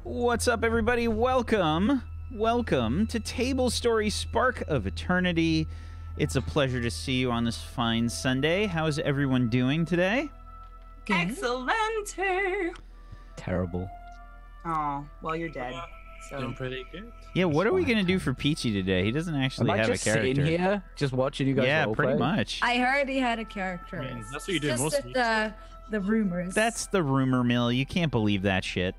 What's up, everybody? Welcome to Tablestory Spark of Eternity. It's a pleasure to see you on this fine Sunday. How is everyone doing today? Good. Excellent. Terrible. Oh, well, you're dead. So Doing pretty good. Yeah, what are we gonna do for Peachy today? He doesn't actually Am I have just a character. sitting here, just watching you guys Yeah, roleplay? pretty much. I heard he had a character. I mean, that's what you do Just most that the rumors. That's the rumor mill. You can't believe that shit.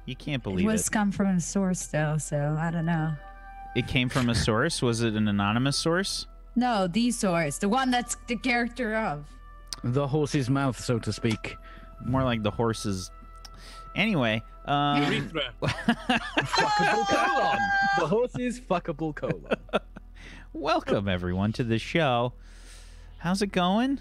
You can't it believe was it. come from a source though, so I don't know. It came from a source? Was it an anonymous source? No, the source, the one that's the character of. The horse's mouth, so to speak. More like the horse's. Anyway, Urethra. Fuckable colon. The horse's fuckable colon. welcome everyone to the show. How's it going?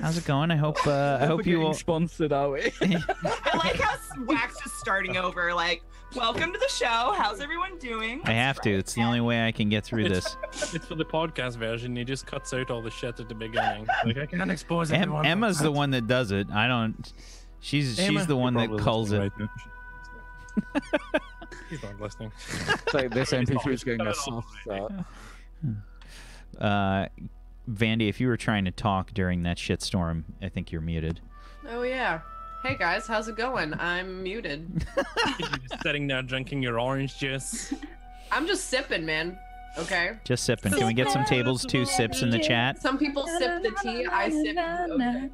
How's it going? I hope you all. Sponsored, are we? I like how Wax is starting over. Like, welcome to the show. How's everyone doing? I have to. It's the only way I can get through this. It's for the podcast version. He just cuts out all the shit at the beginning. Like, I can't expose everyone. Emma's the one that does it. I don't. She's the one that calls it. He's not listening. It's like this MP3 is getting a soft start. Vandy, if you were trying to talk during that shitstorm, I think you're muted. Oh yeah. Hey guys, how's it going? I'm muted. You're just sitting there drinking your orange juice. I'm just sipping, man. Okay. Just sipping. Can we get some tables, 2 sips in the chat? Some people sip the tea. I sip. Okay.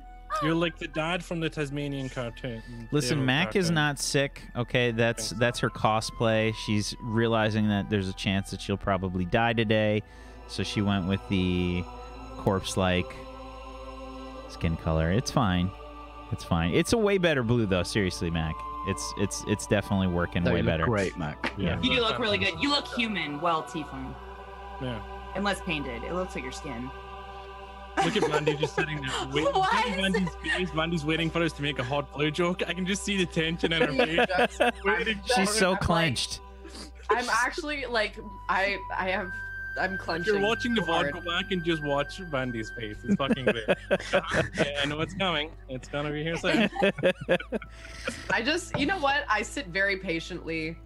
You're like the dad from the Tasmanian cartoon. Listen, Devil Mac is cartoon. not sick. Okay, that's her cosplay. She's realizing that there's a chance that she'll probably die today, so she went with the corpse-like skin color. It's fine. It's fine. It's a way better blue though. Seriously, Mac. It's definitely working They way look better. great, Mac. Yeah. You do look really good. You look human. Well, tiefling. Yeah. And less painted. It looks like your skin. Look at Vandy just sitting there waiting. What? Vandy's face. Vandy's waiting for us to make a hot blue joke. I can just see the tension in her face. Waiting for She's it. so I'm like- clenched. I'm actually like I'm clenching. You're watching the hard. VOD, go back and just watch Vandy's face. It's fucking great. Yeah, I know it's coming. It's gonna be here soon. I just, you know what? I sit very patiently.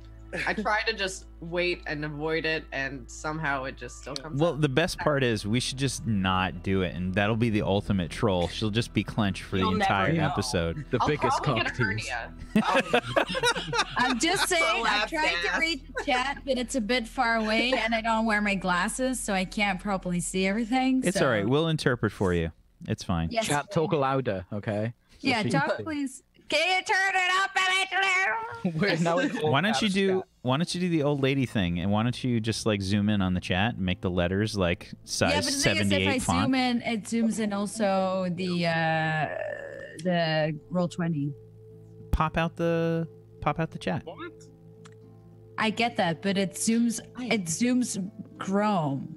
I try to just wait and avoid it, and somehow it just still comes. Well, up. the best part is we should just not do it, and that'll be the ultimate troll. She'll just be clenched for You'll the never entire know. episode. The I'll biggest probably cock get a tease. hernia. I'm just saying, I'm Prolapse trying to ass. read the chat, but it's a bit far away, and I don't wear my glasses, so I can't properly see everything. It's so... all right. We'll interpret for you. It's fine. Yes, Chat, talk louder, okay? So Yeah, she can talk, see. please. Can you turn it up a little? We're now in all Why don't you caps do chat. Why don't you do the old lady thing, and why don't you just like zoom in on the chat and make the letters like size Yeah, but the thing is, if 78 I font? zoom in, it zooms in also the Roll20. Pop out the chat. What? I get that, but it zooms Chrome.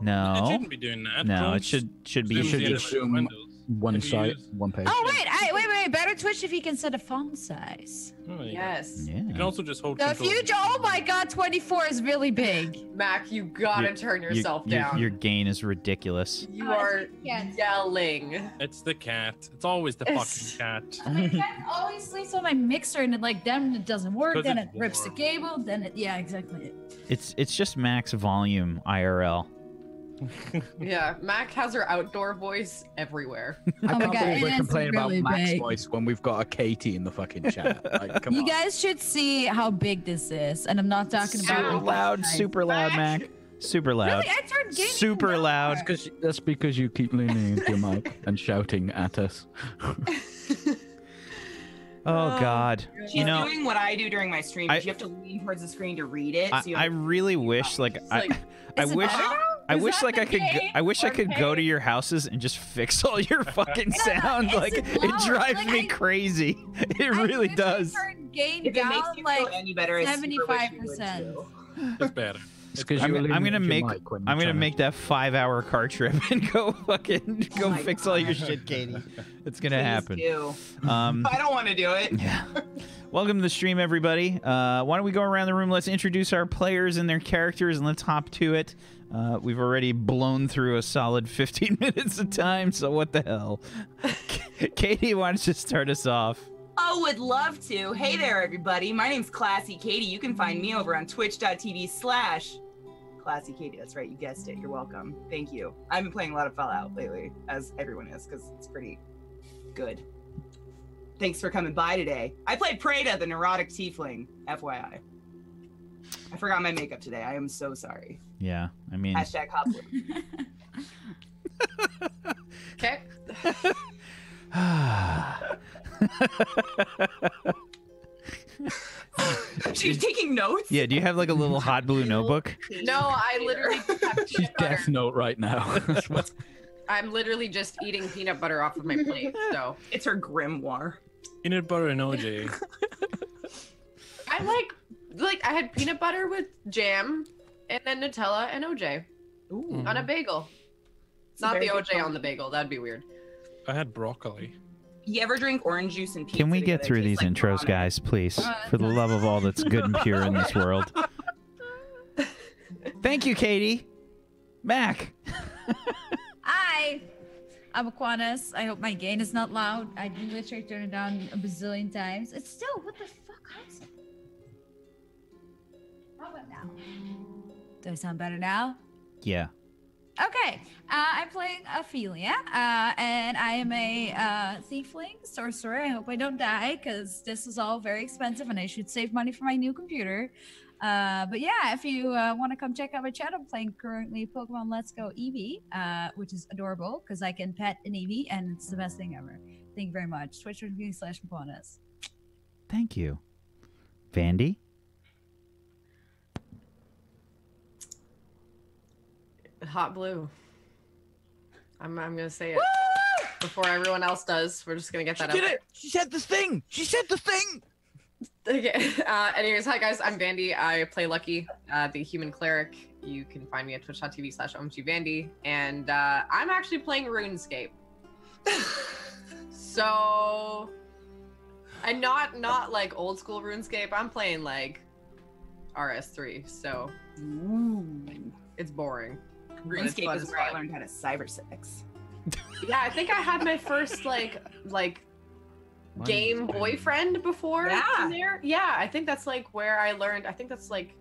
It No, shouldn't be doing that. no, Chrome it should zooms be. You should the just individual zoom windows. one If you side, use- one page. Oh wait, wait, better Twitch if you can set a font size. Oh, there you go. Yes. You can Yeah. also just hold So if control. you, oh my God, 24 is really big. Mac, you gotta Your- turn yourself down. Your gain is ridiculous. You Oh, are yes. yelling. It's the cat. It's always the It's- fucking cat. My cat always sleeps on my mixer, and then it doesn't work. 'Cause Then it's it rips the warm. cable. Then it, yeah, exactly. It's just max volume IRL. Yeah, Mac has her outdoor voice everywhere. I Oh my can't God, believe it we're is complaining really about Mac's big. voice when we've got a Katie in the fucking chat. Like, come You on. guys should see how big this is, and I'm not talking Super about loud, super loud, Mac. Super loud. Really, I turned gaming Super down loud. there. That's because you keep leaning into your mic and shouting at us. Oh God. She's You know, doing what I do during my stream. I- You have to lean towards the screen to read it. So you I have really wish like I Is it wish better now? I Is wish that like I the could game? I wish I could go to Okay. your houses and just fix all your fucking Yeah, sound. it's Like it loud. drives Like, me I- crazy. It I really wish does. I turned gain if it makes down you like feel any better, I super wish you would 75%. too. It's better. It's because I'm, you were leaning I'm gonna into your make mic when I'm you're gonna trying make that 5-hour car trip and go fucking go my fix all your God. shit, Katie. It's gonna Please happen. do. Um, I don't want to do it. Yeah. Welcome to the stream, everybody. Why don't we go around the room? Let's introduce our players and their characters, and let's hop to it. We've already blown through a solid 15 minutes of time, so what the hell? Katie, why don't you start us off? Oh, would love to. Hey there, everybody. My name's Classy Katie. You can find me over on twitch.tv/Classy Katie. That's right. You guessed it. You're welcome. Thank you. I've been playing a lot of Fallout lately, as everyone is, because it's pretty good. Thanks for coming by today. I played Prada, the neurotic tiefling, FYI. I forgot my makeup today. I am so sorry. Yeah, I mean... #hotblue. Okay. She's taking notes? Yeah, do you have like a little hot blue notebook? No, I literally just have She's peanut butter. Death Note right now. I'm literally just eating peanut butter off of my plate. So It's her grimoire. Peanut butter and OJ. I like I had peanut butter with jam and then Nutella and OJ Ooh. on a bagel. It's a Not very the good OJ on combo. the bagel. That'd be weird. I had broccoli. You ever drink orange juice and pizza? Can we get together? through It these tastes like intros, ramen. guys, please? For the love of all that's good and pure in this world. Thank you, Katie. Mac. Hi, I'm Aquinas. I hope my gain is not loud. I literally turned it down a bazillion times. It's still, what the fuck? How's it? How about now? Do I sound better now? Yeah. Okay, I'm playing Ophelia, and I am a thiefling sorcerer. I hope I don't die, because this is all very expensive, and I should save money for my new computer. But yeah, if you want to come check out my channel, I'm playing currently Pokemon Let's Go Eevee, which is adorable, because I can pet an Eevee, and it's the best thing ever. Thank you very much. Twitch.tv/Maquanas. Thank you. Vandy? Hot blue. I'm gonna say it before everyone else does. We're just gonna get that out. it! She said the thing! She said the thing! Okay. Anyways, hi guys, I'm Vandy. I play Lucky, the human cleric. You can find me at twitch.tv/omgvandy, and I'm actually playing RuneScape. So, and not like old school RuneScape. I'm playing like RS3. So, it's boring. RuneScape is where I fun. learned how to cybersex. Yeah, I think I had my first like game boyfriend before. Yeah. in there. Yeah, I think that's like where I learned. I think that's like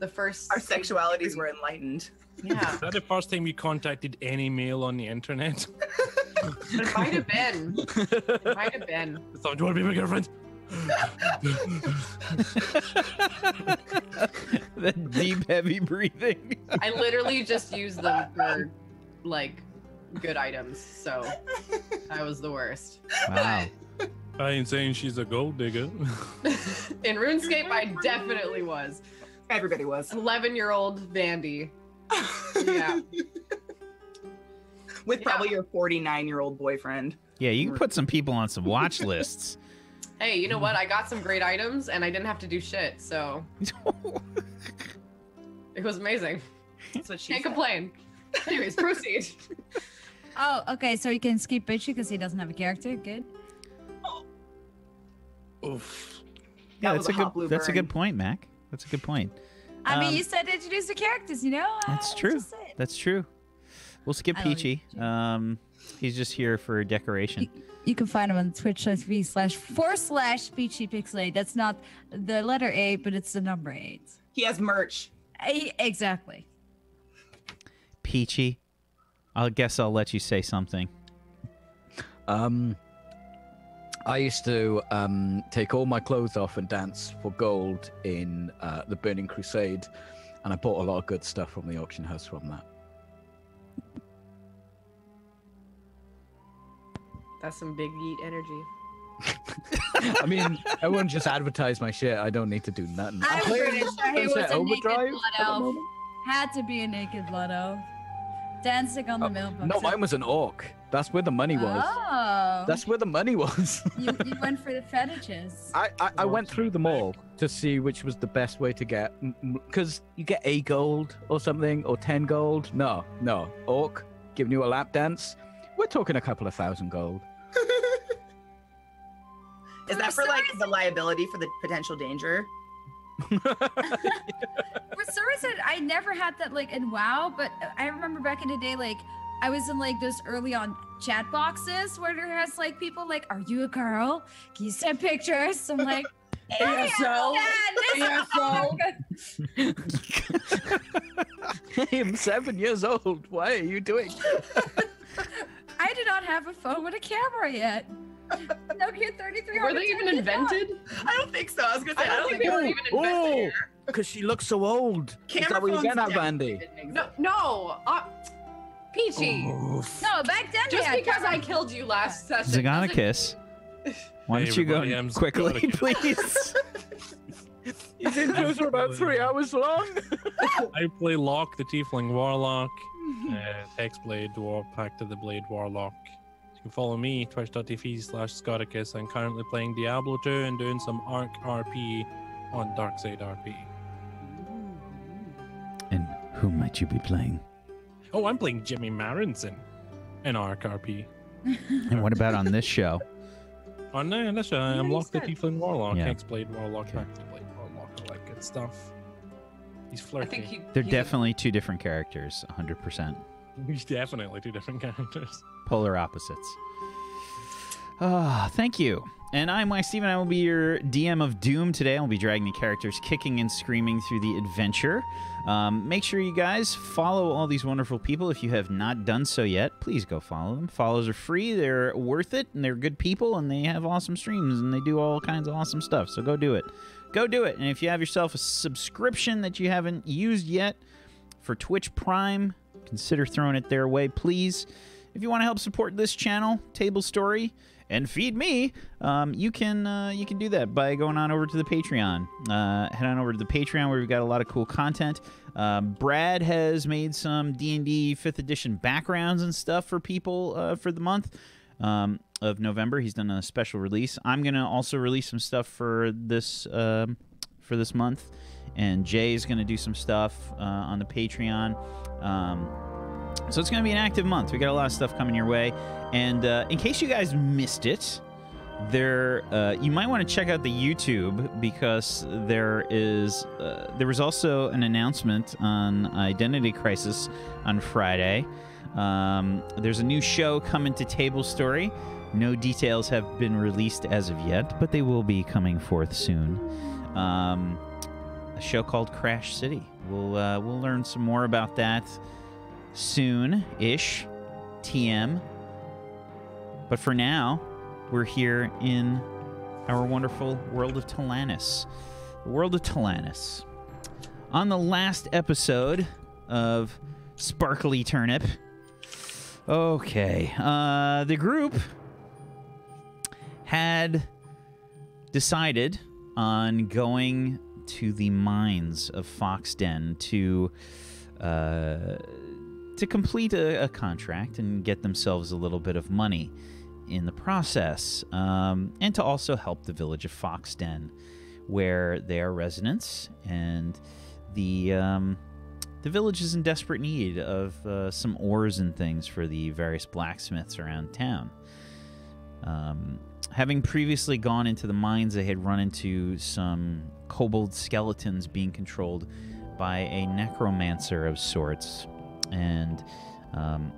the first. Our sexualities were enlightened. Yeah, Is that the first time you contacted any male on the internet? it might have been. It might have been. I thought, do you want to be my girlfriend? The deep, heavy breathing. I literally just used them for like good items, so that was the worst. Wow. I ain't saying she's a gold digger. In RuneScape, I definitely was. Everybody was. 11-year-old Vandy. Yeah. With probably your 49-year-old boyfriend. Yeah, you can put some people on some watch lists. Hey, you know what? I got some great items and I didn't have to do shit, so it was amazing. That's what she Can't said. complain. Anyways, proceed. Oh, okay, so you can skip Bitchy because he doesn't have a character. Good. Oof. Yeah, That was that's a hot blue a good burn. point, Mac. That's a good point. I mean, Um, you said introduce the characters, you know? That's I'm true. just saying. That's true. We'll skip I love Peachy. you. He's just here for decoration. You can find him on twitch.tv//PeachyPixelate. That's not the letter 8, but it's the number 8. He has merch. Exactly. Peachy, I guess I'll let you say something. I used to take all my clothes off and dance for gold in the Burning Crusade, and I bought a lot of good stuff from the auction house from that. That's some big yeet energy. I mean, everyone just advertised my shit. I don't need to do nothing. I'm pretty sure he was Sunset a naked Overdrive blood at the elf. moment. Had to be a naked blood elf. Dancing on the mailbox. No, mine was an orc. That's where the money was. Oh. That's where the money was. you went for the fetishes. I went through them all to see which was the best way to get, because you get a gold or something or 10 gold. No, orc giving you a lap dance. We're talking a couple of thousand gold. Is that for like the liability for the potential danger? For some reason, I never had that like in WoW, but I remember back in the day, like I was in like those early on chat boxes where there has like people like, "Are you a girl? Can you send pictures?" So I'm like, ASL. I'm 7 years old. Why are you doing? I did not have a phone with a camera yet. Nokia 3300. Were they even invented? I don't think so. I was gonna say, I don't think they they were were even invented here. Because she looks so old. Is that what you get at, Vandy? No. Peachy. Oof. No, back then. Just they had because I cameras. killed you last session. Zagonicus, why don't you go everybody, I'm quickly, Zagonicus. please? These intros are about 3 hours long. I play Locke, the Tiefling Warlock, Hexblade Dwarf, Pact of the Blade Warlock. You can follow me, twitch.tv/Scoticus. I'm currently playing Diablo 2 and doing some Arc RP on Darkside RP. And who might you be playing? Oh, I'm playing Jimmy Marinson in Arc RP. And what about on this show? On this, I'm he's Locke, the good. Tiefling Warlock, Yeah. Hexblade Warlock, Pact of the Blade Warlock, all that good stuff. He's I flirty. think They're definitely two different characters, 100%. He's definitely two different characters. Polar opposites. Thank you. And I'm Wacksteven. I will be your DM of Doom today. I'll be dragging the characters kicking and screaming through the adventure. Make sure you guys follow all these wonderful people. If you have not done so yet, please go follow them. Follows are free. They're worth it, and they're good people, and they have awesome streams, and they do all kinds of awesome stuff. So go do it. Go do it. And if you have yourself a subscription that you haven't used yet for Twitch Prime, consider throwing it their way, please. If you want to help support this channel, Tablestory, and feed me, you can do that by going on over to the Patreon. Head on over to the Patreon where we've got a lot of cool content. Brad has made some D&D 5th edition backgrounds and stuff for people for the month of November. He's done a special release. I'm gonna also release some stuff for this month, and Jay's gonna do some stuff on the Patreon. So it's going to be an active month. We got a lot of stuff coming your way. And in case you guys missed it, you might want to check out the YouTube, because there was also an announcement on Identity Crisis on Friday. There's a new show coming to Tablestory. No details have been released as of yet, but they will be coming forth soon. A show called Crash City. We'll learn some more about that soon-ish, TM. But for now, we're here in our wonderful world of Talanis. The world of Talanis. On the last episode of Sparkly Turnip, okay, the group had decided on going to the mines of Foxden to complete a contract and get themselves a little bit of money in the process, and to also help the village of Foxden, where they are residents, and the village is in desperate need of some ores and things for the various blacksmiths around town. Having previously gone into the mines, they had run into some kobold skeletons being controlled by a necromancer of sorts, and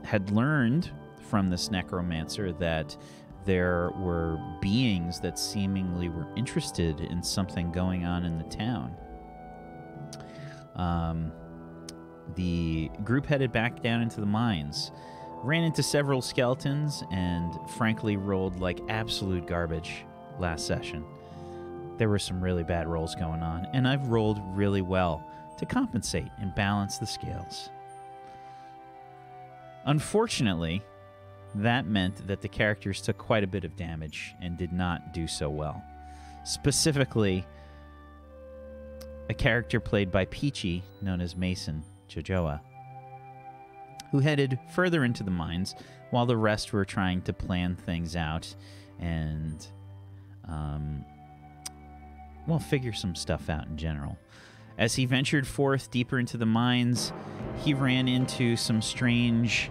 had learned from this necromancer that there were beings that seemingly were interested in something going on in the town. The group headed back down into the mines, ran into several skeletons, and frankly rolled like absolute garbage last session. There were some really bad rolls going on, and I've rolled really well to compensate and balance the scales. Unfortunately, that meant that the characters took quite a bit of damage and did not do so well. Specifically, a character played by Peachy, known as Mason Jojoa, who headed further into the mines while the rest were trying to plan things out and, figure some stuff out in general. As he ventured forth deeper into the mines, he ran into some strange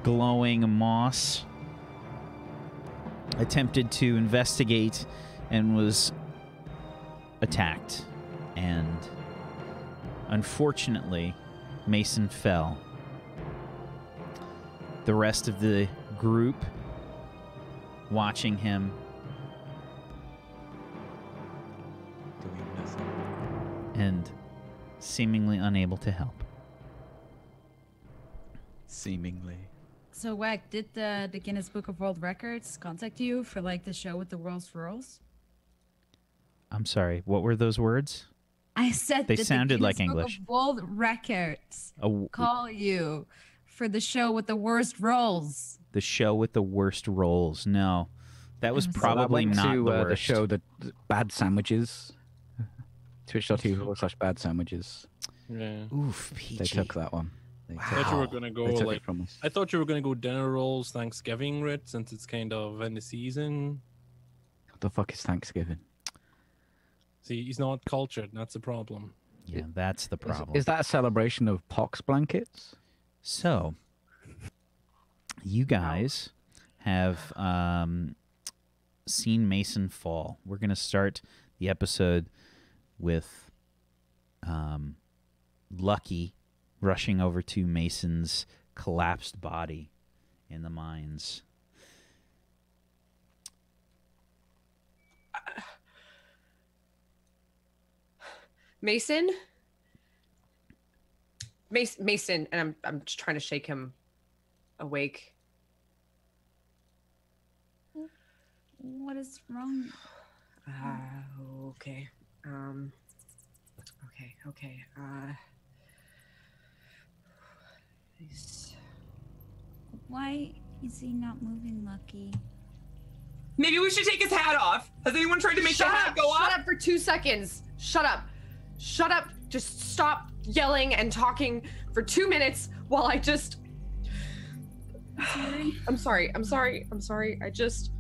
glowing moss, attempted to investigate, and was attacked. And unfortunately, Mason fell. the rest of the group watching him. Doing nothing. And seemingly unable to help. Seemingly. So, Wack, did the Guinness Book of World Records contact you for like the show with the world's rules? I'm sorry, what were those words? I said They did sounded the like Guinness English. Book of World Records A, call you for the show with the worst roles. the show with the worst rolls. No, that was So that probably I went not to, the the worst. show, the Bad Sandwiches. Twitch.tv/bad-sandwiches. Yeah. Oof, peachy. They took that one. I thought you were gonna go They took like it from us. I thought you were gonna go dinner rolls Thanksgiving route since it's kind of in the season. What the fuck is Thanksgiving? See, he's not cultured. That's the problem. Yeah, that's the problem. Is that a celebration of pox blankets? So, you guys have seen Mason fall. We're going to start the episode with Lucky rushing over to Mason's collapsed body in the mines. Mason? Mason, and I'm just trying to shake him awake. What is wrong? Okay. Okay. Why is he not moving, Lucky? Maybe we should take his hat off. Has anyone tried to make the hat go off? Shut up for 2 seconds. Shut up. Just stop yelling and talking for 2 minutes while I just... I'm sorry. I just...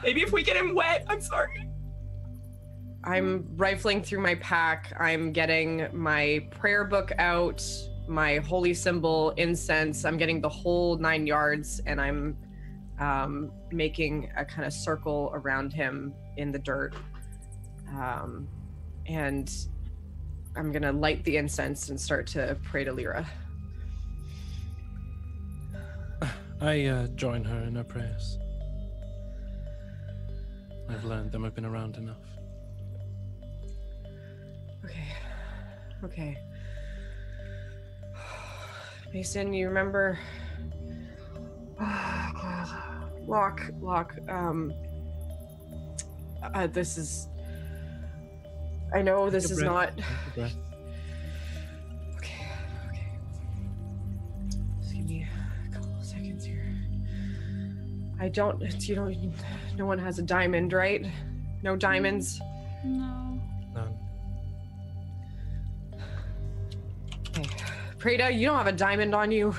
Maybe if we get him wet. I'm sorry. I'm rifling through my pack. I'm getting my prayer book out, my holy symbol, incense. I'm getting the whole 9 yards, and I'm making a kind of circle around him in the dirt. And I'm gonna light the incense and start to pray to Lyra. I join her in her prayers. I've learned them. I've been around enough. Okay. Mason, you remember? Oh, God. Locke. This is. I know this is not. Take a breath. Okay. Just give me a couple of seconds here. No one has a diamond, right? No diamonds? No. None. Okay. Prada, you don't have a diamond on you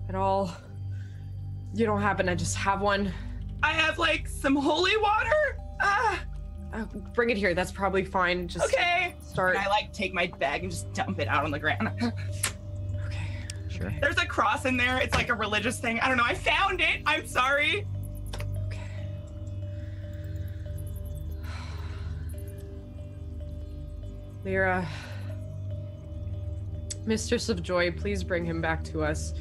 at all. You don't happen to just have one? I have like some holy water. Bring it here. That's probably fine. Just Okay. start. And I like take my bag and just dump it out on the ground. Okay. Sure. Okay. There's a cross in there. It's like a religious thing. I don't know. I found it. I'm sorry. Okay. Lyra, Mistress of Joy, please bring him back to us.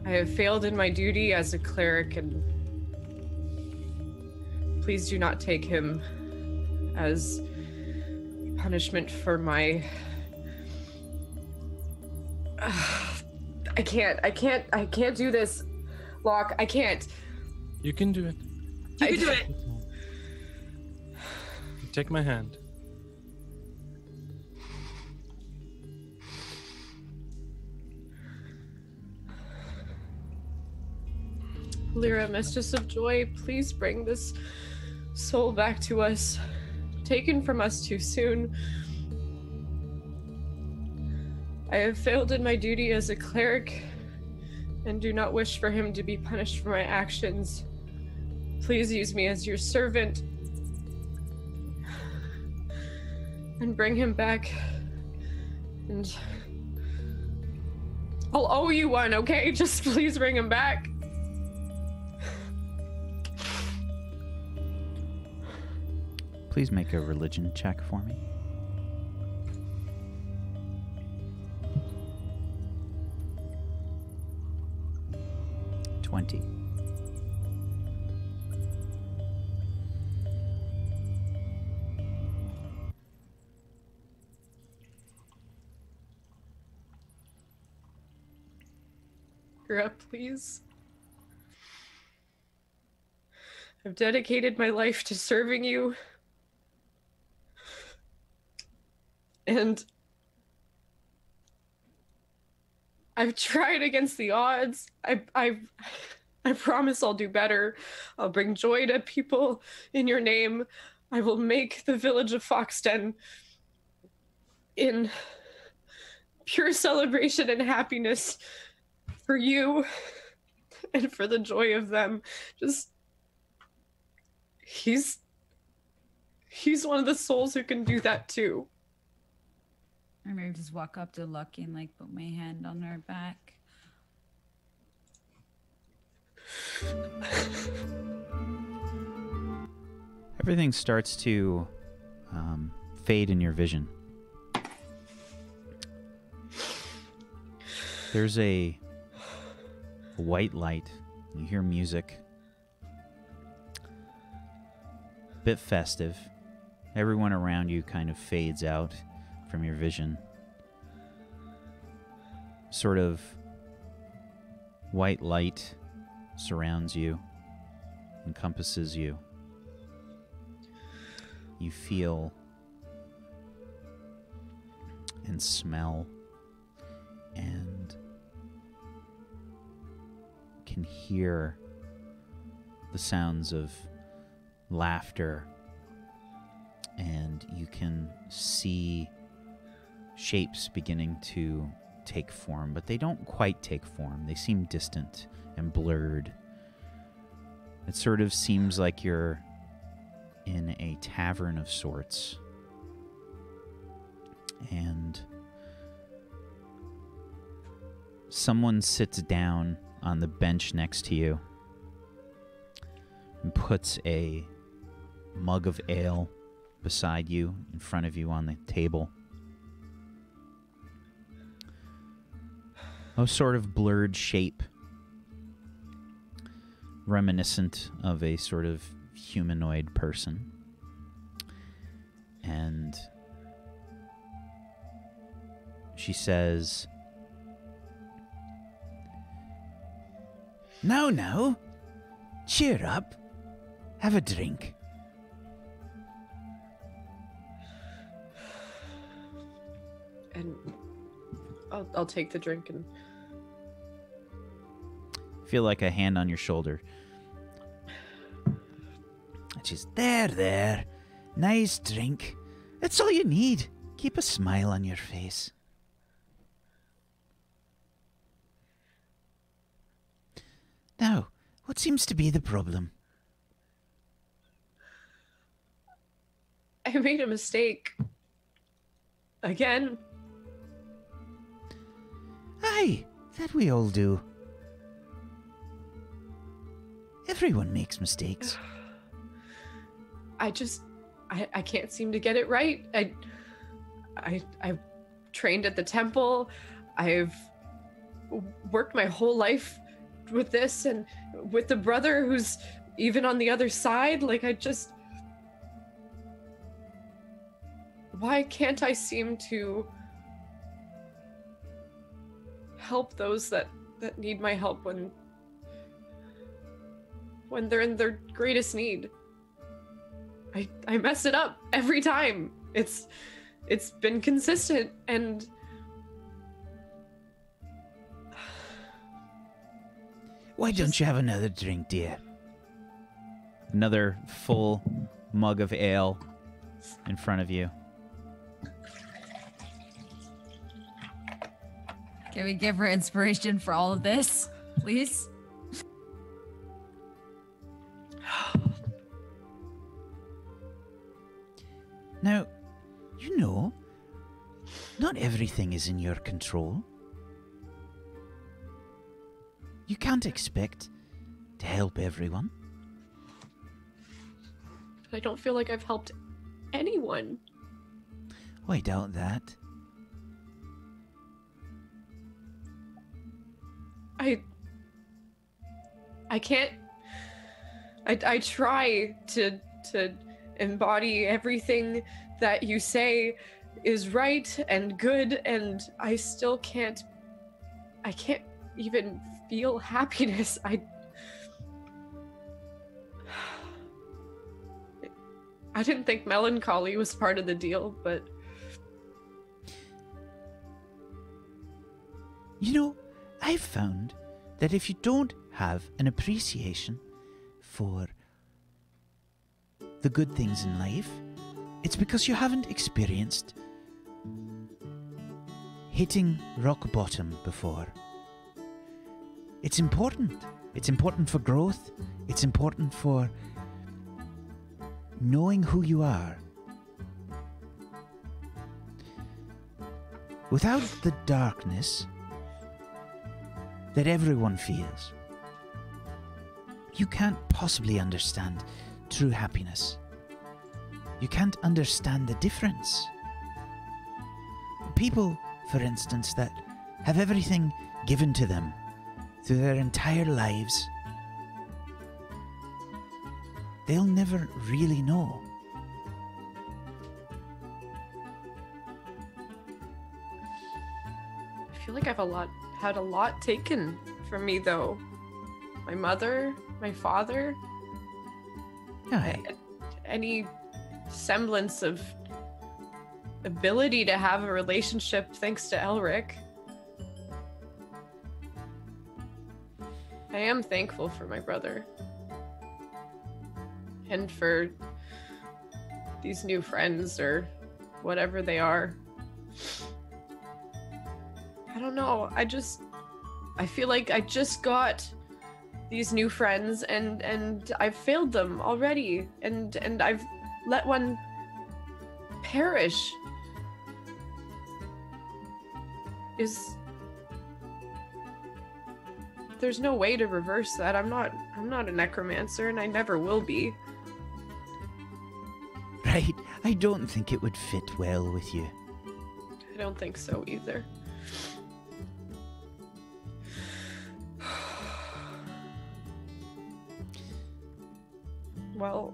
I have failed in my duty as a cleric, and please do not take him as punishment for my... I can't do this, Locke. I can't. You can do it. You can do it. Take my hand. Lyra, Mistress of Joy, please bring this soul back to us, taken from us too soon. I have failed in my duty as a cleric and do not wish for him to be punished for my actions. Please use me as your servant and bring him back, and I'll owe you one, okay? Just please bring him back. Please make a religion check for me. 20. Grab, please. I've dedicated my life to serving you. And I've tried against the odds. I promise I'll do better. I'll bring joy to people in your name. I will make the Village of Foxden in pure celebration and happiness for you and for the joy of them. Just, he's one of the souls who can do that too. I maybe just walk up to Lucky and like put my hand on her back. Everything starts to fade in your vision. There's a white light. You hear music. Bit festive. Everyone around you kind of fades out from your vision. Sort of white light surrounds you, encompasses you. You feel and smell and can hear the sounds of laughter, and you can see shapes beginning to take form, but they don't quite take form. They seem distant and blurred. It sort of seems like you're in a tavern of sorts, and someone sits down on the bench next to you and puts a mug of ale beside you, in front of you on the table. A sort of blurred shape, reminiscent of a sort of humanoid person. And she says, "No, cheer up. Have a drink." And I'll take the drink and Feel like a hand on your shoulder. And she's, there. Nice drink. That's all you need. Keep a smile on your face. Now, what seems to be the problem? I made a mistake. Again. Aye, that we all do. Everyone makes mistakes. I can't seem to get it right. I've trained at the temple. I've worked my whole life with this and with the brother who's even on the other side. Like, why can't I seem to help those that need my help when they're in their greatest need? I mess it up every time. It's been consistent, and Why don't you have another drink, dear? Another full mug of ale in front of you. Can we give her inspiration for all of this, please? Now, you know, not everything is in your control. You can't expect to help everyone. But I don't feel like I've helped anyone. Oh, I doubt that. I can't. I try to embody everything that you say is right and good, and I still can't. I can't even feel happiness. I didn't think melancholy was part of the deal, but You know, I've found that if you don't have an appreciation for the good things in life, it's because you haven't experienced hitting rock bottom before. It's important. It's important for growth. It's important for knowing who you are. Without the darkness that everyone feels, you can't possibly understand true happiness. You can't understand the difference. People, for instance, that have everything given to them through their entire lives, they'll never really know. I feel like I've had a lot taken from me, though. My mother, my father, Aye. any semblance of ability to have a relationship thanks to Elric. I am thankful for my brother. And for these new friends, or whatever they are. I don't know. I feel like I just got these new friends and I've failed them already. And I've let one perish. There's no way to reverse that. I'm not a necromancer, and I never will be. Right, I don't think it would fit well with you. I don't think so either. Well,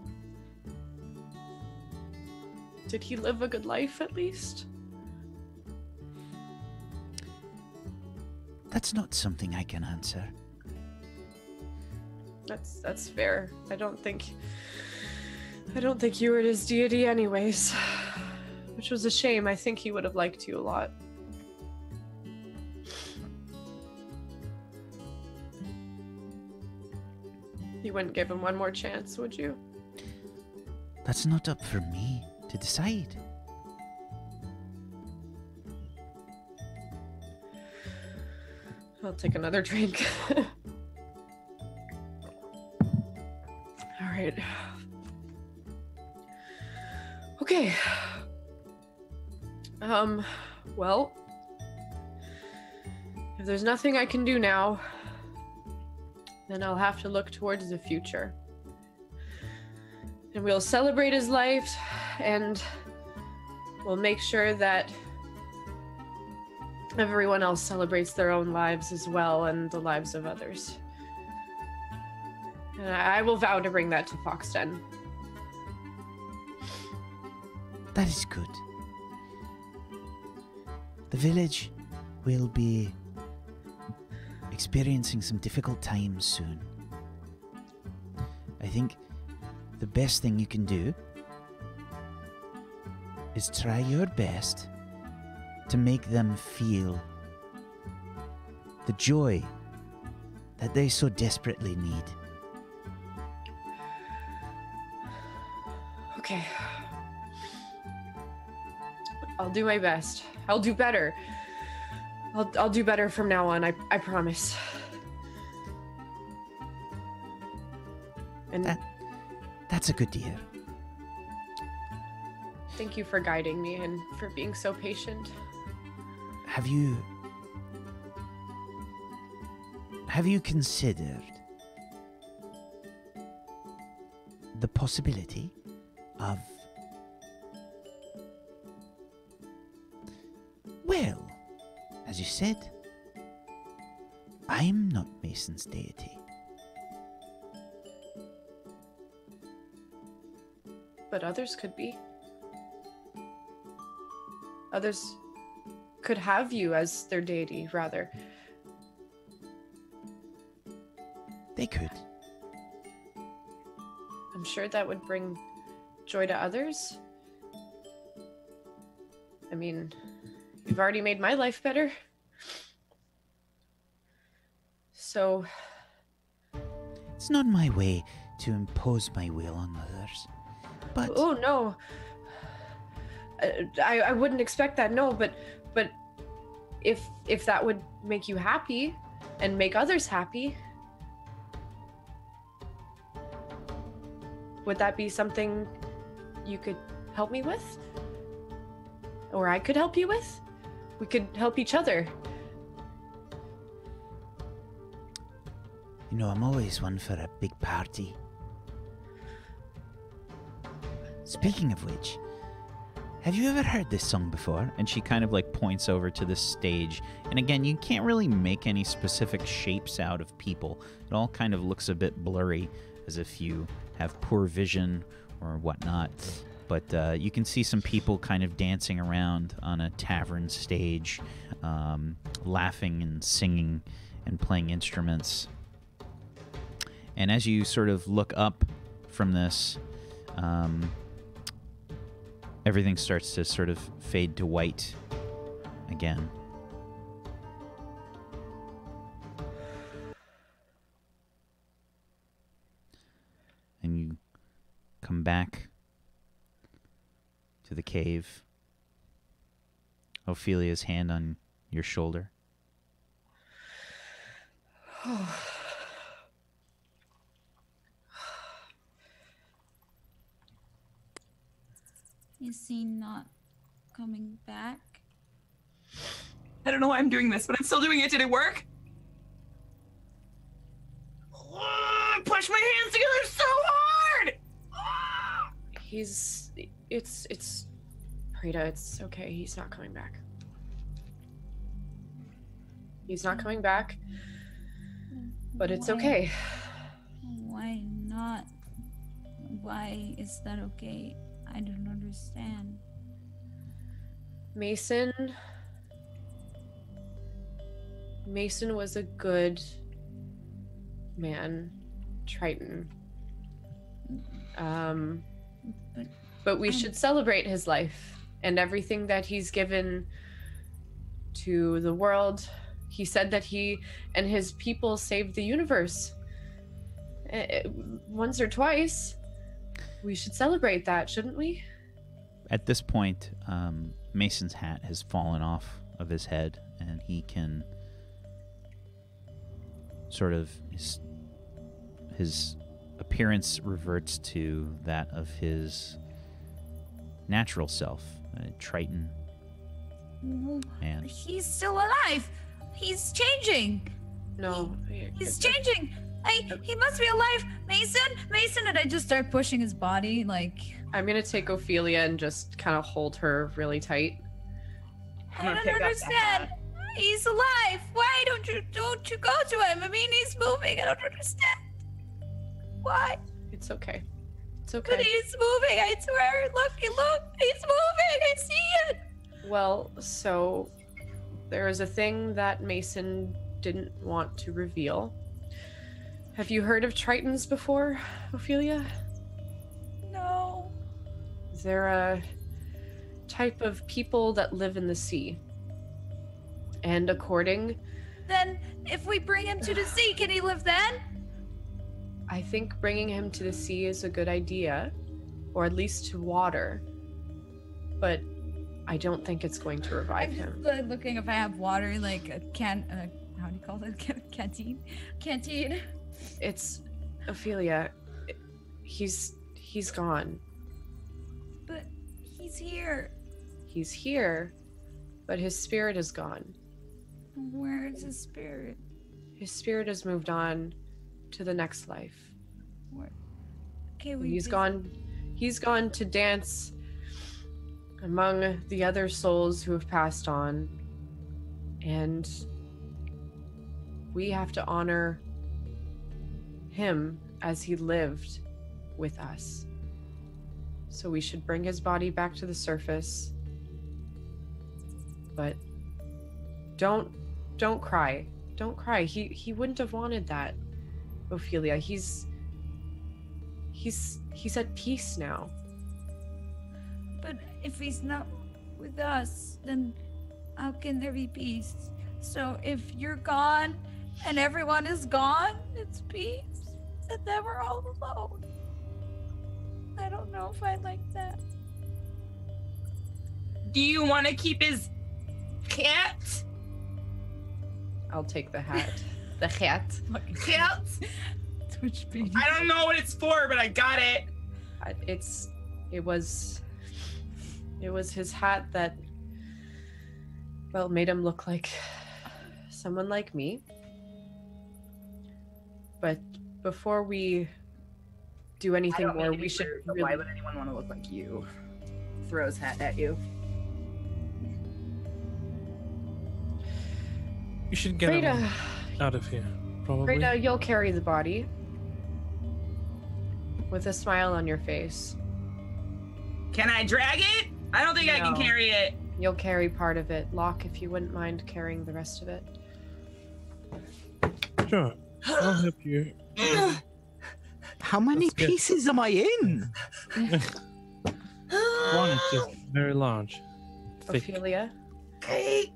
did he live a good life at least? That's not something I can answer. That's fair. I don't think you were his deity anyways. Which was a shame. I think he would have liked you a lot. You wouldn't give him one more chance, would you? That's not up for me to decide. I'll take another drink. All right. Okay. Well, if there's nothing I can do now, then I'll have to look towards the future. And we'll celebrate his life, and we'll make sure that everyone else celebrates their own lives as well, and the lives of others. And I will vow to bring that to Foxden. That is good. The village will be experiencing some difficult times soon. I think the best thing you can do is try your best to make them feel the joy that they so desperately need. Okay. I'll do my best. I'll do better. I'll do better from now on, I promise. And That's a good deal. thank you for guiding me and for being so patient. Have you considered the possibility of, well, as you said, I'm not Mason's deity. but others could be. Others could have you as their deity, rather. They could. I'm sure that would bring joy to others. I mean, you've already made my life better. So... It's not my way to impose my will on others. But Oh, no. I wouldn't expect that, no, but if that would make you happy and make others happy, would that be something you could help me with? Or I could help you with? We could help each other. you know, I'm always one for a big party. Speaking of which, have you ever heard this song before? And she kind of like points over to the stage. And again, you can't really make any specific shapes out of people. It all kind of looks a bit blurry, as if you have poor vision or whatnot. But you can see some people kind of dancing around on a tavern stage, laughing and singing and playing instruments. And as you sort of look up from this, everything starts to sort of fade to white again. And you come back to the cave. Ophelia's hand on your shoulder. Is he not coming back? I don't know why I'm doing this, but I'm still doing it. Did it work? Push my hands together so hard! It's Prita, it's okay. He's not coming back. He's not coming back, but it's okay. Why not? Why is that okay? I don't understand. Mason was a good man, Triton. But we should celebrate his life and everything that he's given to the world. He said that he and his people saved the universe. Once or twice. We should celebrate that, shouldn't we? At this point, Mason's hat has fallen off of his head, and he can sort of his appearance reverts to that of his natural self, Triton. And He's still alive. He's changing. No. He's changing. He must be alive. Mason, and I just start pushing his body like. I'm gonna take Ophelia and just kind of hold her really tight. I don't understand. He's alive. Why don't you go to him? I mean, he's moving. I don't understand. Why? It's okay. It's But okay. he's moving. I swear. Look. He's moving. I see it. Well, so there is a thing that Mason didn't want to reveal. Have you heard of Tritons before, Ophelia? No. They're a type of people that live in the sea. And according... Then, if we bring him to the sea, can he live then? I think bringing him to the sea is a good idea. Or at least to water. But I don't think it's going to revive him. Just, looking if I have water, like a how do you call it? Canteen. It's... Ophelia, he's gone. But he's here. He's here, but his spirit is gone. Where is his spirit? His spirit has moved on to the next life. Where? Okay, And he's gone to dance among the other souls who have passed on. And we have to honor him as he lived with us. So we should bring his body back to the surface. But don't cry. Don't cry. He wouldn't have wanted that, Ophelia. He's at peace now. But if he's not with us, then how can there be peace? So if you're gone and everyone is gone, it's peace. And then we're all alone. I don't know if I like that. Do you want to keep his hat? I'll take the hat. The hat. Hat? Twitch baby. I don't know what it's for, but I got it. It was his hat that, well, made him look like someone like me. But before we do anything more, we should really... Why would anyone want to look like you? Throws hat at you. You should get him out of here, probably. Right now, you'll carry the body with a smile on your face. Can I drag it? I don't think I can No. carry it. You'll carry part of it. Locke, if you wouldn't mind carrying the rest of it. Sure. I'll help you. How many That's good. pieces am I in? One is just very large. Thick. Ophelia, Okay.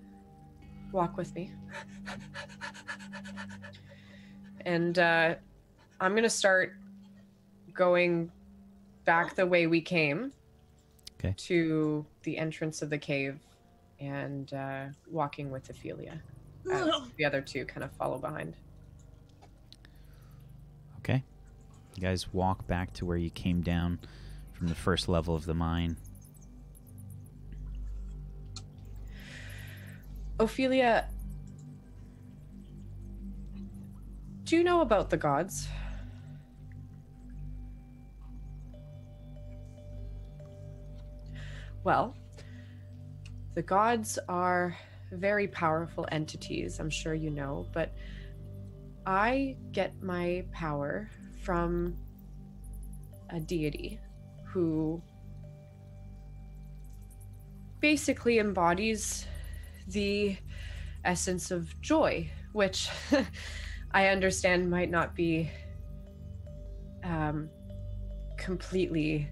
walk with me. And I'm going to start going back the way we came. Okay. To the entrance of the cave and walking with Ophelia. The other two kind of follow behind. Okay. You guys walk back to where you came down from the first level of the mine. Ophelia, do you know about the gods? Well, the gods are very powerful entities, I'm sure you know, but I get my power from a deity who basically embodies the essence of joy, which I understand might not be completely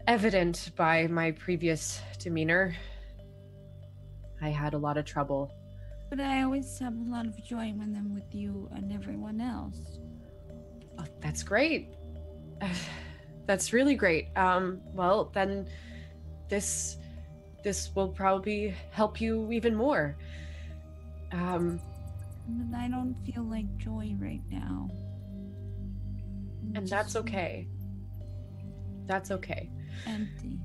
evident by my previous demeanor. I had a lot of trouble. But I always have a lot of joy when I'm with you and everyone else. Oh, that's great. That's really great. Well, then this will probably help you even more. But I don't feel like joy right now. And that's okay. That's okay. Empty.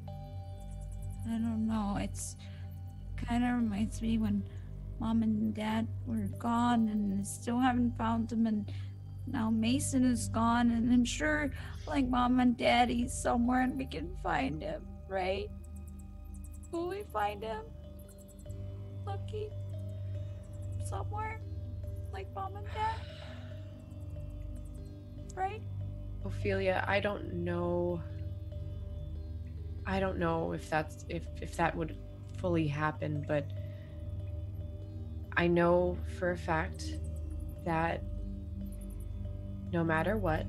I don't know. It's kind of reminds me when Mom and Dad were gone and I still haven't found them, and now Mason is gone, and I'm sure like Mom and Daddy's somewhere and we can find him, right? Will we find him? Lucky? Somewhere? Like Mom and Dad? Right? Ophelia, I don't know if that would fully happen, but I know for a fact that no matter what,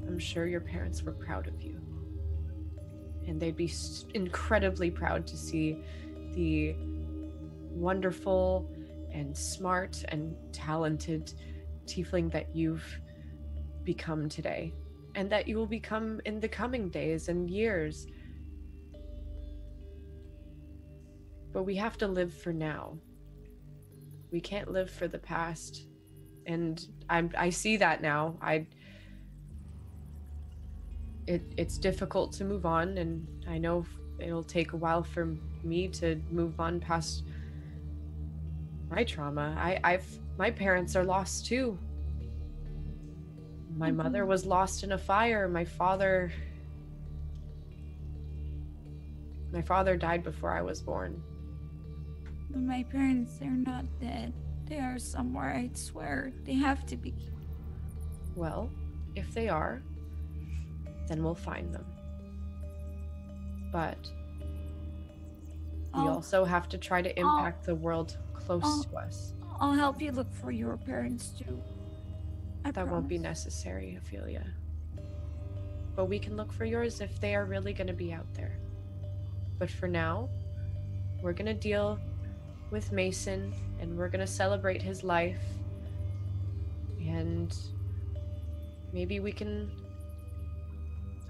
I'm sure your parents were proud of you. And they'd be incredibly proud to see the wonderful and smart and talented tiefling that you've become today, and that you will become in the coming days and years. But we have to live for now. We can't live for the past. And I see that now. It's difficult to move on, and I know it'll take a while for me to move on past my trauma. My parents are lost too. My mother was lost in a fire. My father died before I was born. But my parents, they're not dead. They are somewhere, I swear. They have to be. Well, if they are, then we'll find them. But we I'll- also have to try to impact the world close to us. I'll help you look for your parents too. That won't be promise. necessary, Ophelia. But we can look for yours if they are really going to be out there. But for now, we're going to deal with Mason and we're going to celebrate his life. And maybe we can,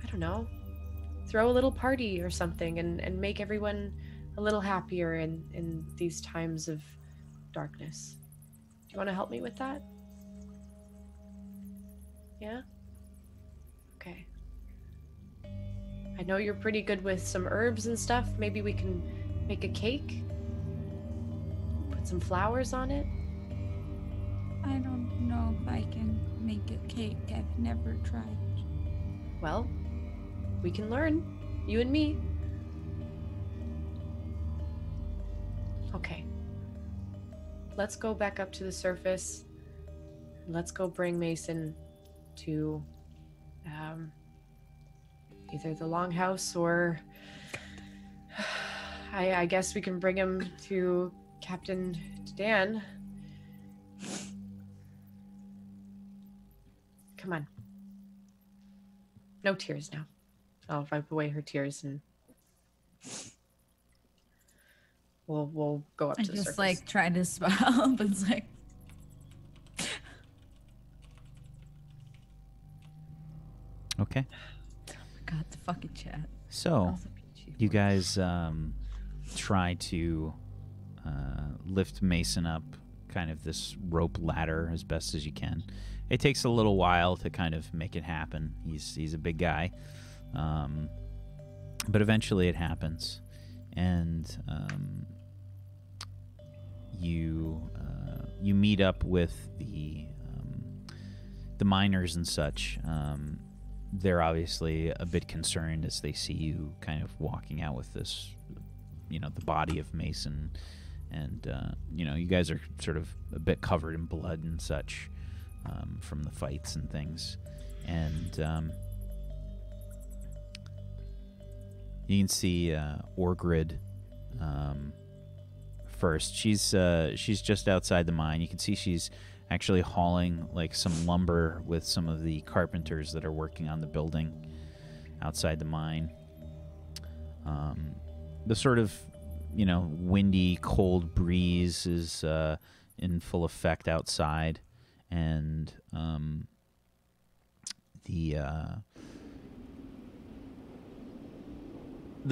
I don't know, throw a little party or something and make everyone a little happier in these times of darkness. Do you want to help me with that? Yeah? Okay. I know you're pretty good with some herbs and stuff. Maybe we can make a cake? Put some flowers on it? I don't know if I can make a cake. I've never tried. Well, we can learn. You and me. Okay. Let's go back up to the surface. Let's go bring Mason to either the longhouse or I guess we can bring him to Captain Dan. Come on. No tears now. I'll wipe away her tears and we'll go up I to the just surface. like try to smile, but it's like Okay. God, the fucking chat. So, Also PG you words. guys try to lift Mason up kind of this rope ladder as best as you can. It takes a little while to kind of make it happen. He's a big guy. But eventually it happens. And you meet up with the miners and such. They're obviously a bit concerned as they see you kind of walking out with this, the body of Mason. And, you guys are sort of a bit covered in blood and such from the fights and things. And you can see Orgrid first. She's just outside the mine. You can see she's actually hauling like some lumber with some of the carpenters that are working on the building outside the mine. The sort of windy, cold breeze is in full effect outside, and the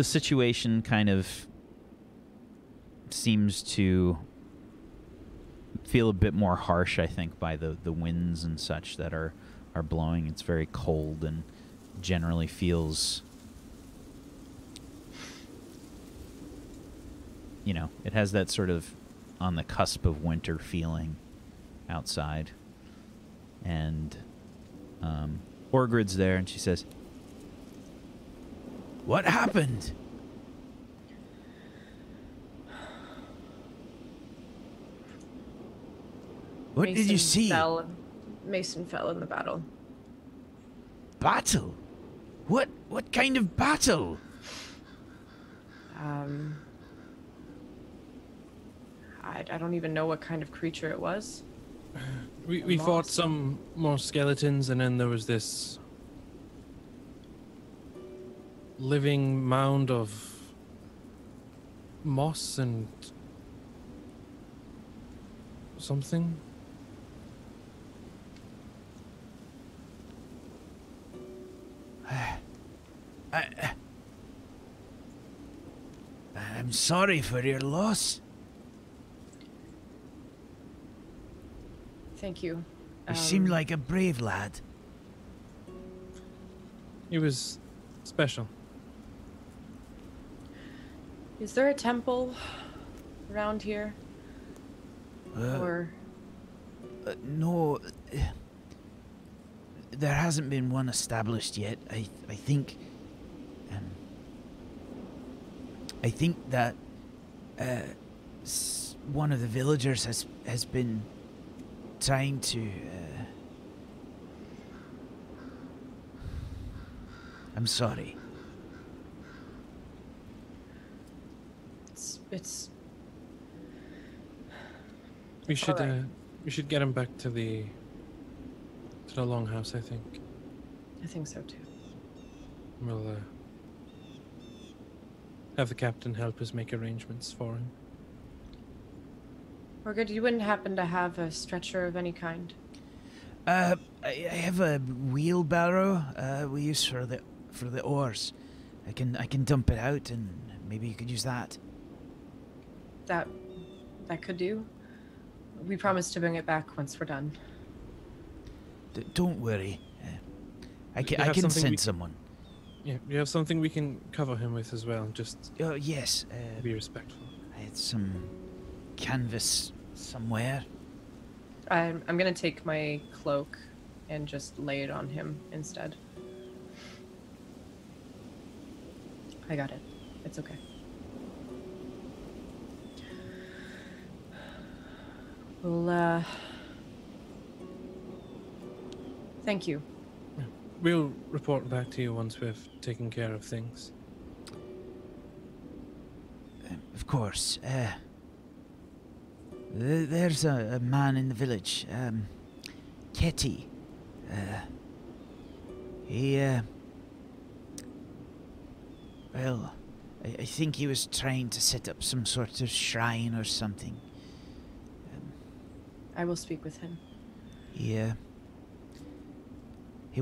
situation kind of seems to feel a bit more harsh, I think, by the winds and such that are blowing. It's very cold and generally feels, it has that sort of on the cusp of winter feeling outside. And Orgrid's there, and she says, "What happened?" What did you see? Mason fell in the battle. Battle? What kind of battle? I don't even know what kind of creature it was. We fought some more skeletons, and then there was this living mound of moss and something. I'm sorry for your loss. Thank you. You seemed like a brave lad. It was special. Is there a temple around here? Or No, there hasn't been one established yet. I think that one of the villagers has been trying to. I'm sorry. It's We should Alright. we should get him back to the longhouse, I think. I think so too. We'll have the captain help us make arrangements for him. Morgid, you wouldn't happen to have a stretcher of any kind? I have a wheelbarrow we use for the oars. I can dump it out, and maybe you could use that. That could do. We promise to bring it back once we're done. Don't worry. I You can have something send we- someone. Yeah, we have something we can cover him with as well, just Oh yes. be respectful. I had some canvas somewhere. I'm gonna take my cloak and just lay it on him instead. I got it. It's okay. Well, thank you. We'll report back to you once we've taken care of things. Of course. There's a man in the village, Ketty. Well, I think he was trying to set up some sort of shrine or something. I will speak with him. He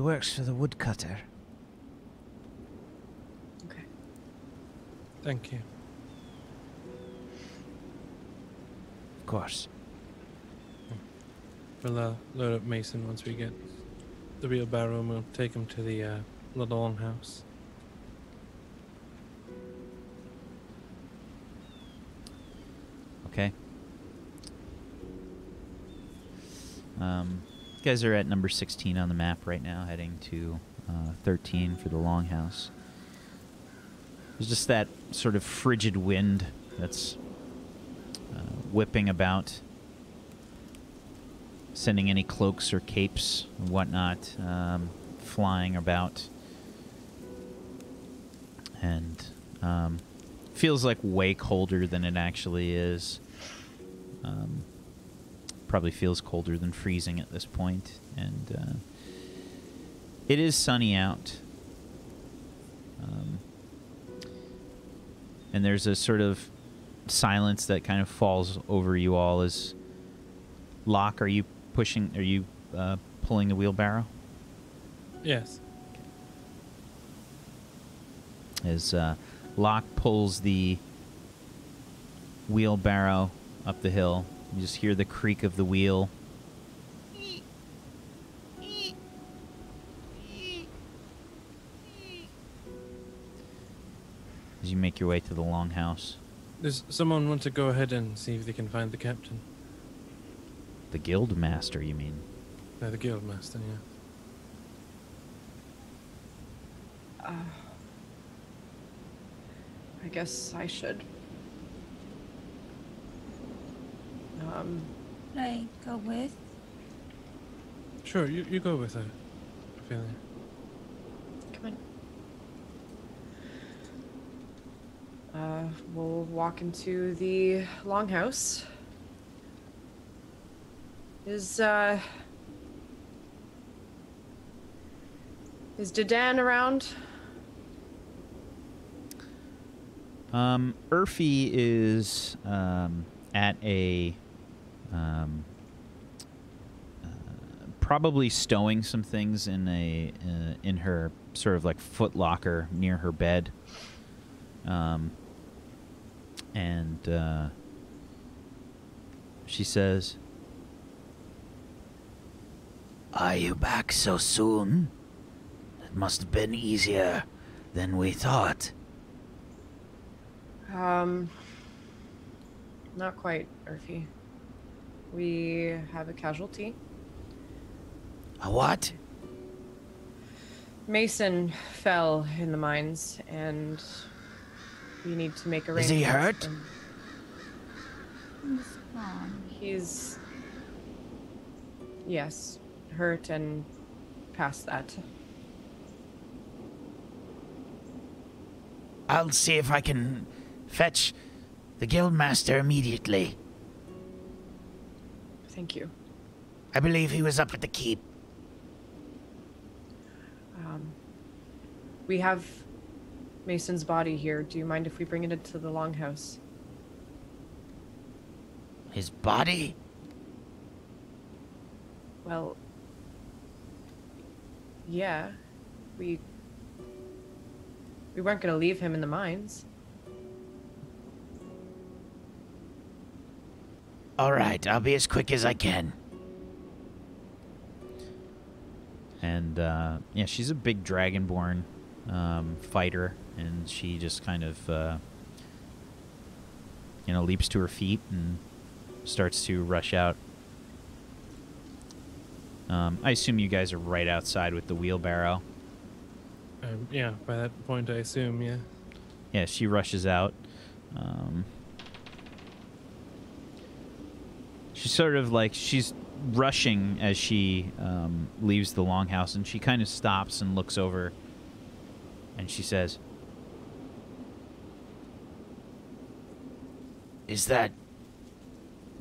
works for the woodcutter. Okay. Thank you. Of course. We'll load up Mason once we get the wheelbarrow, and we'll take him to the longhouse. Okay. You guys are at number 16 on the map right now, heading to 13 for the longhouse. There's just that sort of frigid wind that's whipping about, sending any cloaks or capes and whatnot flying about. And feels like way colder than it actually is. Probably feels colder than freezing at this point. And it is sunny out. And there's a sort of silence that kind of falls over you all as Locke, are you pulling the wheelbarrow? Yes. As Locke pulls the wheelbarrow up the hill, you just hear the creak of the wheel. As you make your way to the longhouse. Does someone want to go ahead and see if they can find the captain? The guild master, you mean? The guild master, yeah. I guess I should. Should I go with? Sure, you go with her, Ophelia. Come on. We'll walk into the longhouse. Is Dedan around? Urfi is at a probably stowing some things in a in her sort of like foot locker near her bed. And she says, "Are you back so soon? It must have been easier than we thought." Not quite, Urfi. We have a casualty. A what? Mason fell in the mines, and we need to make Is arrangements. he hurt? He's gone. He's... Yes, hurt and past that. I'll see if I can fetch the guildmaster immediately. Thank you. I believe he was up at the keep. We have Mason's body here. Do you mind if we bring it to the longhouse? His body? Well, yeah. We weren't going to leave him in the mines. All right, I'll be as quick as I can. And yeah, she's a big dragonborn fighter, and she just kind of leaps to her feet and starts to rush out. I assume you guys are right outside with the wheelbarrow. Yeah, by that point, I assume, yeah. Yeah, she rushes out. She's sort of like, she's rushing as she leaves the longhouse, and she kind of stops and looks over, and she says, Is that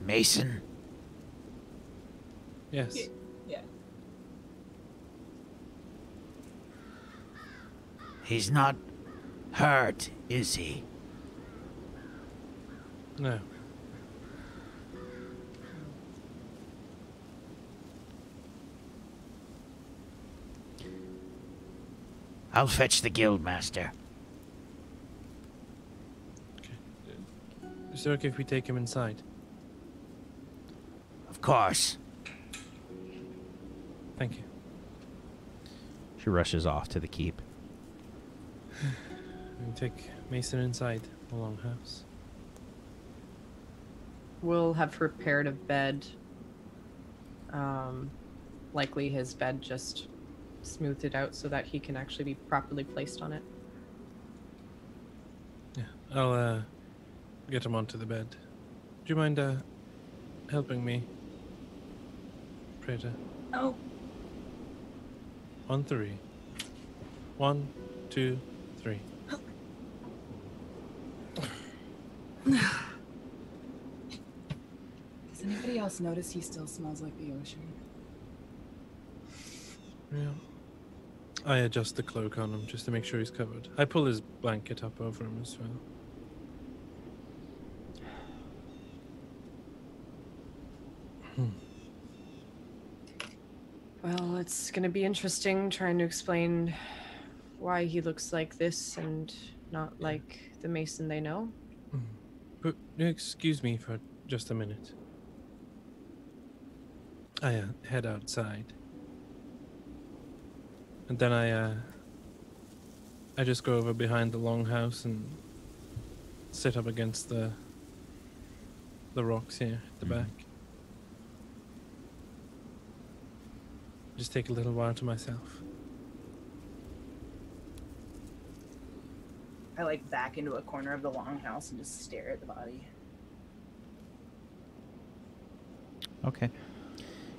Mason? Yes. Yeah. He's not hurt, is he? No. I'll fetch the guildmaster. Is it okay if we take him inside? Of course. Thank you. she rushes off to the keep. We take Mason inside the longhouse. We'll have prepared a bed. Likely his bed just smoothed it out so that he can actually be properly placed on it. Yeah, I'll get him onto the bed. Do you mind helping me, Preta? Oh, On 3. 1, 2, 3. Does anybody else notice he still smells like the ocean? Yeah. I adjust the cloak on him just to make sure he's covered. I pull his blanket up over him as well. Well, it's gonna be interesting trying to explain why he looks like this and not like the Mason they know. But excuse me for just a minute. I head outside. And then I just go over behind the longhouse and sit up against the rocks here at the back. Just take a little while to myself. I like back into a corner of the longhouse and just stare at the body. Okay.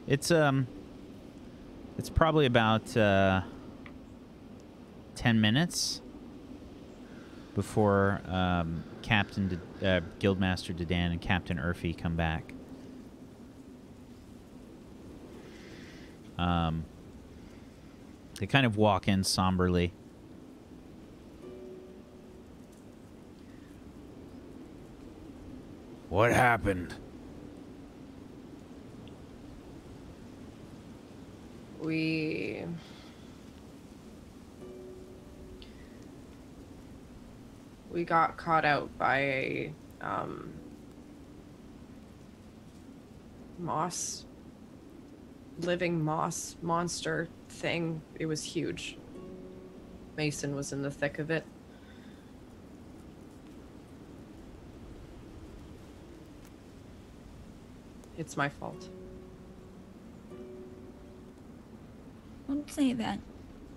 It's probably about 10 minutes before Guildmaster Dedan and Captain Urfi come back. They kind of walk in somberly. What happened? We got caught out by a living moss monster thing. It was huge. Mason was in the thick of it. It's my fault. don't say that.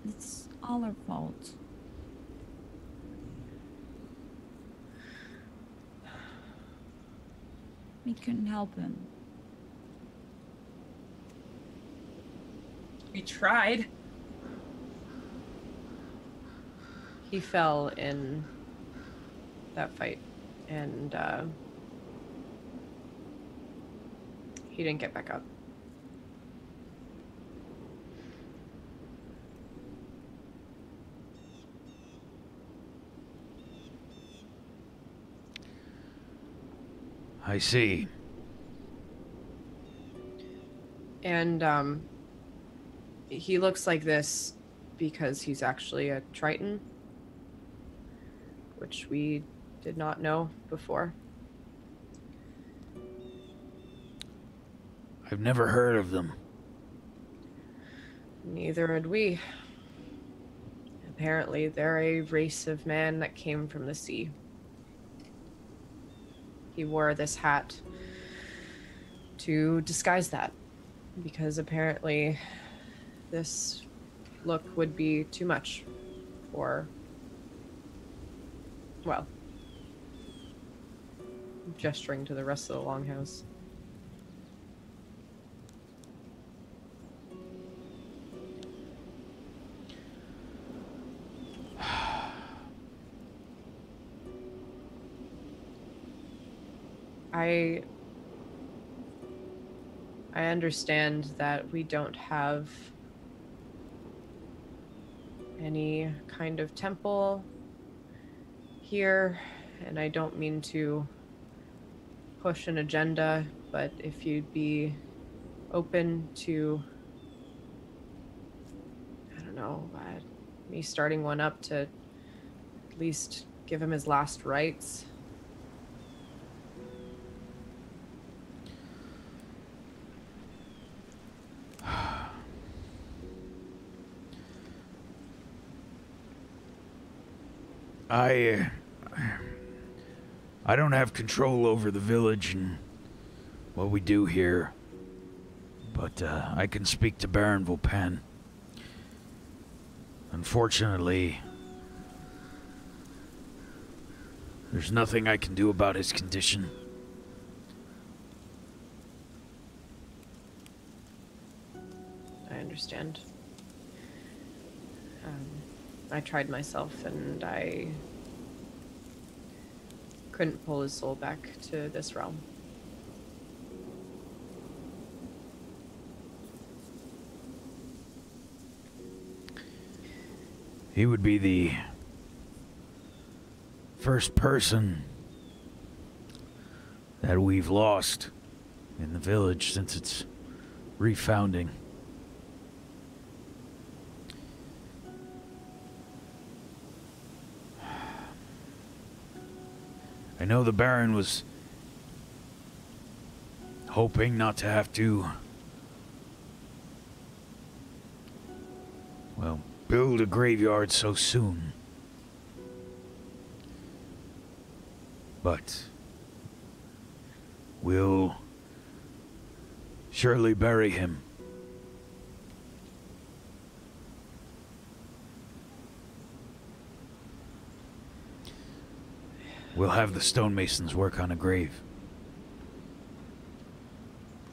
It's all our fault. We couldn't help him. We tried. He fell in that fight. And he didn't get back up. I see. And he looks like this because he's actually a Triton, which we did not know before. I've never heard of them. Neither had we. Apparently, they're a race of man that came from the sea. He wore this hat to disguise that, because apparently this look would be too much for, well, gesturing to the rest of the longhouse. I understand that we don't have any kind of temple here, and I don't mean to push an agenda, but if you'd be open to, I don't know, me starting one up to at least give him his last rites. I don't have control over the village and what we do here, but I can speak to Baron Volpen. Unfortunately, there's nothing I can do about his condition. I understand. I tried myself and I couldn't pull his soul back to this realm. He would be the first person that we've lost in the village since its refounding. I know the Baron was hoping not to have to, well, build a graveyard so soon. But we'll surely bury him. We'll have the stonemasons work on a grave.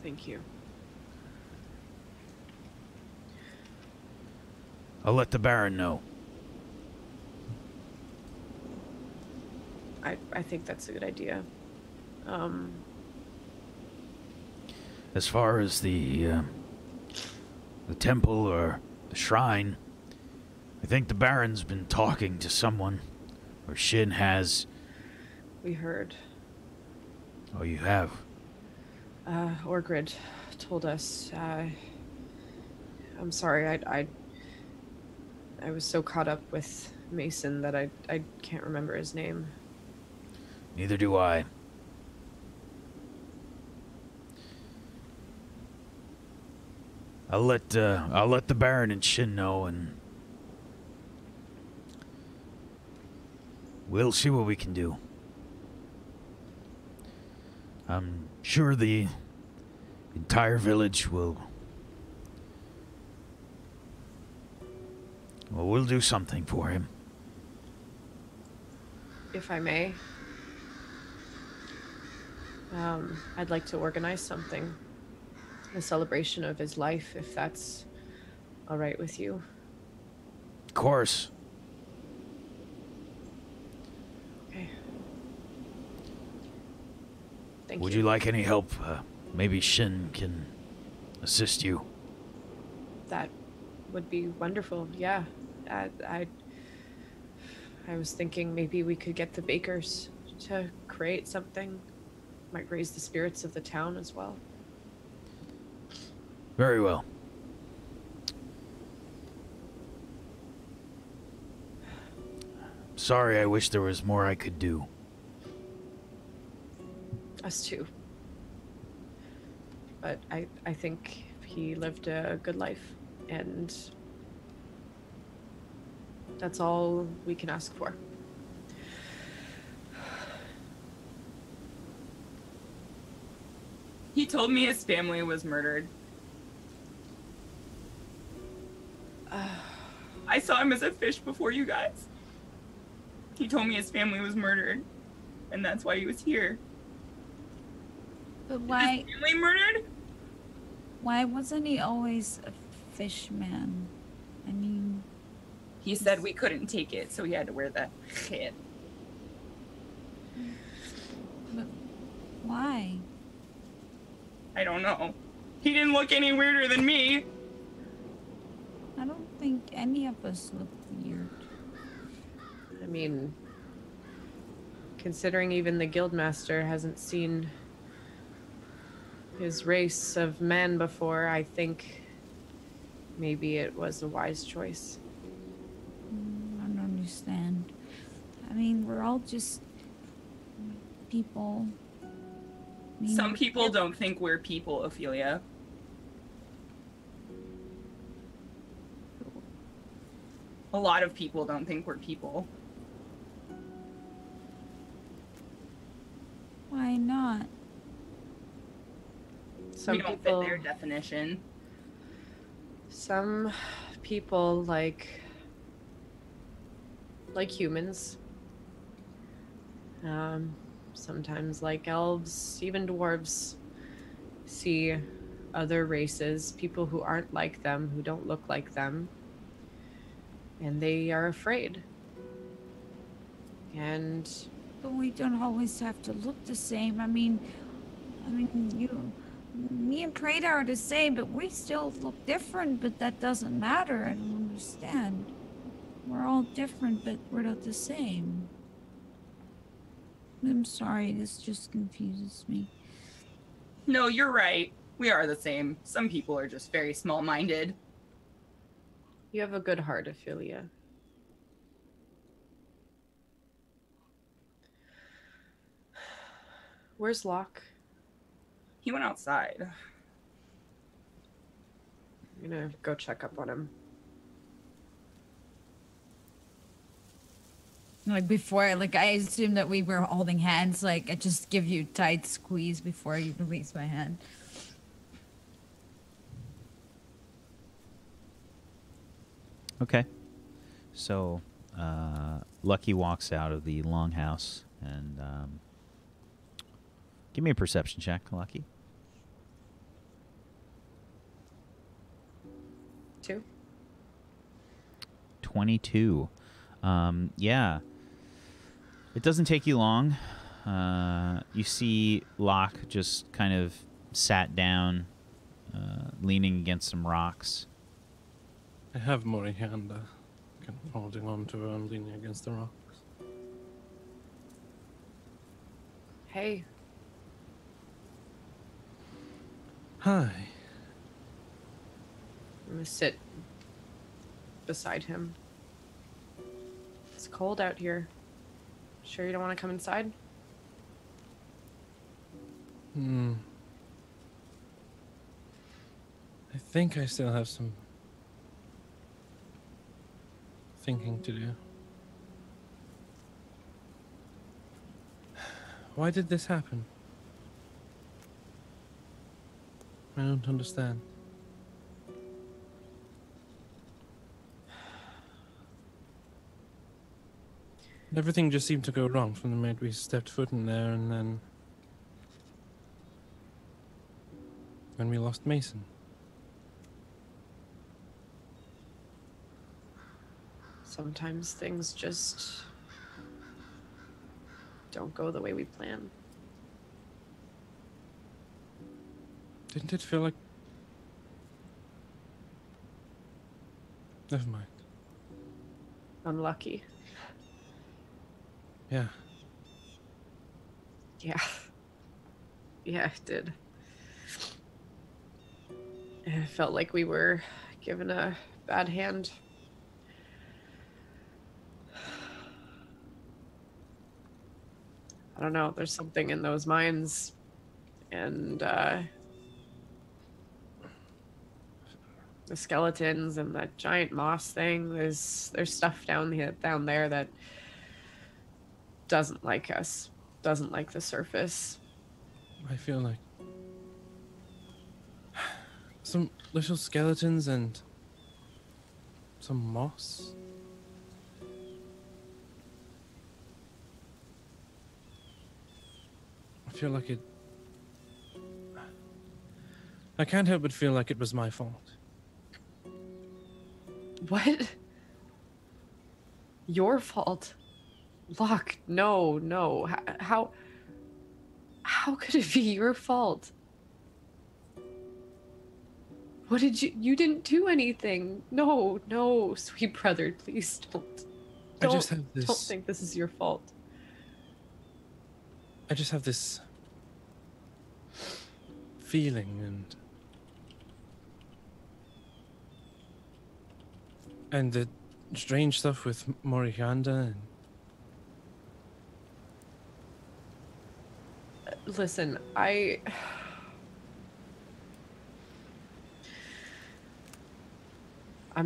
Thank you. I'll let the Baron know. I think that's a good idea. As far as the temple or the shrine, I think the Baron's been talking to someone, or Shin has. We heard. Oh, you have? Orgrid told us. I'm sorry, I was so caught up with Mason that I can't remember his name. Neither do I. I'll let the Baron and Shin know, and we'll see what we can do. I'm sure the entire village will. Well, we'll do something for him. If I may, I'd like to organize something. A celebration of his life, if that's all right with you. Of course. Okay. Thank Would you. you like any help? Maybe Shin can assist you. That would be wonderful. Yeah. I was thinking maybe we could get the bakers to create something. Might raise the spirits of the town as well. Very well. Sorry, I wish there was more I could do. Us too. But I think he lived a good life, and that's all we can ask for. He told me his family was murdered. I saw him as a fish before you guys. He told me his family was murdered, and that's why he was here. But why? His family murdered? Why wasn't he always a fish man? I mean, He said we couldn't take it, so he had to wear that shit. but why? I don't know. He didn't look any weirder than me. I don't think any of us look weird. I mean, considering even the guildmaster hasn't seen his race of men before, I think maybe it was a wise choice. I don't understand. I mean, we're all just people. I mean, Some people don't think we're people, Ophelia. A lot of people don't think we're people. Why not? Some we don't people, fit their definition. some people like humans. Sometimes like elves, even dwarves, see other races, people who aren't like them, who don't look like them, and they are afraid. And But we don't always have to look the same. I mean, me and Prada are the same, but we still look different. But that doesn't matter. I don't understand. We're all different, but we're not the same. I'm sorry, this just confuses me. No, you're right. We are the same. Some people are just very small-minded. you have a good heart, Ophelia. Where's Locke? He went outside. I'm gonna go check up on him. Like before, like I assumed that we were holding hands. Like I just give you a tight squeeze before you release my hand. Okay. So, Lucky walks out of the longhouse and give me a perception check, Lucky. 2. 22. Yeah. It doesn't take you long. You see Locke just kind of sat down, leaning against some rocks. I have Morihanda kind of holding on to her and leaning against the rocks. Hey, Hi. I'm gonna sit beside him. It's cold out here. Sure you don't want to come inside? I think I still have some thinking to do. Why did this happen? I don't understand. Everything just seemed to go wrong from the minute we stepped foot in there, and then when we lost Mason. Sometimes things just don't go the way we plan. Didn't it feel like... Never mind. Unlucky. Yeah. Yeah. Yeah, it did. It felt like we were given a bad hand. I don't know, there's something in those mines, and the skeletons and that giant moss thing, there's stuff down there that doesn't like us, doesn't like the surface. I feel like... some little skeletons and some moss. I feel like it... I can't help but feel like it was my fault. What? Your fault? Locke, no. How could it be your fault? What did you didn't do anything. No, sweet brother, please don't. I just have this... Don't think this is your fault. I just have this feeling and the strange stuff with Morihanda and... Listen, I'm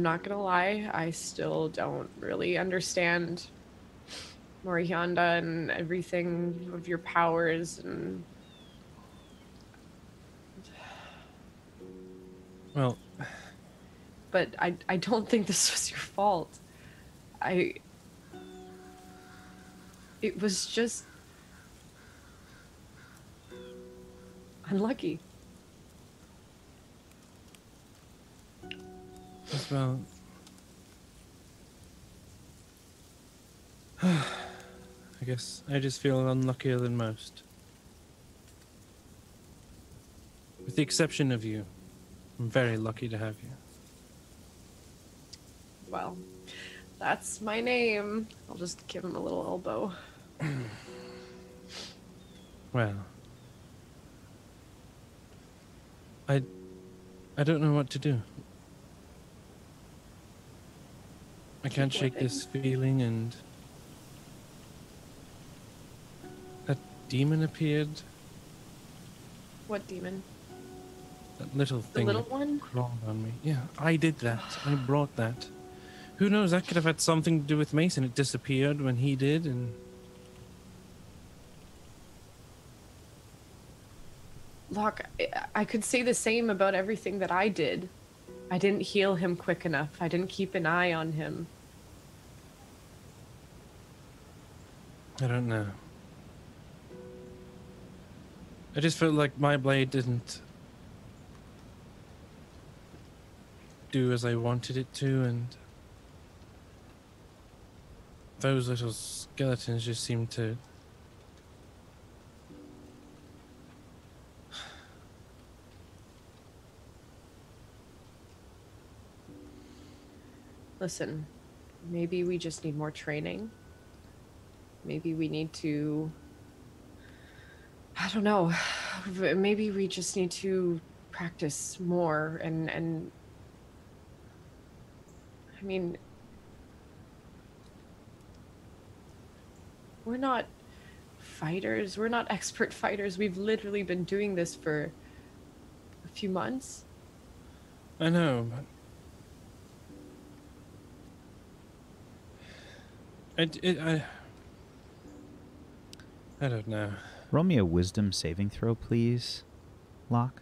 not gonna lie, I still don't really understand Morihanda and everything of your powers and... Well... But I don't think this was your fault. It was just... unlucky. Well... I guess I just feel unluckier than most. With the exception of you. I'm very lucky to have you. Well, that's my name. I'll just give him a little elbow. Well... I don't know what to do. I can't shake this feeling, and... that demon appeared. What demon? That little The thing little that one? crawled on me. Yeah, I did that. I brought that. Who knows, that could have had something to do with Mason. It disappeared when he did, and... Locke, I could say the same about everything that I did. I didn't heal him quick enough. I didn't keep an eye on him. I don't know. I just felt like my blade didn't do as I wanted it to, and those little skeletons just seemed to... Listen, maybe we just need more training. Maybe we need to... I don't know. Maybe we just need to practice more and I mean... We're not fighters. We're not expert fighters. We've literally been doing this for a few months. I know, but... I don't know. Roll me a wisdom saving throw, please, Locke.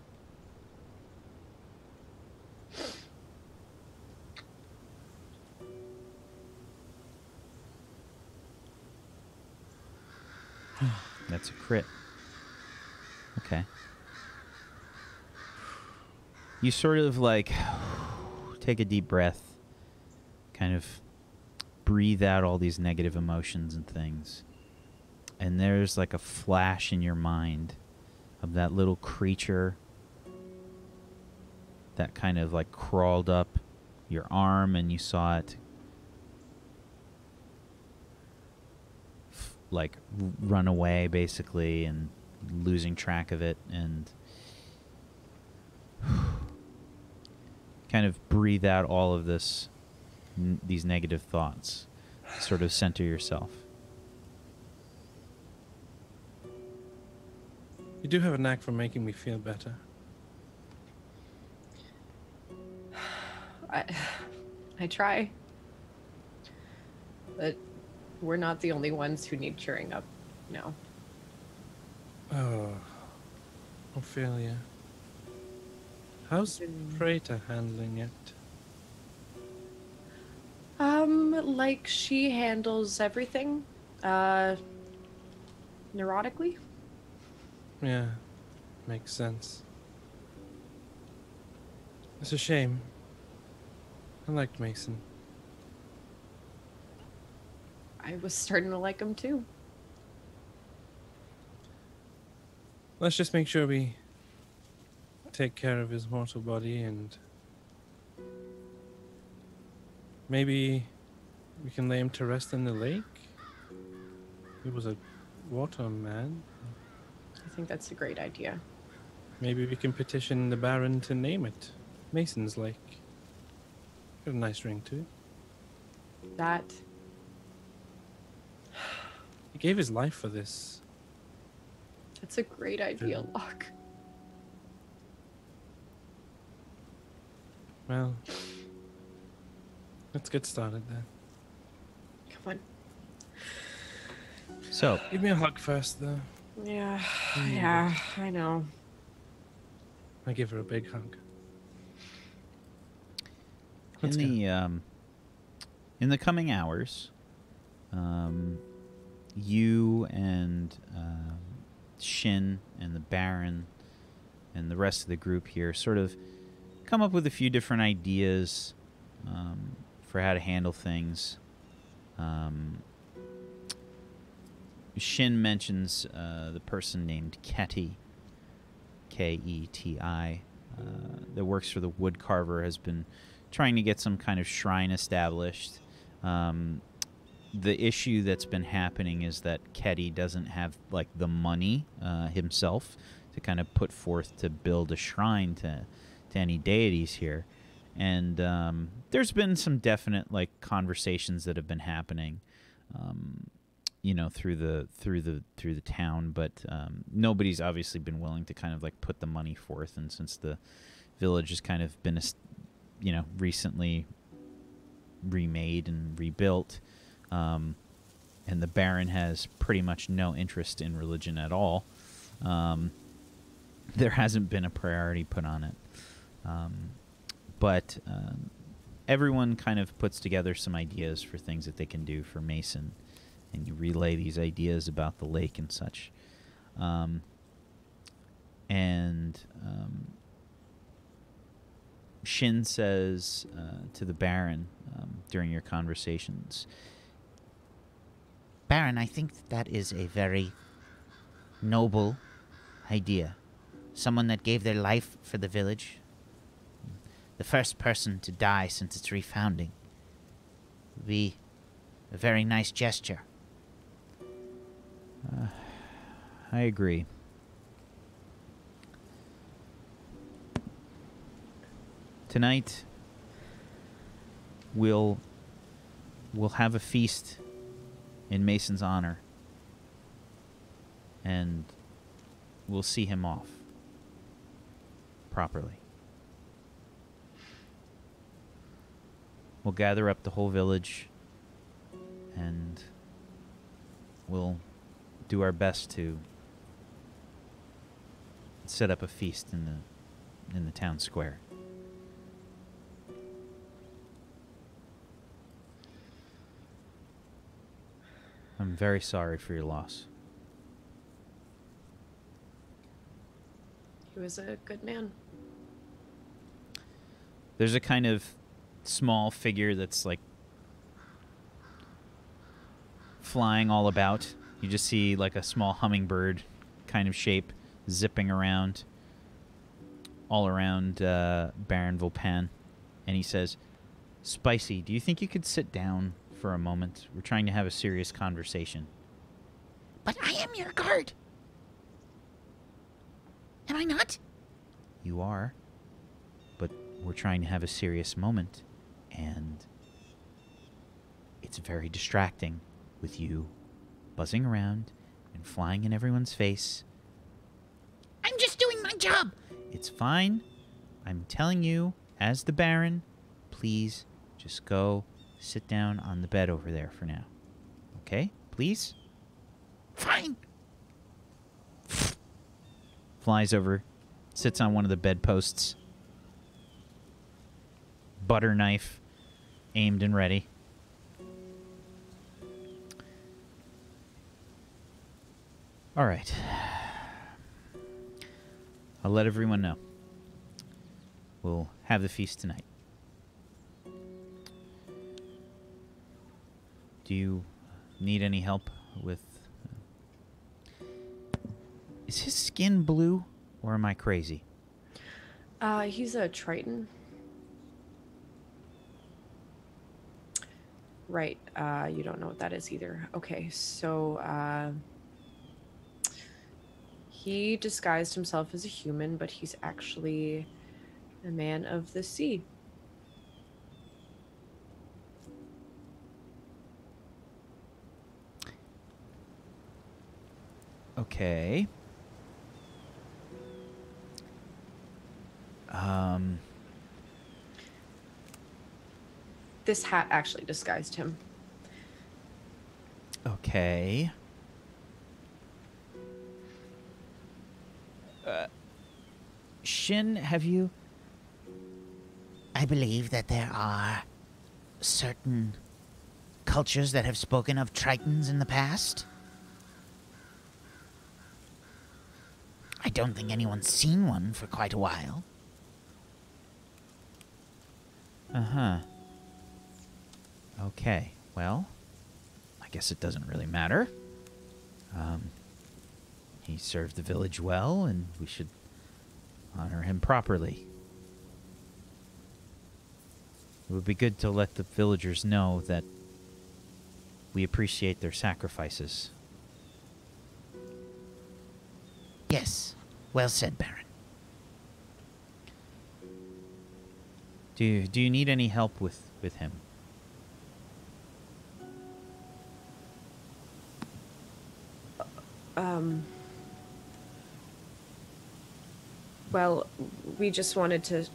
That's a crit. Okay. You sort of like take a deep breath, kind of breathe out all these negative emotions and things. And there's like a flash in your mind of that little creature that kind of like crawled up your arm, and you saw it like run away basically, and losing track of it, and kind of breathe out all of these negative thoughts. Sort of center yourself. You do have a knack for making me feel better. I try. But we're not the only ones who need cheering up now. Oh, Ophelia. How's Prater handling it? Like she handles everything, neurotically. Yeah, makes sense. It's a shame. I liked Mason. I was starting to like him too. Let's just make sure we take care of his mortal body, and maybe we can lay him to rest in the lake. He was a water man. I think that's a great idea. Maybe we can petition the Baron to name it Mason's Lake. Got a nice ring too. That. He gave his life for this. That's a great idea, Locke. Well, let's get started then. Come on. So, Give me a hug first, though. Yeah, yeah, I know. I give her a big hug. in Let's go. the coming hours, you and Shin and the Baron and the rest of the group here sort of come up with a few different ideas for how to handle things. Shin mentions the person named Keti, Keti, that works for the woodcarver, has been trying to get some kind of shrine established. The issue that's been happening is that Keti doesn't have like the money himself to kind of put forth to build a shrine to any deities here, and there's been some definite like conversations that have been happening, through the town, but nobody's obviously been willing to kind of like put the money forth, and since the village has kind of been recently remade and rebuilt, and the Baron has pretty much no interest in religion at all, there hasn't been a priority put on it. But everyone kind of puts together some ideas for things that they can do for Mason, and you relay these ideas about the lake and such. Shin says to the Baron during your conversations, Baron, I think that is a very noble idea. Someone that gave their life for the village. The first person to die since its refounding. Would be a very nice gesture. I agree. Tonight, we'll have a feast in Mason's honor, and we'll see him off properly. We'll gather up the whole village, and we'll do our best to set up a feast in the town square. I'm very sorry for your loss. He was a good man. There's a kind of small figure that's like flying all about. You just see like a small hummingbird kind of shape zipping around. all around Baron Volpan, and he says, "Spicy, do you think you could sit down for a moment? We're trying to have a serious conversation." But I am your guard. Am I not? You are, but we're trying to have a serious moment, and it's very distracting with you buzzing around and flying in everyone's face. I'm just doing my job. It's fine. I'm telling you, as the Baron, please just go sit down on the bed over there for now. Okay? Please? Fine. Flies over, sits on one of the bedposts. Butter knife aimed and ready. All right. I'll let everyone know. We'll have the feast tonight. Do you need any help with... Is his skin blue, or am I crazy? He's a Triton. Right. You don't know what that is either. Okay, so he disguised himself as a human, but he's actually a man of the sea. Okay. This hat actually disguised him. Okay. Shin, have you... I believe that there are certain cultures that have spoken of Tritons in the past. I don't think anyone's seen one for quite a while. Uh-huh. Okay, well, I guess it doesn't really matter. He served the village well, and we should honor him properly. It would be good to let the villagers know that we appreciate their sacrifices. Yes, well said, Baron. Do you need any help with him? Well, we just wanted to,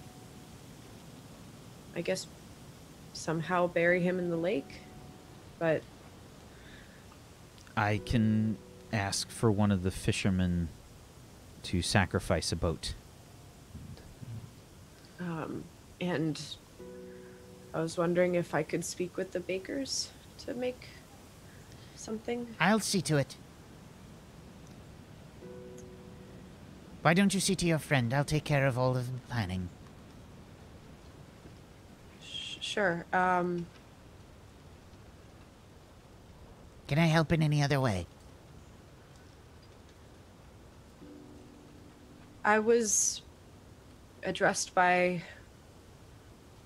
I guess, somehow bury him in the lake, but... I can ask for one of the fishermen to sacrifice a boat. And I was wondering if I could speak with the bakers to make something. I'll see to it. Why don't you see to your friend? I'll take care of all of the planning. Sure. Can I help in any other way? I was addressed by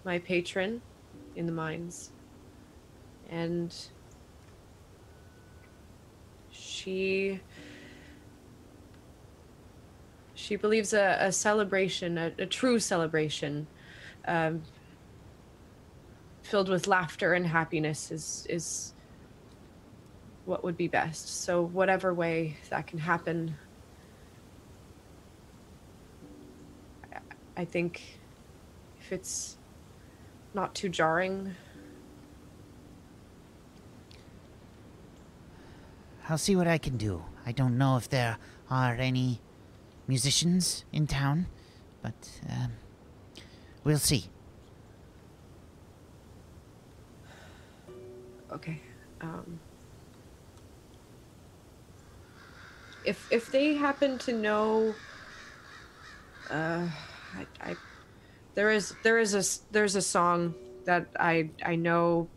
my patron in the mines, and she believes a celebration, a true celebration, filled with laughter and happiness is what would be best. So whatever way that can happen, I think if it's not too jarring. I'll see what I can do. I don't know if there are any musicians in town, but we'll see. Okay. If they happen to know, there's a song that I know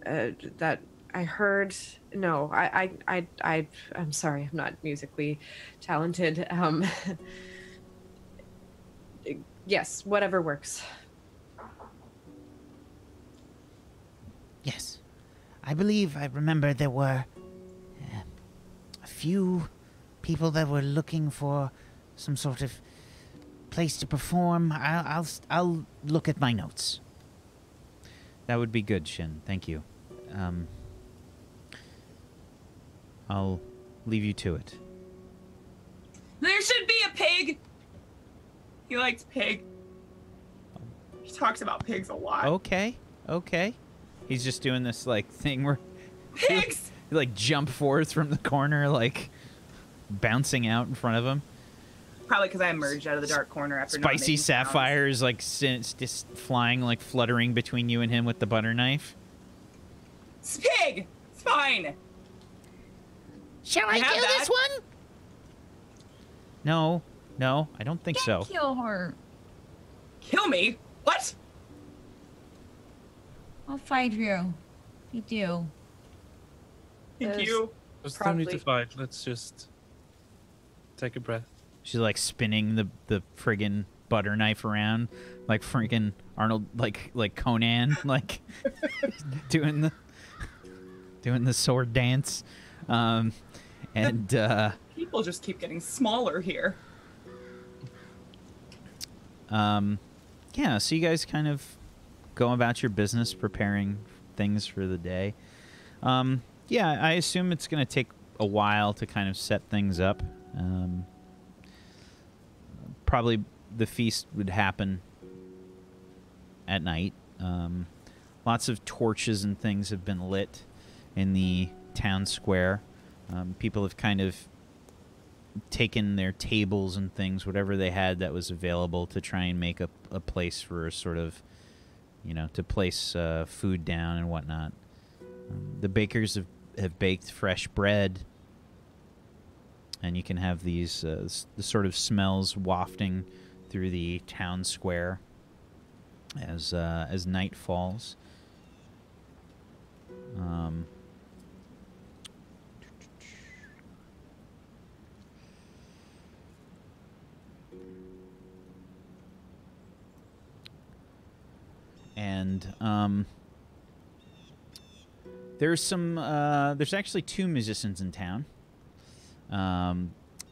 that I heard. No, I'm sorry. I'm not musically talented. Yes, whatever works. Yes. I believe I remember there were a few people that were looking for some sort of place to perform. I'll look at my notes. That would be good, Shin. Thank you. I'll leave you to it. There should be a pig. He likes pig. He talks about pigs a lot. Okay. He's just doing this like thing where Pigs! he like jump forth from the corner, like bouncing out in front of him. Probably because I emerged out of the dark corner after not Spicy making sounds. sapphires like just flying, like fluttering between you and him with the butter knife. It's a pig! It's fine. Shall I You have kill that? this one? No, I don't think so. Kill her. Kill me? What? I'll fight you. You do. Thank There's- you. There's no need to Probably. fight. Let's just take a breath. She's like spinning the friggin' butter knife around, like friggin' Arnold, like Conan, like doing the sword dance, and People just keep getting smaller here. yeah. So you guys kind of go about your business, preparing things for the day. Yeah, I assume it's gonna take a while to kind of set things up. Probably the feast would happen at night. Lots of torches and things have been lit in the town square. People have kind of taken their tables and things, whatever they had that was available, to try and make a place for a sort of, to place food down and whatnot. The bakers have baked fresh bread, and you can have these the sort of smells wafting through the town square as night falls. And there's actually two musicians in town.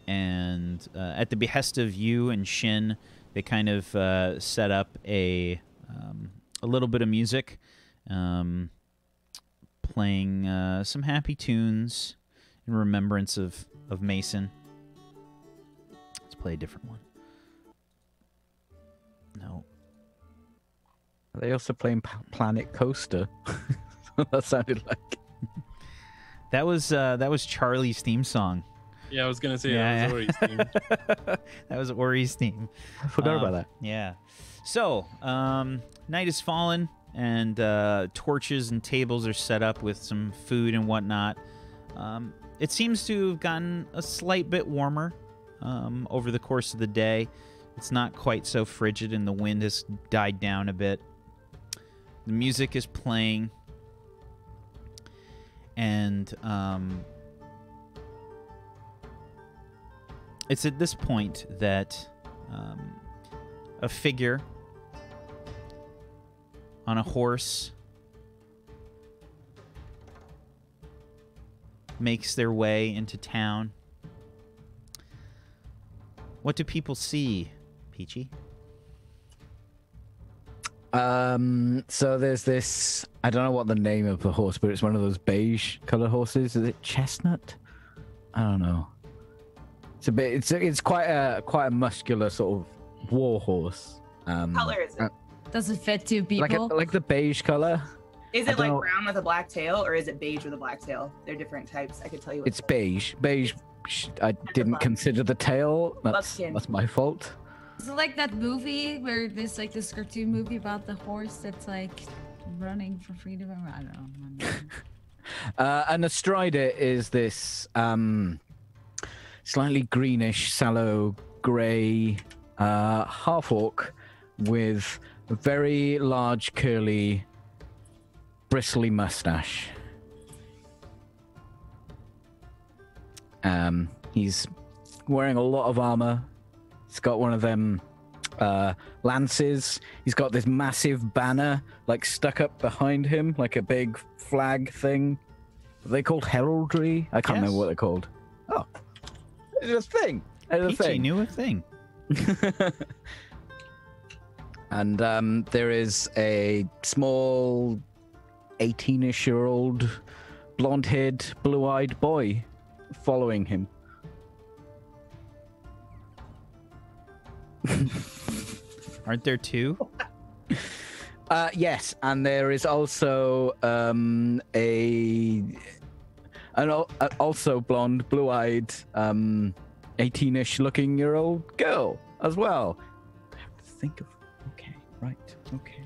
And at the behest of you and Shin, they kind of set up a little bit of music, playing some happy tunes in remembrance of Mason. Let's play a different one. No. Are they also playing Planet Coaster? That sounded like. That was Charlie's theme song. Yeah, I was gonna say Yeah. that was Ori's theme. That was Ori's theme. I forgot about that. Yeah. So, night has fallen, and torches and tables are set up with some food and whatnot. It seems to have gotten a slight bit warmer over the course of the day. It's not quite so frigid, and the wind has died down a bit. The music is playing, and it's at this point that a figure on a horse makes their way into town. What do people see, Peachy? So there's this. I don't know what the name of the horse, but it's one of those beige color horses. Is it chestnut? I don't know. It's a bit. It's quite a muscular sort of war horse. What color is it? Does it fit two people? Like the beige color. Is I it don't like know. brown with a black tail, or is it beige with a black tail? They're different types. I could tell you. What It's beige. Beige. I didn't black. consider the tail. That's Buckskin. my fault. Is it like that movie where there's like this cartoon movie about the horse that's like running for freedom? I don't know. And astride it is this slightly greenish, sallow grey half orc with a very large, curly, bristly mustache. He's wearing a lot of armor. He's got one of them lances. He's got this massive banner like stuck up behind him, like a big flag thing. Are they called heraldry? I can't remember what they're called. Oh, it's a thing. Peachy knew a thing. And there is a small 18-ish-year-old blonde-haired, blue-eyed boy following him. Aren't there two? Yes, and there is also also blonde, blue-eyed, 18-ish looking year old girl as well. I have to think of. Okay, right. Okay.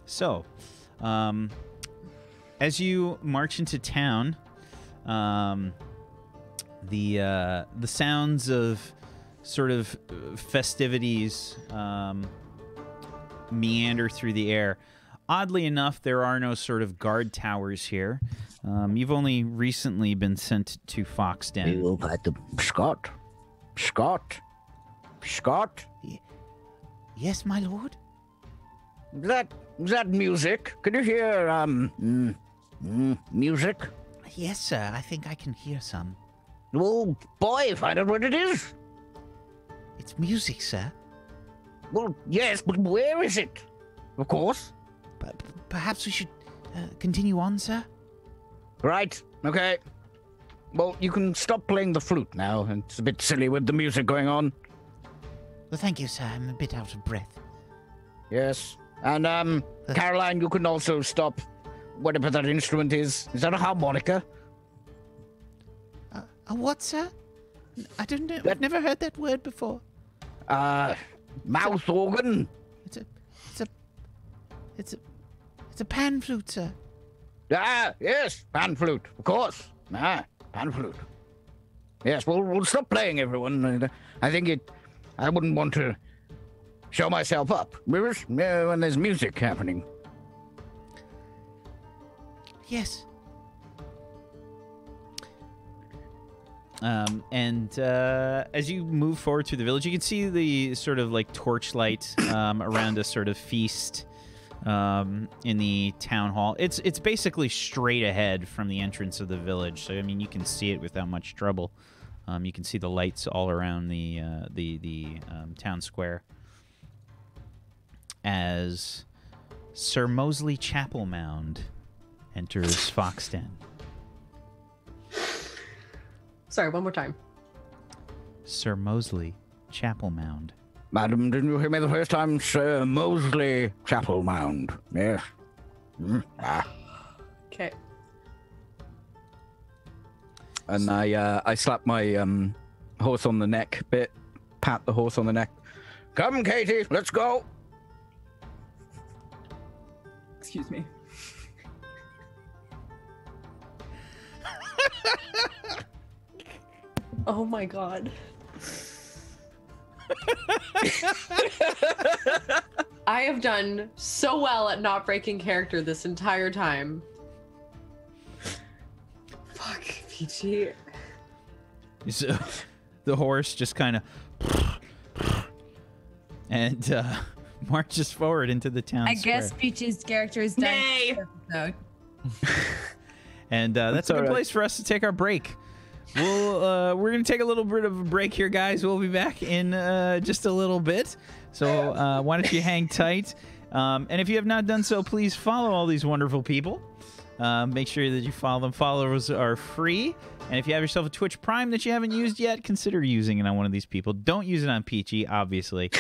So, as you march into town, the sounds of sort of festivities meander through the air. Oddly enough, there are no sort of guard towers here. You've only recently been sent to Foxden. You've had the Scott. Yes, my lord? That music? Can you hear music? Yes, sir. I think I can hear some. Well, boy, find out what it is. It's music, sir. Well, yes, but where is it? Of course. But perhaps we should continue on, sir? Right, okay. Well, you can stop playing the flute now. It's a bit silly with the music going on. Well, thank you, sir. I'm a bit out of breath. Yes. And, Caroline, you can also stop whatever that instrument is. Is that a harmonica? A what, sir? I don't know. I've never heard that word before. Mouth organ? It's a pan flute, sir. Ah, yes, pan flute, of course. Pan flute. Yes, we'll stop playing, everyone. I wouldn't want to show myself up when there's music happening. Yes. As you move forward through the village, you can see the sort of like torchlight around a sort of feast in the town hall. It's basically straight ahead from the entrance of the village, so I mean you can see it without much trouble. You can see the lights all around the town square as Sir Mosley Chapel Mound enters Foxden. Sorry, one more time. Sir Mosley Chapel Mound. Madam, didn't you hear me the first time? Sir Mosley Chapel Mound. Yes. Okay. And I slap my horse on the neck a bit, pat the horse on the neck. Come, Katie, let's go. Excuse me. Oh my god. I have done so well at not breaking character this entire time. Fuck, Peachy. So the horse just kind of and marches forward into the town I square. guess Peachy's character is done. Nay. And that's a good place for us to take our break. We're gonna take a little bit of a break here, guys. We'll be back in just a little bit. So why don't you hang tight? And if you have not done so, please follow all these wonderful people. Make sure that you follow them. Followers are free. And if you have yourself a Twitch Prime that you haven't used yet, consider using it on one of these people. Don't use it on Peachy, obviously.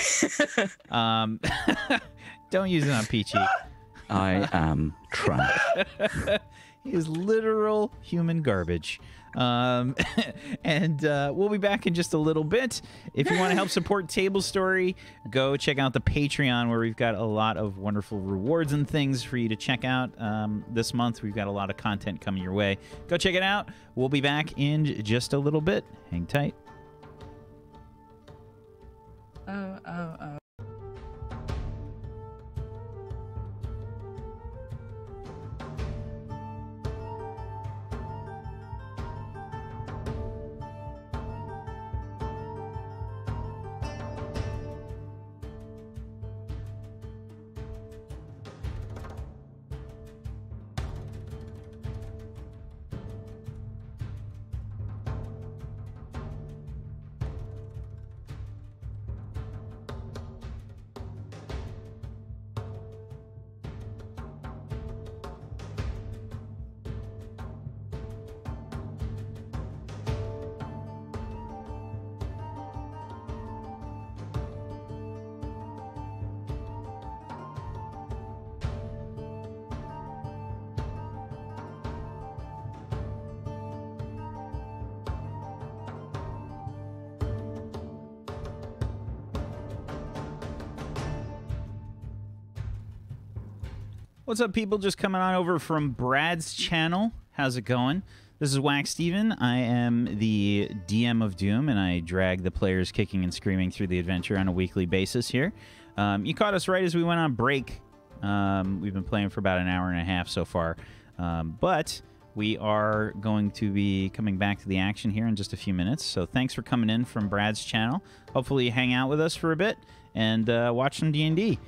Don't use it on Peachy. I am trash. He is literal human garbage. And we'll be back in just a little bit. If you want to help support Tablestory, go check out the Patreon, where we've got a lot of wonderful rewards and things for you to check out. This month, we've got a lot of content coming your way. Go check it out. We'll be back in just a little bit. Hang tight. Oh. What's up, people? Just coming on over from Brad's channel. How's it going? This is Wacksteven. I am the DM of Doom, and I drag the players kicking and screaming through the adventure on a weekly basis here. You caught us right as we went on break. We've been playing for about an hour and a half so far. But we are going to be coming back to the action here in just a few minutes. So thanks for coming in from Brad's channel. Hopefully you hang out with us for a bit and watch some D&D.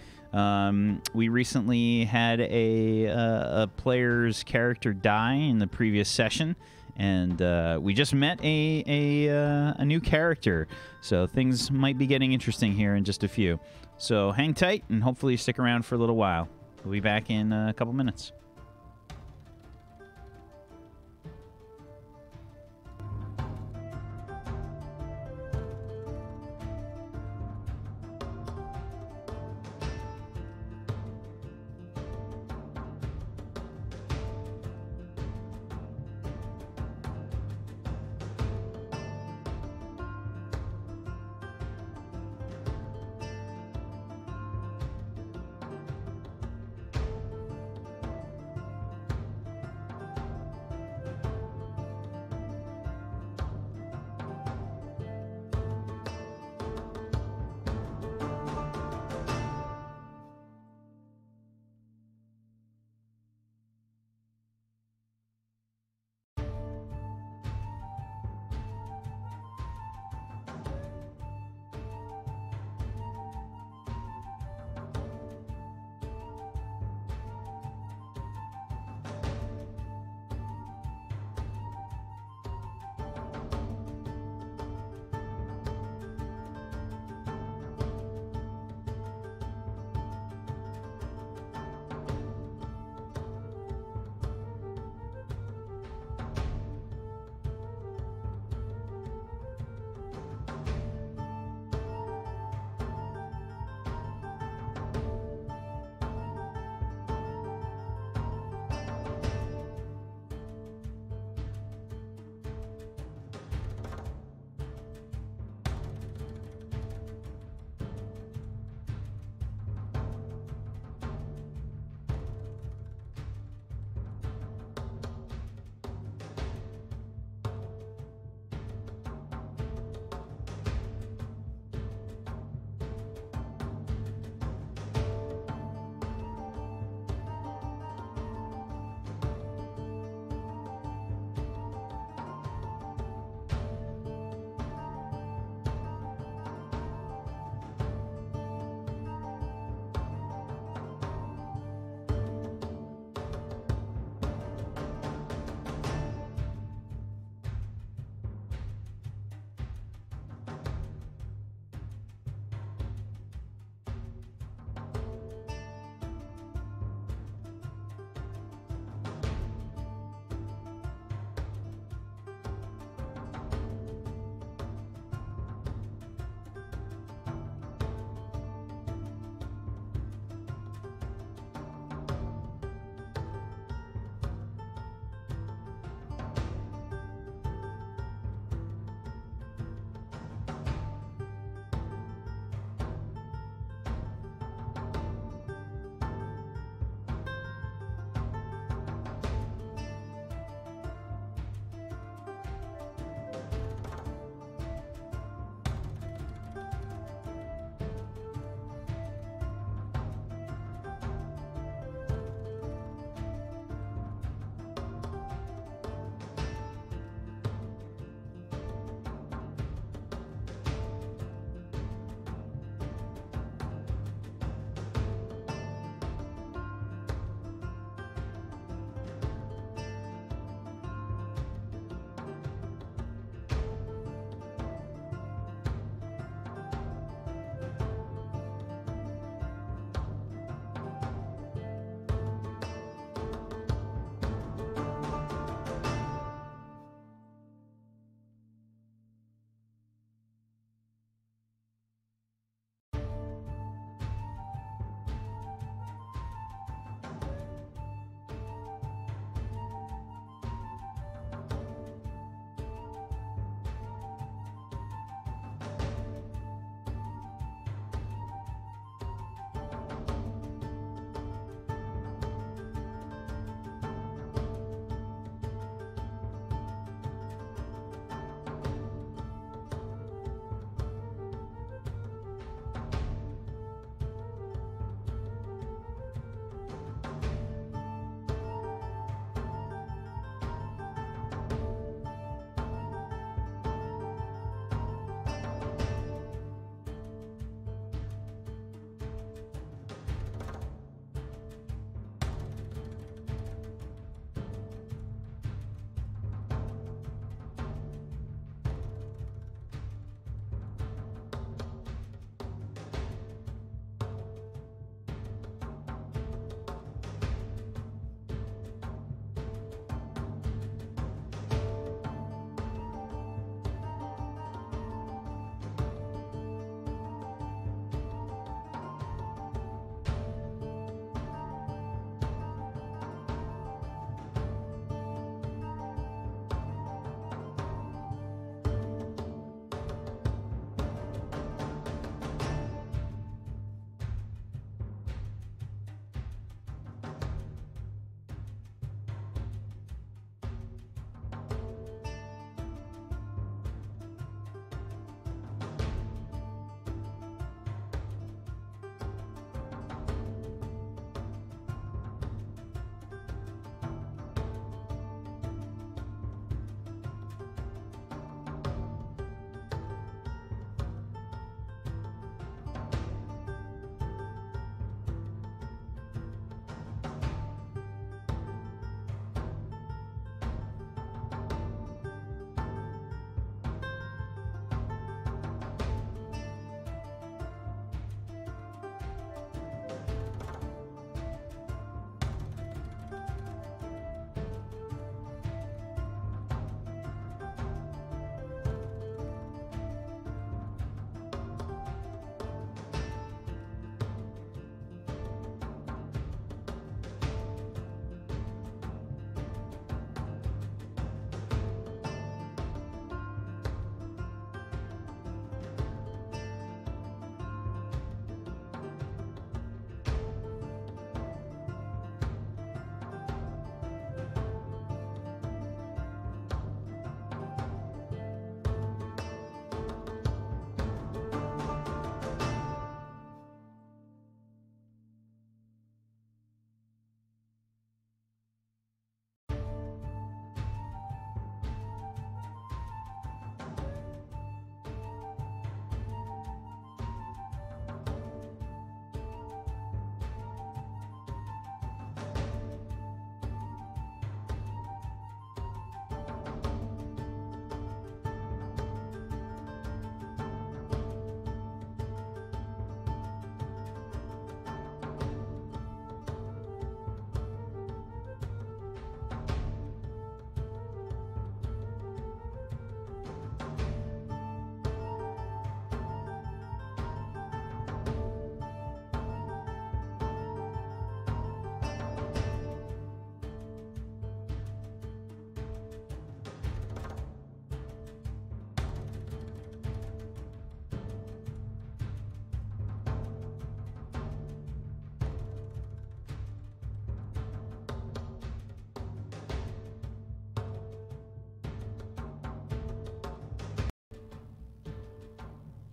We recently had a player's character die in the previous session, and we just met a new character. So things might be getting interesting here in just a few. So hang tight and hopefully stick around for a little while. We'll be back in a couple minutes.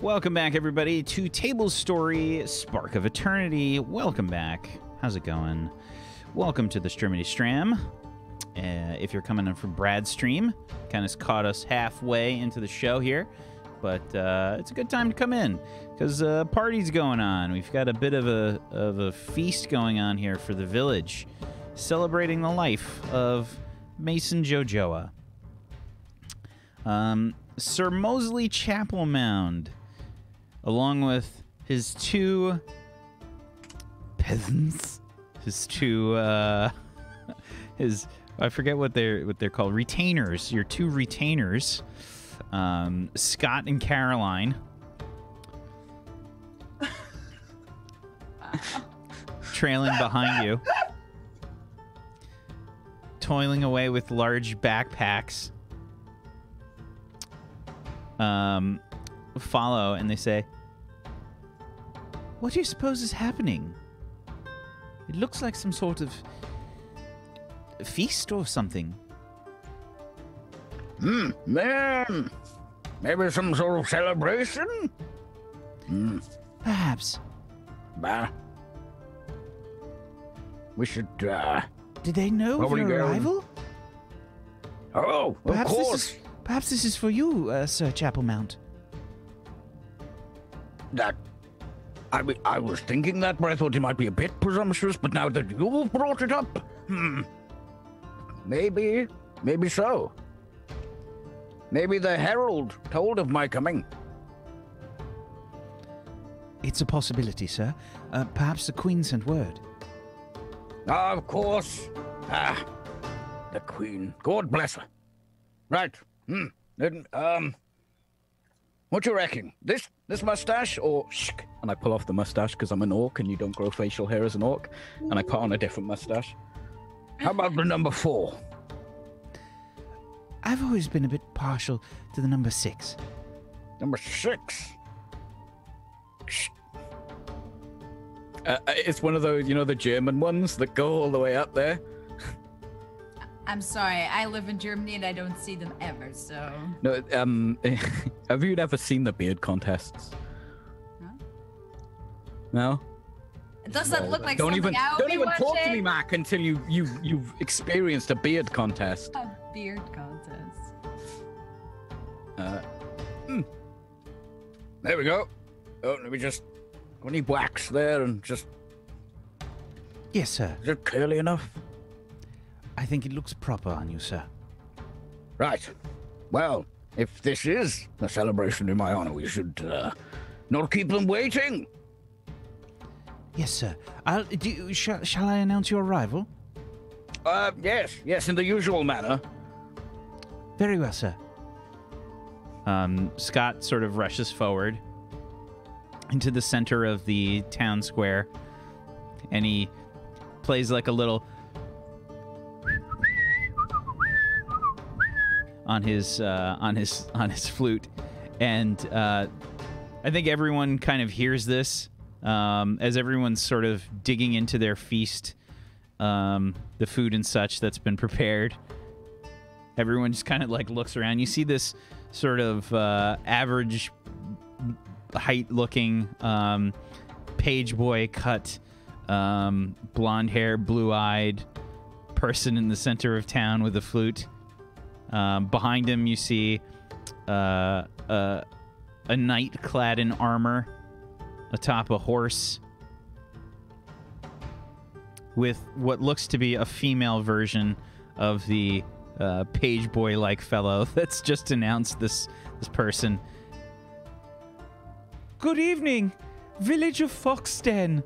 Welcome back, everybody, to Tablestory Spark of Eternity. Welcome back. How's it going? Welcome to the Strimity Stram. If you're coming in from Brad's stream, kind of caught us halfway into the show here, but it's a good time to come in because a party's going on. We've got a bit of a feast going on here for the village, celebrating the life of Mason Jojoa. Sir Mosley Chapel Mound, along with his two peasants, his two I forget what they're called, retainers. Your two retainers, Scott and Caroline, trailing behind you, toiling away with large backpacks. Follow, and they say, "What do you suppose is happening? It looks like some sort of feast or something." Man, maybe some sort of celebration? Perhaps. Bah. We should, Did they know of Probably your go. arrival? Oh, of course. Perhaps this is for you, Sir Chapelmount. That... I was thinking that, but I thought it might be a bit presumptuous, but now that you've brought it up, maybe so. Maybe the herald told of my coming. It's a possibility, sir. Perhaps the Queen sent word. Of course. The Queen. God bless her. Right. Then, what you reckon? This mustache or shk? And I pull off the mustache because I'm an orc and you don't grow facial hair as an orc. And I put on a different mustache. How about the number 4? I've always been a bit partial to the number 6. Number 6. It's one of those, the German ones that go all the way up there. I'm sorry, I live in Germany and I don't see them ever, so... No, have you ever seen the beard contests? Huh? No? It doesn't look like Don't something even I would don't be even talk to watching. me, Mac, until you've experienced a beard contest. A beard contest. There we go. Oh, let me just... I need wax there and just... Yes, sir. Is it curly enough? I think it looks proper on you, sir. Right. Well, if this is a celebration in my honor, we should not keep them waiting. Yes, sir. Shall I announce your arrival? Yes, in the usual manner. Very well, sir. Scott sort of rushes forward into the center of the town square, and he plays like a little on his flute, and I think everyone kind of hears this as everyone's sort of digging into their feast, the food and such that's been prepared. Everyone just kind of like looks around. You see this sort of average height looking page boy cut, blonde hair, blue eyed person in the center of town with a flute. Behind him, you see a knight clad in armor atop a horse with what looks to be a female version of the page boy-like fellow that's just announced this person. Good evening, Village of Foxden.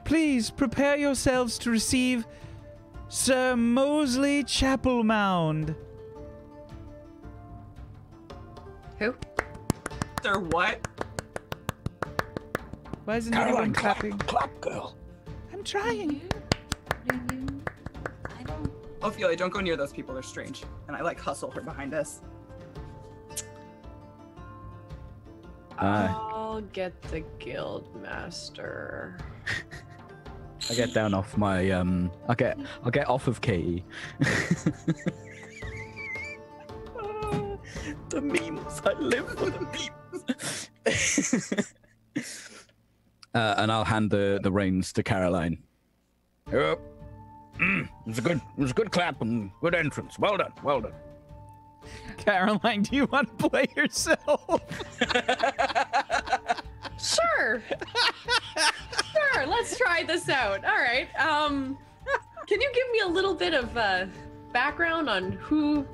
Please prepare yourselves to receive Sir Mosley Chapel Mound. Who? Sir, what? Why isn't anyone clapping? Clap, girl. I'm trying. I don't... Ophelia, don't go near those people. They're strange. And I hustle her behind us. I'll get the guild master. I get down off my I'll get off of Katie. The memes. I live for the memes. And I'll hand the reins to Caroline. Yep. It was a good clap and good entrance. Well done. Well done. Caroline, do you want to play yourself? Sure. Sure. Let's try this out. All right. Can you give me a little bit of background on who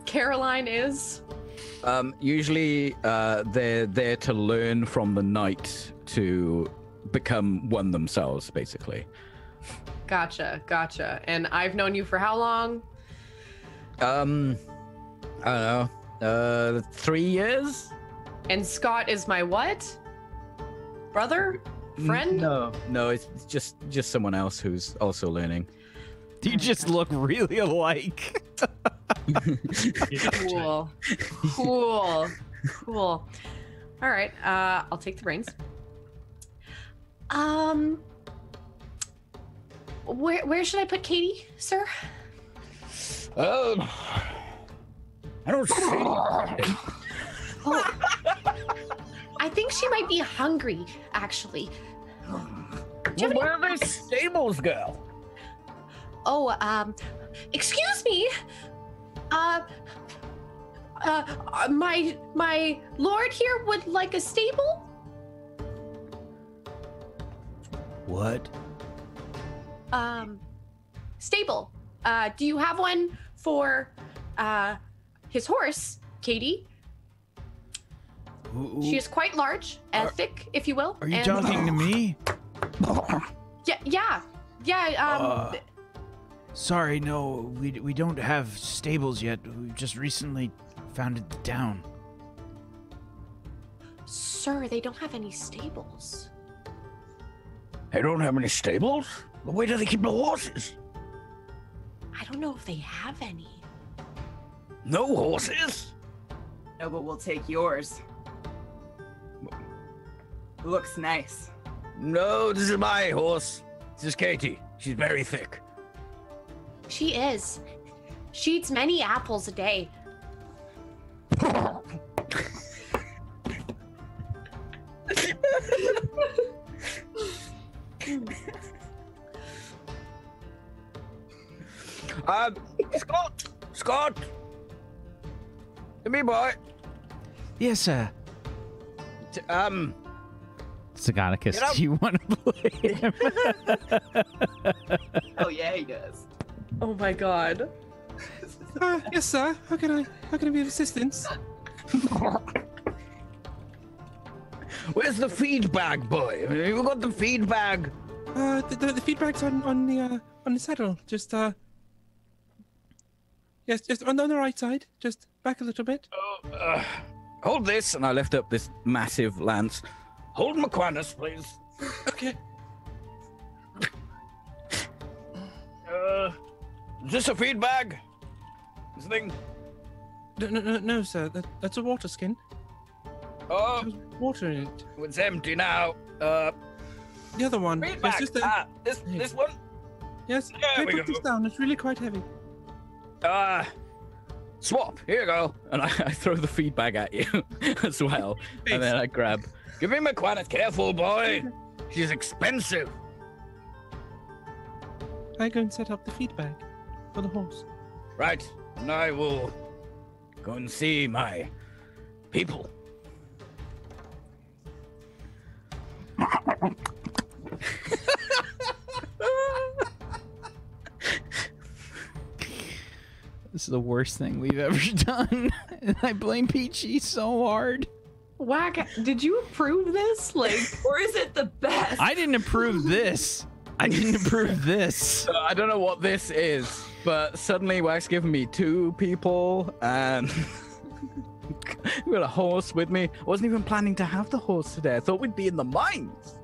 Caroline is? Usually, they're there to learn from the knight to become one themselves, basically. Gotcha. And I've known you for how long? I don't know. 3 years? And Scott is my what? Brother? Friend? No, it's just someone else who's also learning. You just look really alike. Cool. All right. I'll take the reins. Where should I put Katie, sir? I don't see. Oh. I think she might be hungry, actually. Where are the stables go? Oh, excuse me. My lord here would like a stable. What? Stable. Do you have one for his horse, Katie? She is quite large and thick, if you will. Are you talking to me? Yeah. Sorry, no, we don't have stables yet. We just recently founded the town. Sir, they don't have any stables. They don't have any stables? But where do they keep the horses? I don't know if they have any. No horses? No, but we'll take yours. Looks nice. No, this is my horse. This is Katie. She's very thick. She is. She eats many apples a day. Scott! Come here, boy. Yes, sir. Sagaticus, Get up. do you want to play him? Oh yeah, he does. Oh my god. Yes, sir. How can I be of assistance? Where's the feed bag, boy? You got the feed bag? The feedback's on the saddle. Just yes, just on the right side. Just back a little bit. Hold this, and I lift up this massive lance. Hold McQuanus, please. Okay. Is this a feed bag? This thing? No, sir. That's a water skin. Oh, There's water in it. it's empty now. The other one. Feed It's bag. just a, This one? yes. There Can I we put go. this down? It's really quite heavy. Swap. Here you go. And I throw the feed bag at you as well. And then I grab. Give me McQuanus. Careful, boy. She's expensive. I go and set up the feedback for the horse. Right. And I will go and see my people. This is the worst thing we've ever done. And I blame Peachy so hard. Whack, did you approve this? Like, Or is it the best? I didn't approve this. I didn't approve this. I don't know what this is, but suddenly Wax giving me 2 people and we got a horse with me. I wasn't even planning to have the horse today. I thought we'd be in the mines.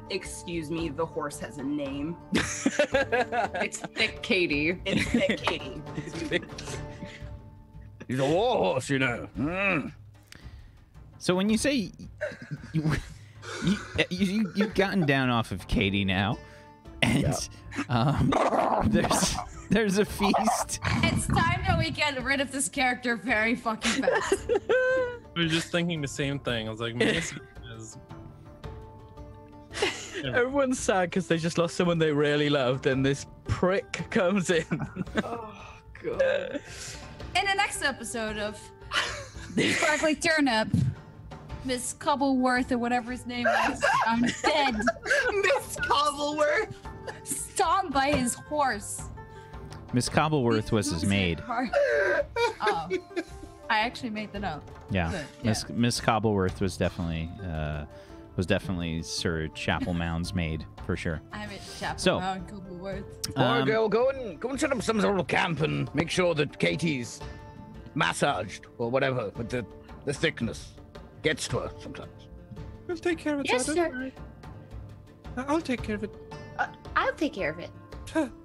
Excuse me, the horse has a name. it's Thick Katie. It's Thick Katie. He's a war horse, you know. So when you say you've gotten down off of Katie now, and there's There's a feast. It's time that we get rid of this character very fucking fast. I was just thinking the same thing. I was like, Mason is. Everyone's sad because they just lost someone they really loved, and this prick comes in. Oh god. In the next episode of Sparkly Turnip, Miss Cobbleworth or whatever his name is, I'm dead. Miss Cobbleworth. Stomped by his horse. Miss Cobbleworth was his maid. Oh, I actually made that up. Yeah, Good, yeah. Miss Cobbleworth was definitely Sir Chapelmount's maid for sure. I'm at Chapel So, Mount Cobbleworth. Or go and set up some sort of camp and make sure that Katie's massaged or whatever with the thickness gets to her sometimes. We'll take care of it. Yes, Don't sir. worry. I'll take care of it. I'll take care of it.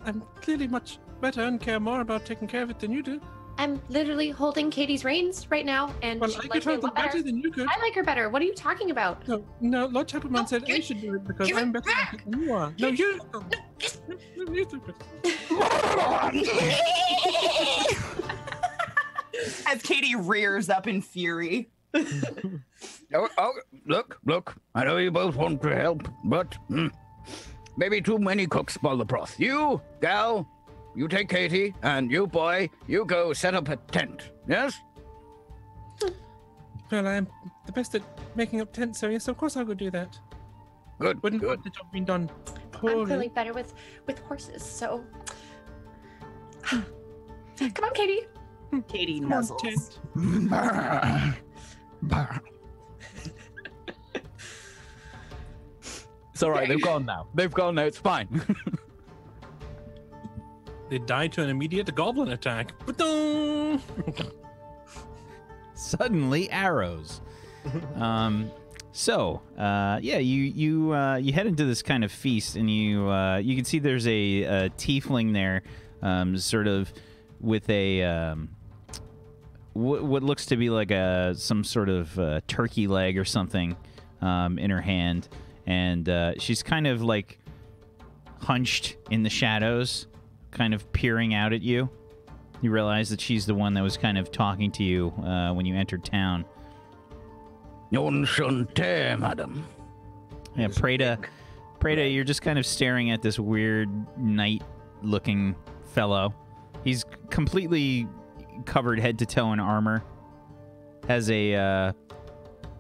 I'm clearly much better and care more about taking care of it than you do. I'm literally holding Katie's reins right now, and Well, she I could likes me a hold them lot better better. than you could. I like her better. What are you talking about? No, Lord Chapelman said I should do it because give it I'm better at it than you are. No, you. You do it. As Katie rears up in fury. Oh, look. I know you both want to help, but maybe too many cooks spoil the broth. You, gal, you take Katie, and you, boy, you go set up a tent. Yes? Well, I'm the best at making up tents, so yes, of course I'll go do that. Good. Wouldn't want the job being done I'm poorly. clearly better with horses, so. Come on, Katie. Katie Come on, nuzzles. tent. It's all right. They've gone now. It's fine. They die to an immediate goblin attack. Ba-dum! Suddenly arrows. You head into this kind of feast, and you can see there's a tiefling there, sort of with a what looks to be like some sort of turkey leg or something in her hand, and she's kind of like hunched in the shadows, kind of peering out at you. You realize that she's the one that was kind of talking to you when you entered town. Enchanté, madam. Yeah, Preda, you're just kind of staring at this weird knight-looking fellow. He's completely covered head to toe in armor. Has a,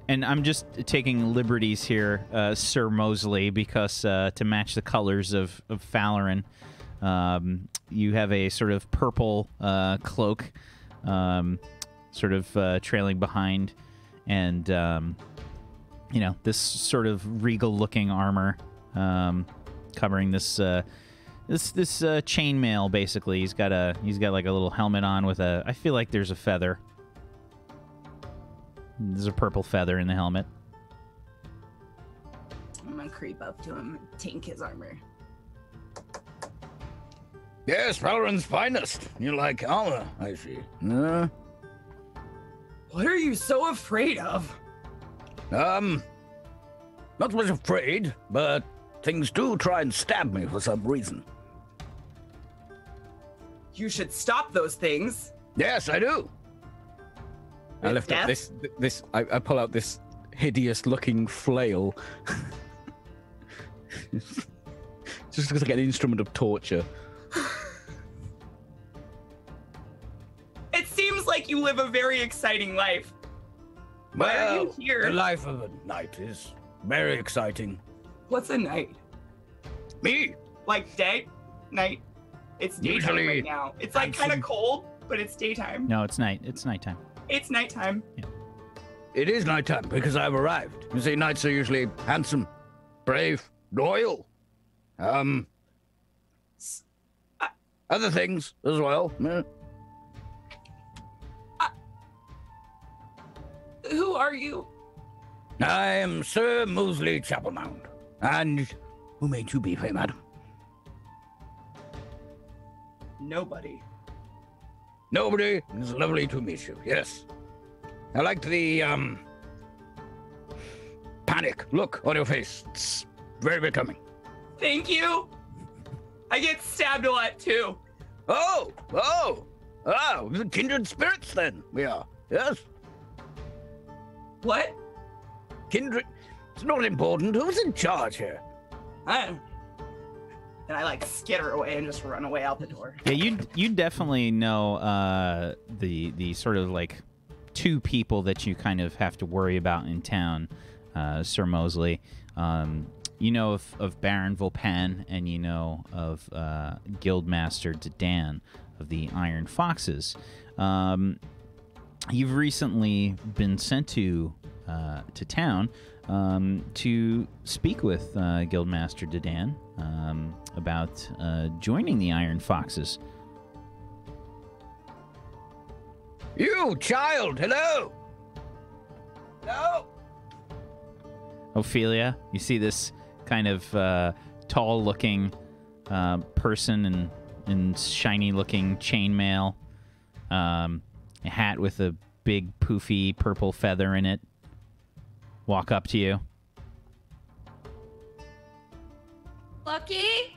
and I'm just taking liberties here, Sir Mosley, because to match the colors of Falarin, you have a sort of purple cloak, sort of trailing behind, and this sort of regal-looking armor covering this chainmail. Basically, he's got like a little helmet on with I feel like there's a feather. There's a purple feather in the helmet. I'm gonna creep up to him and tink his armor. Yes, Falarin's finest. You like armor, I see. What are you so afraid of? Not much afraid, but things do try and stab me for some reason. You should stop those things. Yes, I do. I lift up this. I pull out this hideous-looking flail. Just looks like an instrument of torture. It seems like you live a very exciting life. Why are you here? The life of a knight is very exciting. What's a night? Me? Like day? Night? It's daytime Usually right now. It's like kind of cold, but it's daytime. No, it's night. It's nighttime. It's nighttime. It is nighttime because I've arrived. You see, knights are usually handsome, brave, loyal. Other things as well. Who are you? I am Sir Mosley Chapelmount. And who made you be, madam? Nobody. Nobody. It's lovely to meet you. Yes. I liked the panic look on your face. It's very becoming. Thank you. I get stabbed a lot too. Oh, we're kindred spirits then. We are. Yes, What? kindred. It's not important. Who's in charge here? And I like skitter away and just run away out the door. Yeah, you definitely know the sort of like two people that you kind of have to worry about in town, Sir Mosley. You know of Baron Volpan, and you know of Guildmaster Dedan of the Iron Foxes. You've recently been sent to town to speak with Guildmaster Dedan about joining the Iron Foxes. You, child, hello. Hello. Ophelia, you see this kind of tall-looking person in shiny-looking chainmail, a hat with a big poofy purple feather in it, walk up to you. Lucky?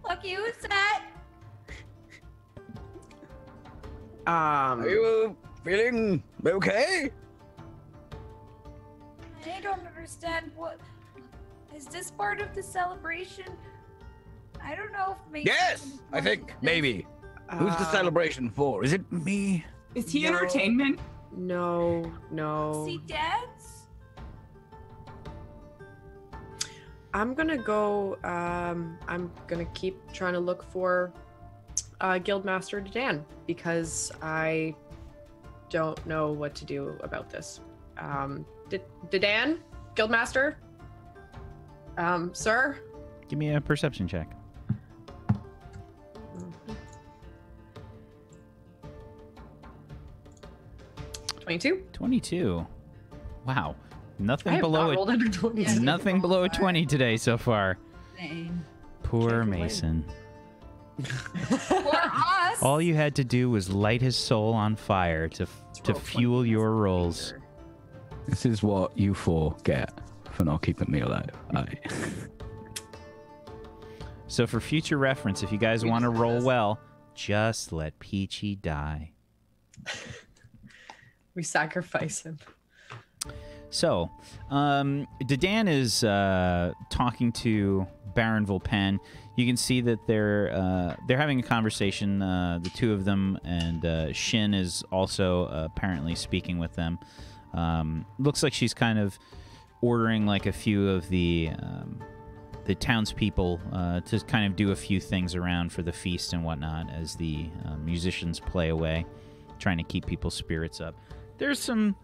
Lucky, who's that? Are you feeling okay? I don't understand what... Is this part of the celebration? I don't know if maybe... Yes, I think maybe. Who's the celebration for? Is it me? Is he No. entertainment? No. See dance? I'm gonna go. I'm gonna keep trying to look for Guildmaster Dedan because I don't know what to do about this. Dedan, Guildmaster, sir. Give me a perception check. 22. 22. Wow. I Nothing have below not it. rolled under 20. Yeah. Nothing below a 20 today so far. Same. Poor Can't complain. Mason. For us. All you had to do was light his soul on fire to roll fuel 20. your rolls. This is what you four get for not keeping me alive. So for future reference, if you guys want to roll well, just let Peachy die. We sacrifice him. So, Dedan is talking to Baron Volpan. You can see that they're having a conversation, the two of them, and Shin is also apparently speaking with them. Looks like she's kind of ordering like a few of the townspeople to kind of do a few things around for the feast and whatnot as the musicians play away, trying to keep people's spirits up. There's some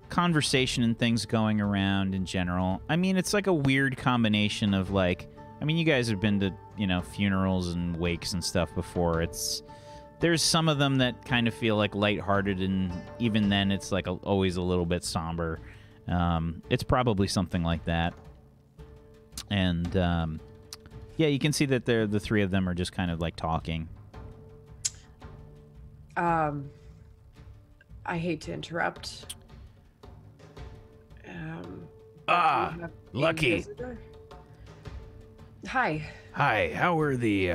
conversation and things going around in general. I mean, it's like a weird combination of like, I mean, you guys have been to, funerals and wakes and stuff before. There's some of them that kind of feel like lighthearted, and even then it's like always a little bit somber. It's probably something like that. And yeah, you can see that the three of them are just kind of like talking. I hate to interrupt. Lucky. Visitor? Hi. Hi, how are the,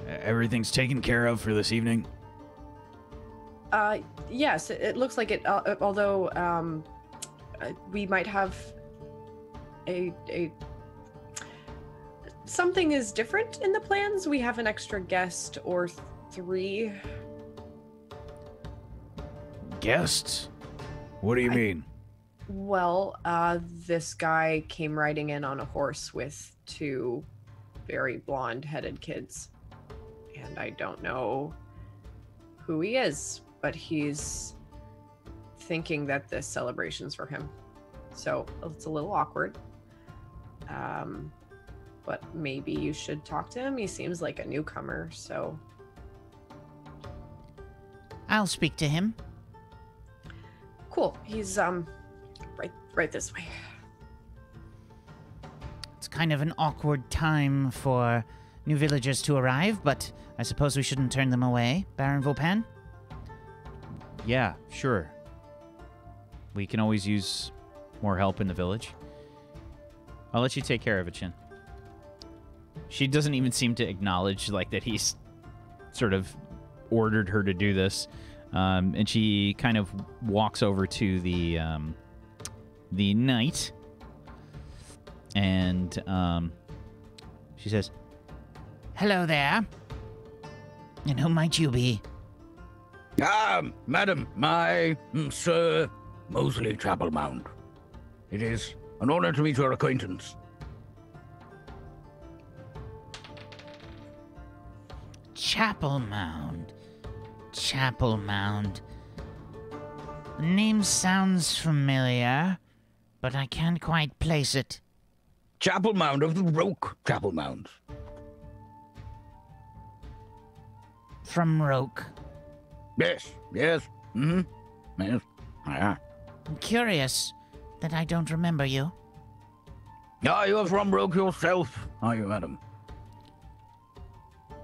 everything's taken care of for this evening? Yes, it looks like it. Although we might have a something is different in the plans. We have an extra guest or three. Guests? What do you mean? Well, this guy came riding in on a horse with two very blonde-headed kids, and I don't know who he is, but he's thinking that this celebration's for him. So it's a little awkward. But maybe you should talk to him. He seems like a newcomer, so... I'll speak to him. Cool. He's, right this way. It's kind of an awkward time for new villagers to arrive, but I suppose we shouldn't turn them away, Baron Volpan? Yeah, sure. We can always use more help in the village. I'll let you take care of it, Shin. She doesn't even seem to acknowledge like that he's sort of ordered her to do this. And she kind of walks over to the knight, and she says, Hello there. And who might you be? Madam, my Sir Mosley Chapelmount. It is an honor to meet your acquaintance. Chapel Mound. Chapel Mound. The name sounds familiar, but I can't quite place it. Chapel Mound of the Roke Chapel Mound. From Roke. Yes. Yes. Yes. I'm curious that I don't remember you. Ah, you are from Roke yourself, are you, madam?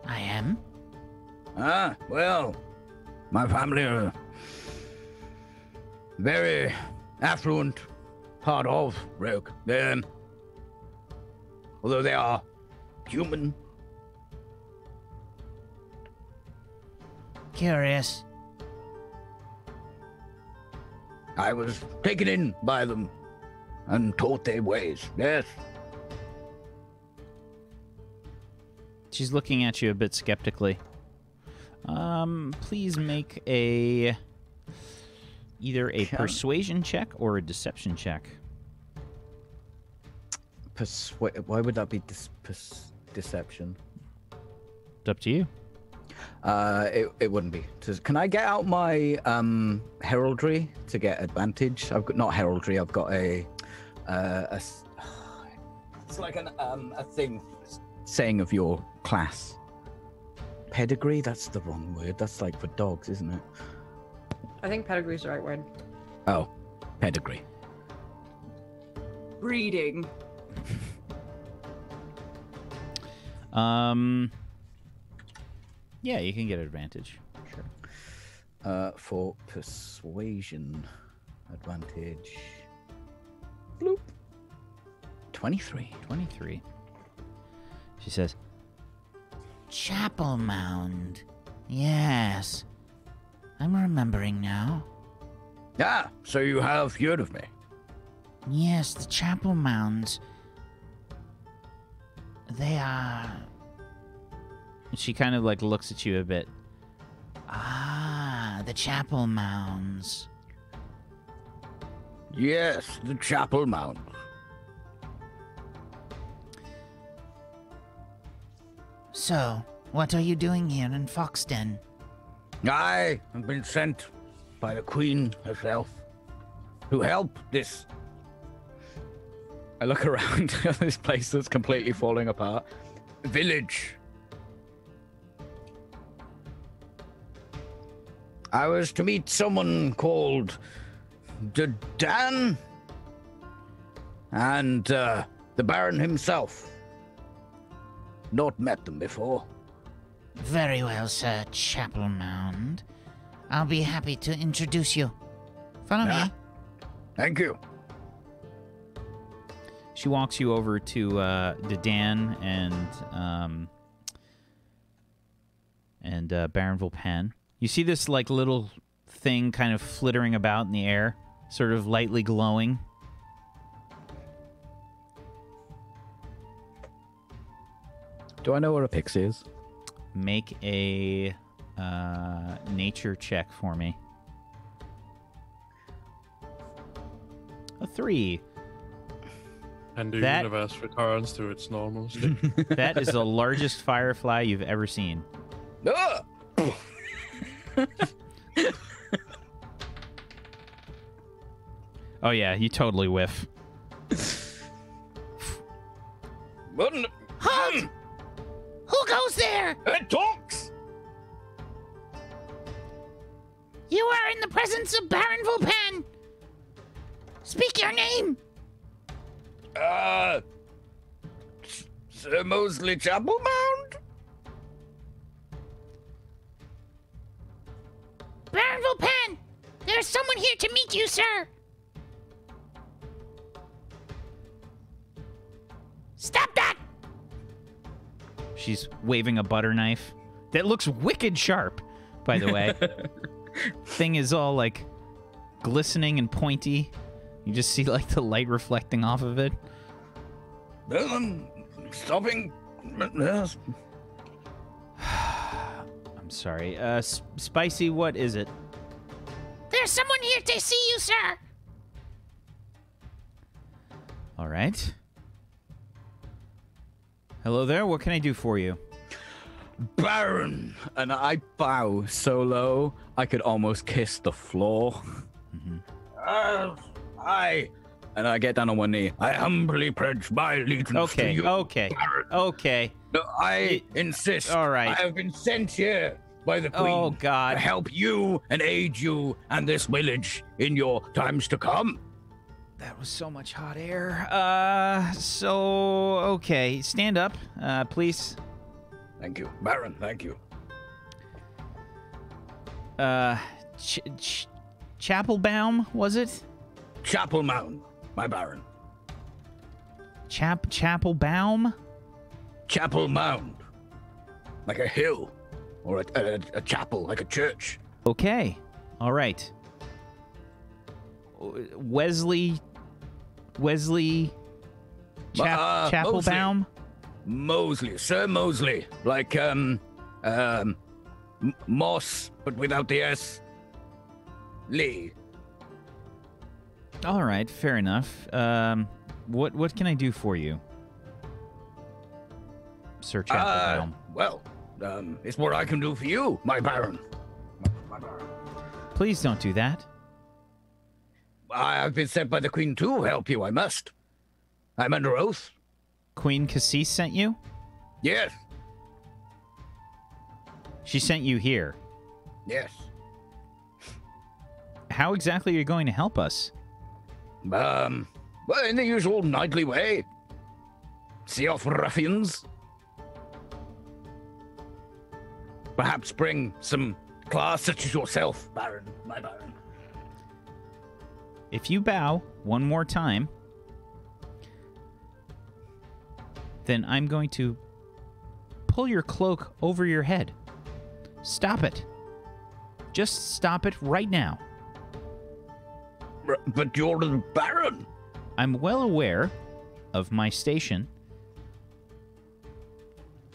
I am. Ah, well, my family are very affluent part of Roke. Although they are human. Curious. I was taken in by them and taught their ways. Yes. she's looking at you a bit skeptically. Please make either a persuasion check or a deception check. Why would that be deception? It's up to you. It wouldn't be. Can I get out my heraldry to get advantage? I've got not heraldry. I've got a it's like a thing saying of your class. Pedigree? That's the wrong word. That's like for dogs, isn't it? I think pedigree is the right word. Oh, pedigree. Breeding. Yeah, you can get advantage. Sure. For persuasion advantage. Bloop. 23. 23. She says, Chapel Mound. Yes. I'm remembering now. Ah, so you have heard of me. Yes, the Chapel Mounds. They are... she kind of like looks at you a bit. Ah, the Chapel Mounds. Yes, the Chapel Mound. So, what are you doing here in Foxden? I have been sent by the Queen herself to help this. I look around at this place that's completely falling apart. Village. I was to meet someone called Dan and the Baron himself. Not met them before. Very well, Sir Chapel Mound. I'll be happy to introduce you. Follow me. Thank you. She walks you over to Dan and Baron Volpan. You see this like little thing kind of flittering about in the air, sort of lightly glowing. Do I know where a pixie is? Make a nature check for me. A 3. And the That- universe returns to its normal state. That is the largest firefly you've ever seen. Ah! Oh yeah, you totally whiff. Halt! Who goes there? It talks! You are in the presence of Baron Volpan. Speak your name. Sir Mosley Chapel Mound? Baron Volpan, there's someone here to meet you, sir. Stop that! She's waving a butter knife that looks wicked sharp, by the way. Thing is all like glistening and pointy. You just see like the light reflecting off of it. Well, I'm stopping. Yes. I'm sorry. Spicy, what is it? There's someone here to see you, sir. All right. Hello there. What can I do for you? Baron! And I bow so low, I could almost kiss the floor. I... And I get down on one knee. I humbly pledge my allegiance to you, Baron. Okay. No, I insist. All right. I have been sent here by the Queen Oh, God. to help you and aid you and this village in your times to come. That was so much hot air. Okay. Stand up, please. Thank you, Baron. Thank you. Chapelbaum, was it? Chapel Mound, my Baron. Chapelbaum? Chapel Mound. Like a hill. Or a chapel, like a church. Okay. All right. Wesley Chapelbaum? Mosley. Sir Mosley. Like, Moss, but without the S. Lee. All right, fair enough. What can I do for you, Sir Chapelbaum? It's what I can do for you, my Baron. My Baron. Please don't do that. I've been sent by the Queen to help you, I must. I'm under oath. Queen Cassis sent you? Yes. She sent you here. Yes. How exactly are you going to help us? Well, in the usual knightly way. See off ruffians. Perhaps bring some class such as yourself, Baron, my Baron. If you bow one more time, then I'm going to pull your cloak over your head. Stop it. Just stop it right now. But you're the Baron. I'm well aware of my station.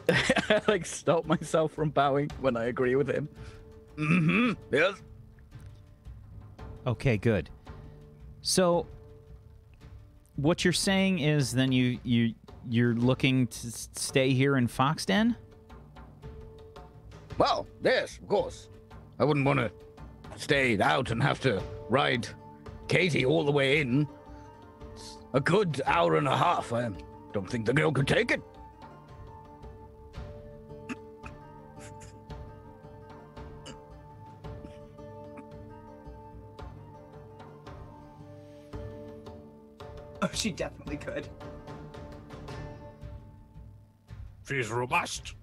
I like stop myself from bowing when I agree with him. Mm-hmm. Yes. Okay, good. So, what you're saying is then you're looking to stay here in Foxden? Well, yes, of course. I wouldn't want to stay out and have to ride Katie all the way in. It's a good hour and a half. I don't think the girl could take it. Oh, she definitely could. She's robust.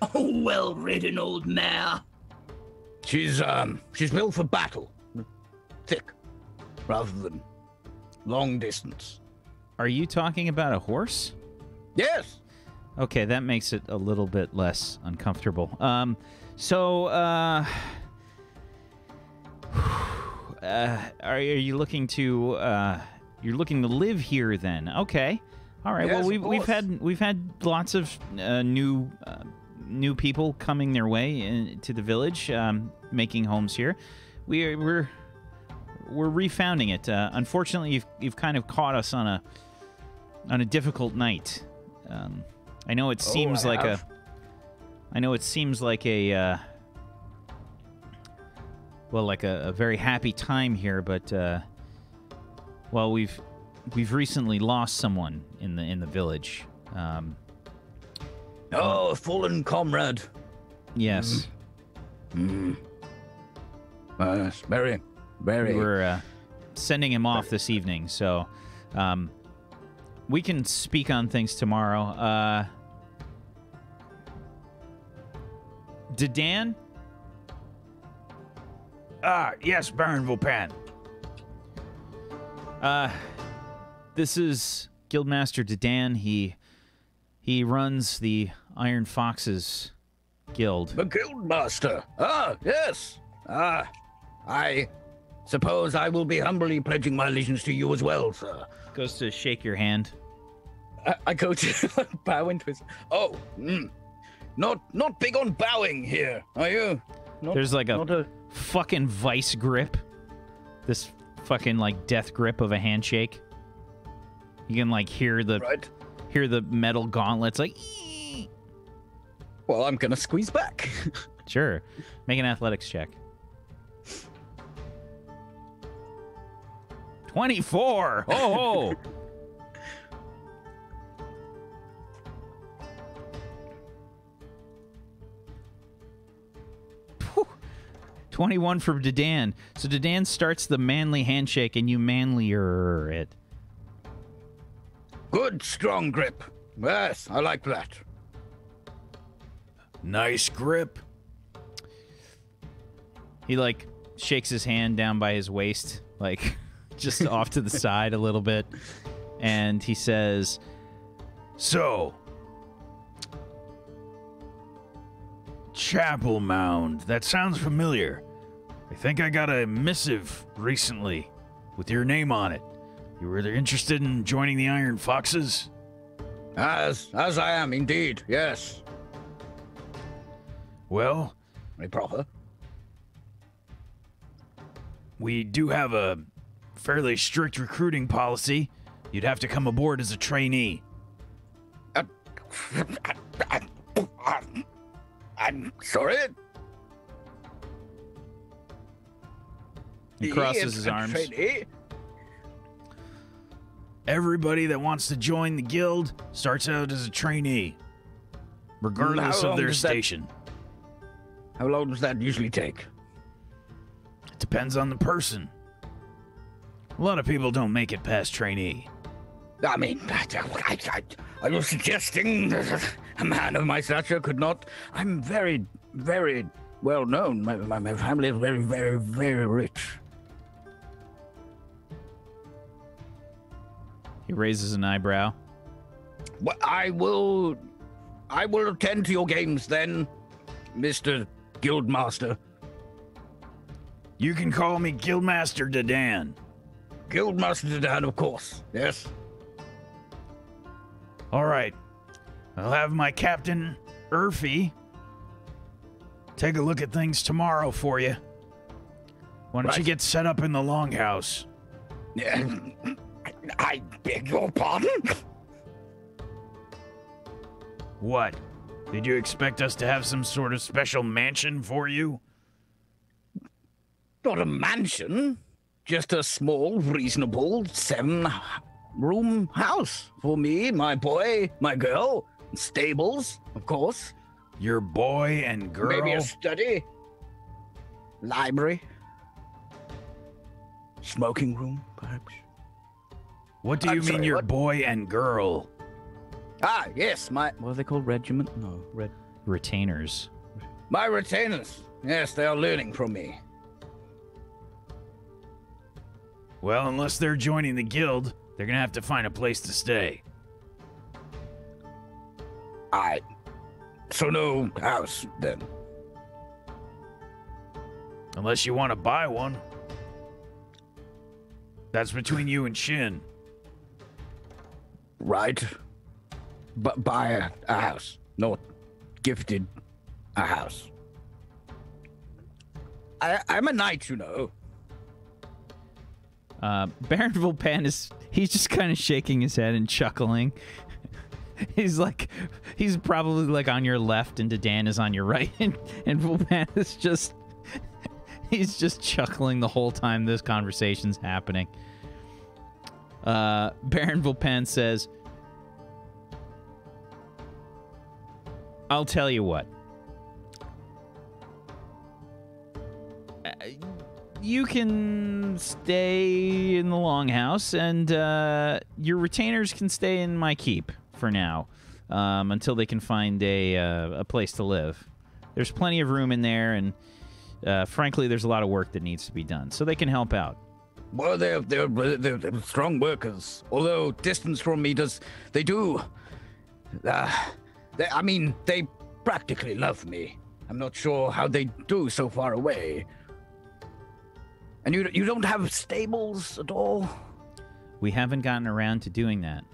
Oh, well-ridden old mare. She's built for battle. Thick, rather than long distance. Are you talking about a horse? Yes. Okay, that makes it a little bit less uncomfortable. Are you looking to you're looking to live here then? Okay. All right. Yes, well, we've had lots of new people coming their way to the village, making homes here. We're refounding it. Unfortunately, you've kind of caught us on a difficult night. I know it seems like a very happy time here, but well, we've recently lost someone in the village. A fallen comrade. Yes. Very. We were sending him off this evening, so we can speak on things tomorrow. Dedan? Yes, Baron Vulpan. This is Guildmaster Dedan. He runs the Iron Foxes Guild. The Guildmaster. Ah, yes. I suppose I will be humbly pledging my allegiance to you as well, sir. Goes to shake your hand. I go to bow into his... Oh, not big on bowing here, are you? There's like a fucking vice grip. This fucking like death grip of a handshake. You can like hear the metal gauntlets like... Ee! Well, I'm gonna squeeze back. Sure. Make an athletics check. 24! Oh! 21 from Dedan. So Dedan starts the manly handshake and you manlier it. Good, strong grip. Yes, I like that. Nice grip. He, like, shakes his hand down by his waist, like, just off to the side a little bit. And he says, So, Chapel Mound. That sounds familiar. I think I got a missive recently with your name on it. You were interested in joining the Iron Foxes? As I am, indeed, yes. Well, Very proper. we do have a fairly strict recruiting policy. You'd have to come aboard as a trainee. I'm sorry? he crosses his arms. Trainee? Everybody that wants to join the guild starts out as a trainee, regardless How of their long does that- station. How long does that usually take? It depends on the person. A lot of people don't make it past trainee. I mean, are you suggesting that a man of my stature could not? I'm very, very well known. My family is very, very, very rich. He raises an eyebrow. Well, I will attend to your games then, Mr. Guildmaster. You can call me Guildmaster Dedan. Guildmaster Dan, of course. Yes. All right. I'll have my captain, Urfi, take a look at things tomorrow for you. Why don't you Right. get set up in the longhouse? Yeah. I beg your pardon? What? Did you expect us to have some sort of special mansion for you? Not a mansion. Just a small, reasonable 7-room house for me, my boy, my girl. Stables, of course. Your boy and girl? Maybe a study. Library. Smoking room, perhaps. What do I'm you mean sorry, your what? boy and girl? Ah, yes, what are they called? Regiment? No, Retainers. my retainers. Yes, they are learning from me. Well, unless they're joining the guild, they're gonna have to find a place to stay. So no house, then. Unless you want to buy one. That's between you and Shin. Right. But buy a house, not gifted a house. I'm a knight, you know. Baron Vulpan he's just kind of shaking his head and chuckling. He's probably like on your left and Dedan is on your right. And Vulpan is he's just chuckling the whole time this conversation's happening. Baron Vulpan says, I'll tell you what. You can stay in the longhouse, and your retainers can stay in my keep for now, until they can find a place to live. There's plenty of room in there, and frankly, there's a lot of work that needs to be done, so they can help out. Well, they're strong workers. Although distance from me they practically love me. I'm not sure how they do so far away. And you don't have stables at all? We haven't gotten around to doing that.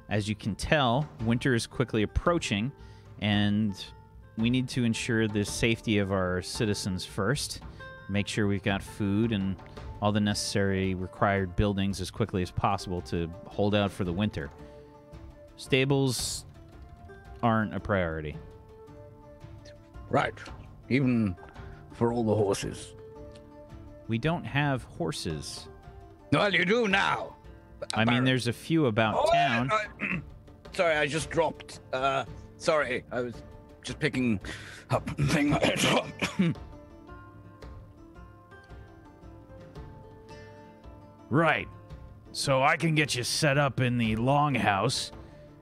As you can tell, winter is quickly approaching, and we need to ensure the safety of our citizens first. Make sure we've got food and all the necessary required buildings as quickly as possible to hold out for the winter. Stables aren't a priority. Right. Even for all the horses. We don't have horses. Well, you do now. I mean, there's a few about town. Sorry, I just dropped. Sorry, I was just picking up a thing. Right. So I can get you set up in the longhouse,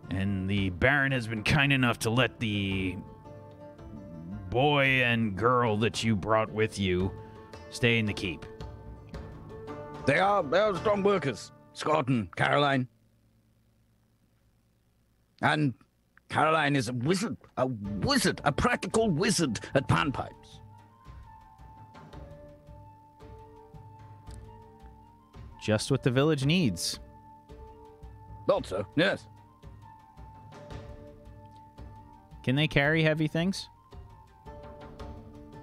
and the Baron has been kind enough to let the boy and girl that you brought with you stay in the keep. They are strong workers. Scott and Caroline. And Caroline is a wizard, a practical wizard at panpipes. Just what the village needs. Thought so, yes. Can they carry heavy things?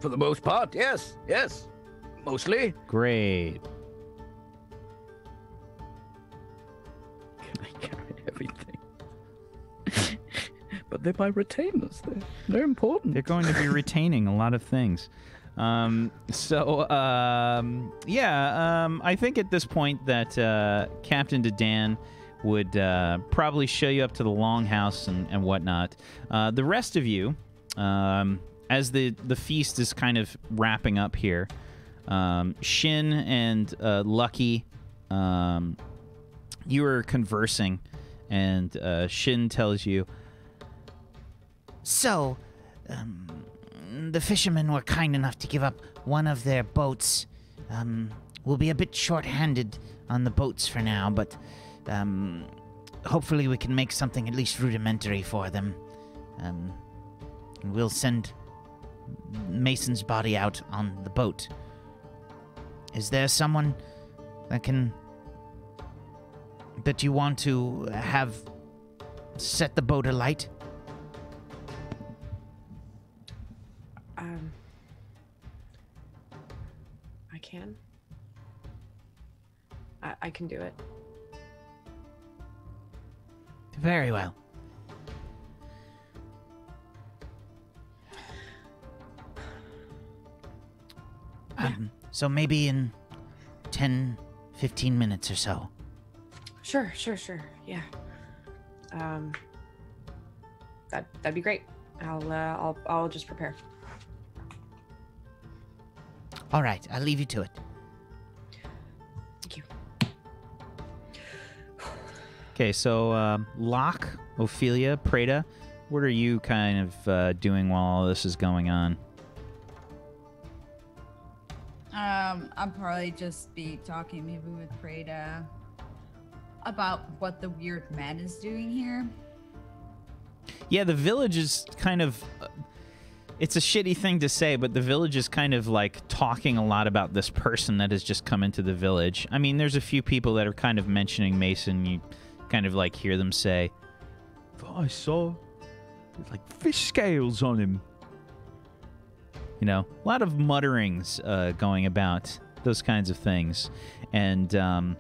For the most part, yes. Mostly. Great. Can I carry everything? But they're my retainers. They're important. They're going to be retaining a lot of things. I think at this point that Captain Dedan would probably show you up to the longhouse and whatnot. The rest of you, as the feast is kind of wrapping up here, Shin and Lucky, you are conversing, and Shin tells you, So, the fishermen were kind enough to give up one of their boats. We'll be a bit short-handed on the boats for now, but hopefully we can make something at least rudimentary for them. And we'll send Mason's body out on the boat. Is there someone that you want to have set the boat alight? I can. I can do it. Very well. So maybe in 10, 15 minutes or so. Sure. Yeah. That'd be great. I'll just prepare. All right, I'll leave you to it. Thank you. okay, so Locke, Ophelia, Preda, what are you kind of doing while all this is going on? I'll probably just be talking maybe with Preda about what the weird man is doing here. Yeah, the village is kind of... it's a shitty thing to say, but the village is kind of like talking a lot about this person that has just come into the village. I mean, there's a few people that are kind of mentioning Mason. You kind of like hear them say, I saw like fish scales on him. you know, a lot of mutterings going about, those kinds of things. And there's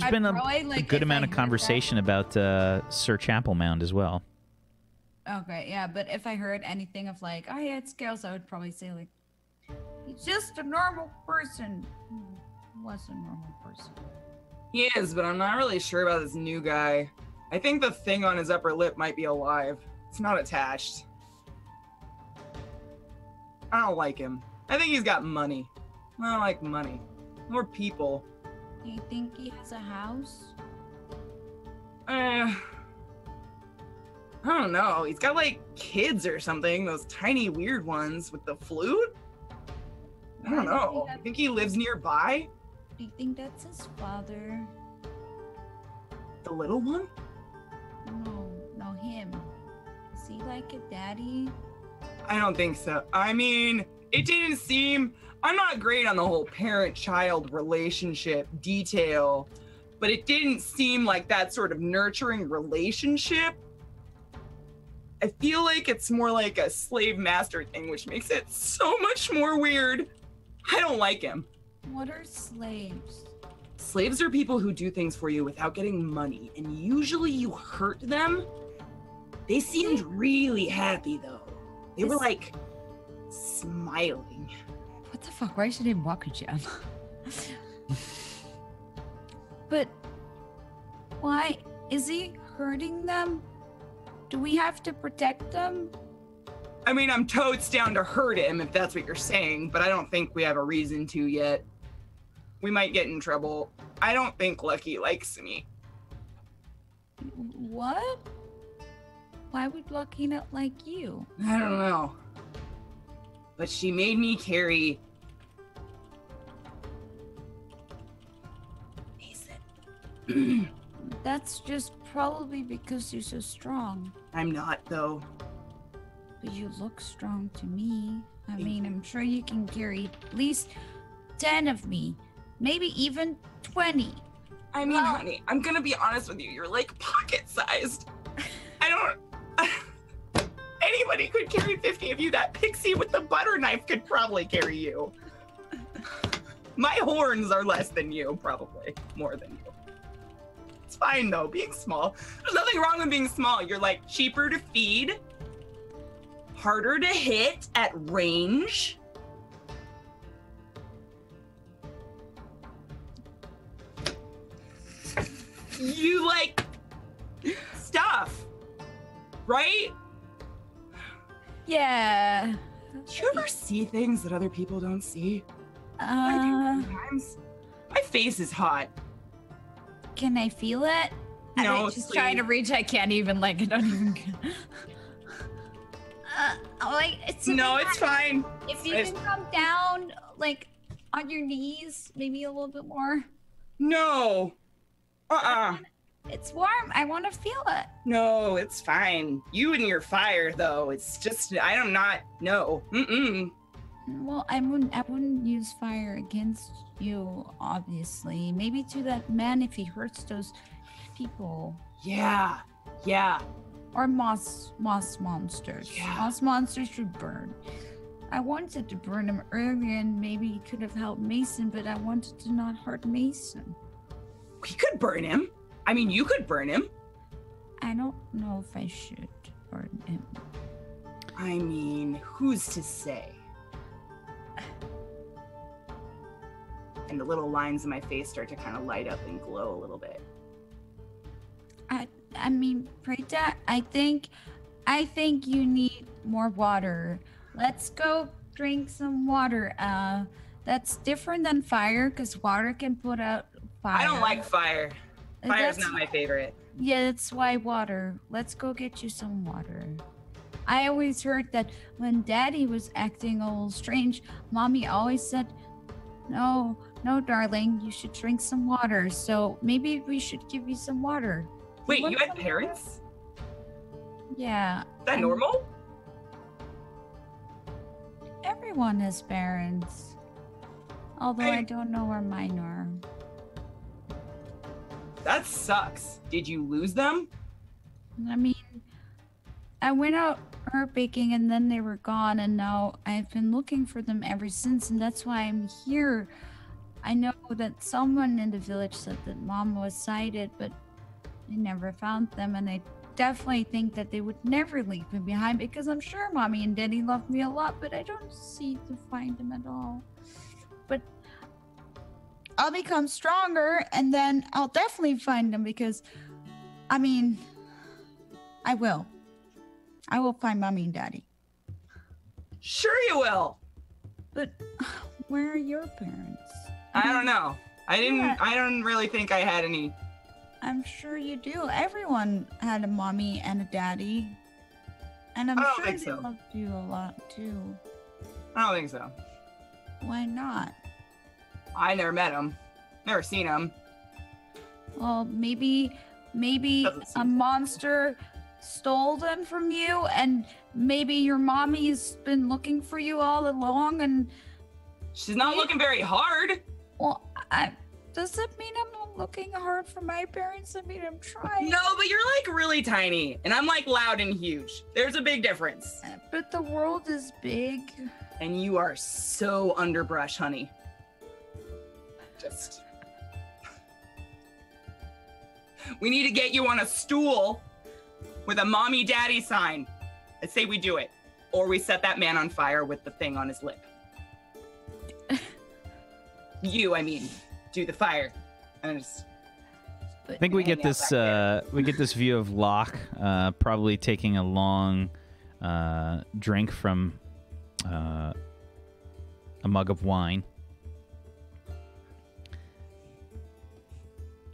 been a good amount of conversation about Sir Chapelmount as well. Okay, yeah, but if I heard anything of like, oh, he had scales, I would probably say like, he's just a normal person. He was a normal person. He is, but I'm not really sure about this new guy. I think the thing on his upper lip might be alive. It's not attached. I don't like him. I think he's got money. I don't like money. More people. Do you think he has a house? I don't know. He's got like kids or something. Those tiny weird ones with the flute. I don't know. I think he lives nearby. Do you think that's his father? The little one? No, him. Is he like a daddy? I don't think so. I mean, it didn't seem. I'm not great on the whole parent-child relationship detail, but it didn't seem like that sort of nurturing relationship. I feel like it's more like a slave-master thing, which makes it so much more weird. I don't like him. What are slaves? Slaves are people who do things for you without getting money, and usually you hurt them. They seemed really happy, though. They were like smiling. What the fuck? Why is your name Wacksteven? But why is he hurting them? Do we have to protect them? I mean, I'm totes down to hurt him if that's what you're saying, but I don't think we have a reason to yet. We might get in trouble. I don't think Lucky likes me. What? Why would Lucky not like you? I don't know. But she made me carry Mason. That's just probably because you're so strong. I'm not, though. But you look strong to me. I mean, I'm sure you can carry at least 10 of me. Maybe even 20. I mean, honey, I'm gonna be honest with you. You're like pocket-sized. I don't... Anybody could carry 50 of you. That pixie with the butter knife could probably carry you. My horns are less than you, probably. More than you. It's fine, though, being small. There's nothing wrong with being small. You're, like, cheaper to feed, harder to hit at range. You, like, stuff, right? Yeah. Do you ever see things that other people don't see? I do sometimes. My face is hot. Can I feel it? No, I'm just please. trying to reach. I can't even. Like, I don't even. Like it's No, it's fine. If you can come down, like on your knees, maybe a little bit more. No. It's warm. I want to feel it. No, it's fine. You and your fire, though. It's just I'm not. No. Mm-mm. Well, I wouldn't use fire against you, obviously. Maybe to that man if he hurts those people. Yeah. Or moss monsters. Yeah. Moss monsters should burn. I wanted to burn him earlier and maybe he could have helped Mason, but I wanted to not hurt Mason. We could burn him. I mean, you could burn him. I don't know if I should burn him. I mean, who's to say? And the little lines in my face start to kind of light up and glow a little bit. I mean, Preta, I think you need more water. Let's go drink some water. That's different than fire because water can put out fire. I don't like fire. Fire's That's- not my favorite. Yeah, that's why water. Let's go get you some water. I always heard that when Daddy was acting a little strange, Mommy always said, no, darling, you should drink some water. So maybe we should give you some water. Wait, want you had some parents? water? Yeah. Is that normal? Everyone has parents. Although I don't know where mine are. That sucks. Did you lose them? I mean, I went out herb baking and then they were gone, and now I've been looking for them ever since, and that's why I'm here. I know that someone in the village said that Mom was sighted, but I never found them, and I definitely think that they would never leave me behind because I'm sure Mommy and Daddy love me a lot, but I don't see to find them at all. But I'll become stronger and then I'll definitely find them because, I mean, I will find Mommy and Daddy. Sure you will. But where are your parents? I don't know. I don't really think I had any. I'm sure you do. Everyone had a mommy and a daddy. And I'm I don't sure think they so. loved you a lot too. I don't think so. Why not? I never met him. Never seen him. Well, maybe Doesn't a seem- monster stole them from you, and maybe your mommy's been looking for you all along. And She's not looking very hard. well, does it mean I'm not looking hard for my parents? I mean, I'm trying. No, but you're like really tiny, and I'm like loud and huge. There's a big difference. But the world is big. And you are so underbrush, honey. Just. We need to get you on a stool with a mommy daddy sign. I say we do it. Or we set that man on fire with the thing on his lip. I mean, do the fire. And just I think we get hang out this. back there. We get this view of Locke, probably taking a long drink from a mug of wine.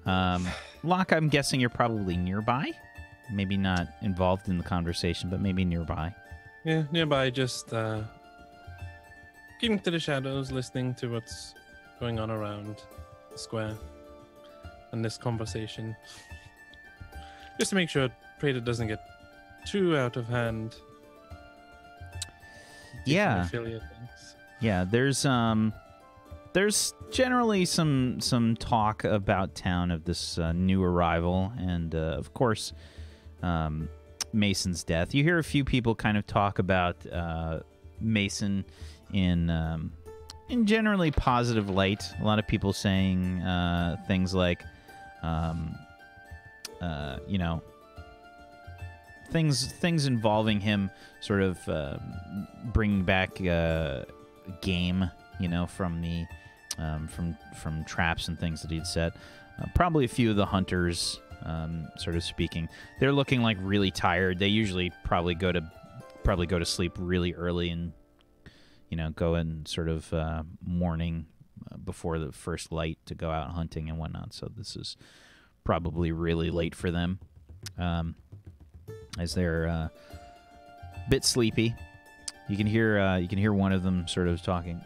Locke, I'm guessing you're probably nearby. Maybe not involved in the conversation, but maybe nearby. Yeah, nearby, just keeping to the shadows, listening to what's going on around the square and this conversation. Just to make sure Prater doesn't get too out of hand. Yeah. Affiliate things. Yeah, there's generally some talk about town of this new arrival, and of course, Mason's death. You hear a few people kind of talk about Mason in generally positive light. A lot of people saying things like, you know, things involving him sort of bringing back game, you know, from the from traps and things that he'd set. Probably a few of the hunters, sort of speaking, they're looking like really tired. They usually probably go to sleep really early and, you know, go in sort of morning before the first light to go out hunting and whatnot. So this is probably really late for them, as they're a bit sleepy. You can hear one of them sort of talking.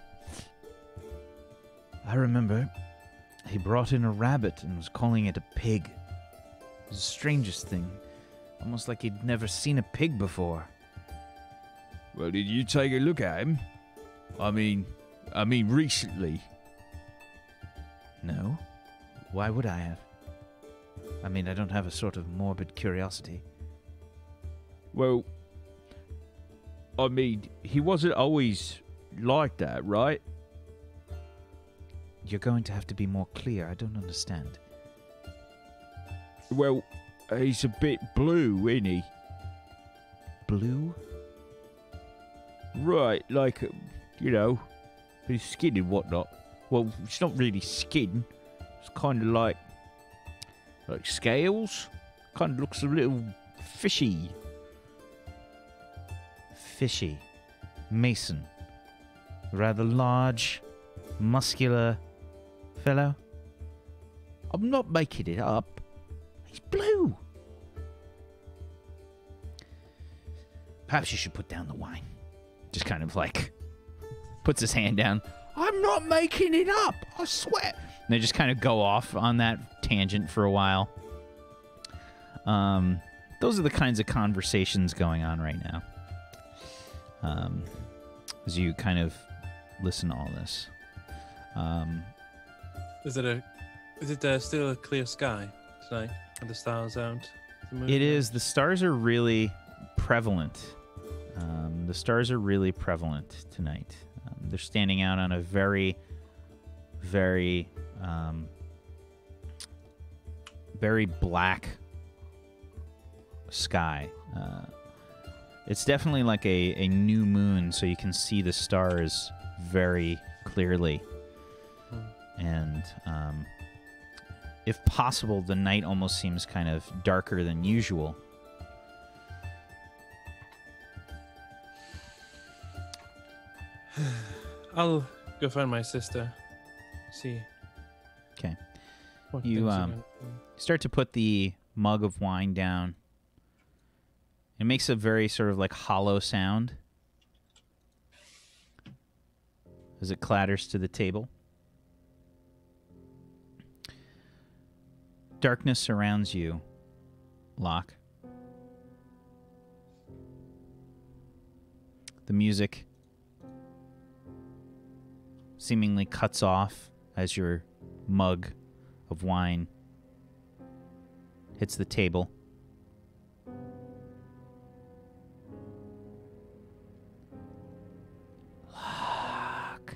I remember he brought in a rabbit and was calling it a pig. It was the strangest thing. Almost like he'd never seen a pig before. Well, did you take a look at him? I mean, recently. No. Why would I have? I mean, I don't have a sort of morbid curiosity. Well, I mean, he wasn't always like that, right? You're going to have to be more clear. I don't understand. Well, he's a bit blue, isn't he? Blue? Right, like, you know, his skin and whatnot. Well, it's not really skin. It's kind of like scales. Kind of looks a little fishy. Fishy. Mason. Rather large, muscular fellow. I'm not making it up. He's blue. Perhaps you should put down the wine. Just kind of like puts his hand down. I'm not making it up. I swear. And they just kind of go off on that tangent for a while. Those are the kinds of conversations going on right now. As you kind of listen to all this. Is it still a clear sky tonight? Are the stars out? The moon It out? is. The stars are really prevalent. The stars are really prevalent tonight. They're standing out on a very, very, very black sky. It's definitely like a new moon, so you can see the stars very clearly. And if possible, the night almost seems kind of darker than usual. I'll go find my sister. See. Okay. what You, things are going on. Start to put the mug of wine down. It makes a very sort of like hollow sound. as it clatters to the table. Darkness surrounds you, Locke. The music seemingly cuts off as your mug of wine hits the table. Locke.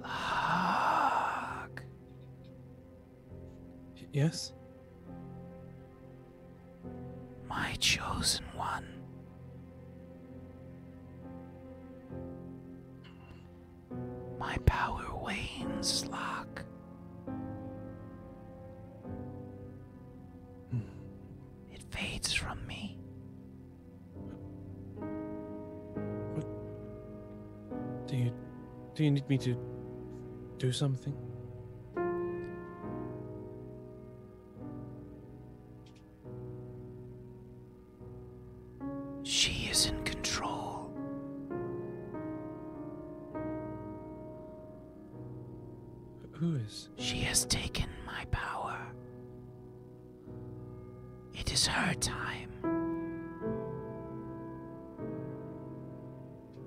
Locke. Yes? My chosen one. My power wanes, Locke. It fades from me. Do you need me to do something? She is in control. Who is? She has taken my power. It is her time.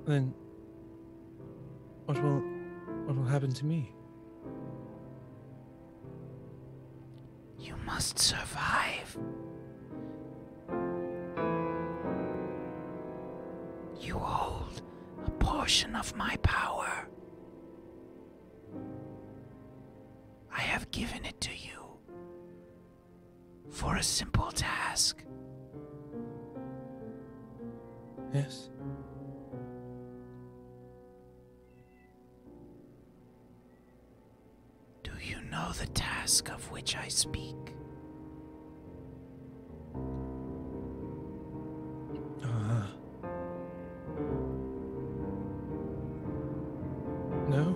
Then what will happen to me? You must survive. You hold a portion of my power. I have given it to you for a simple task. Yes. Do you know the task of which I speak? No?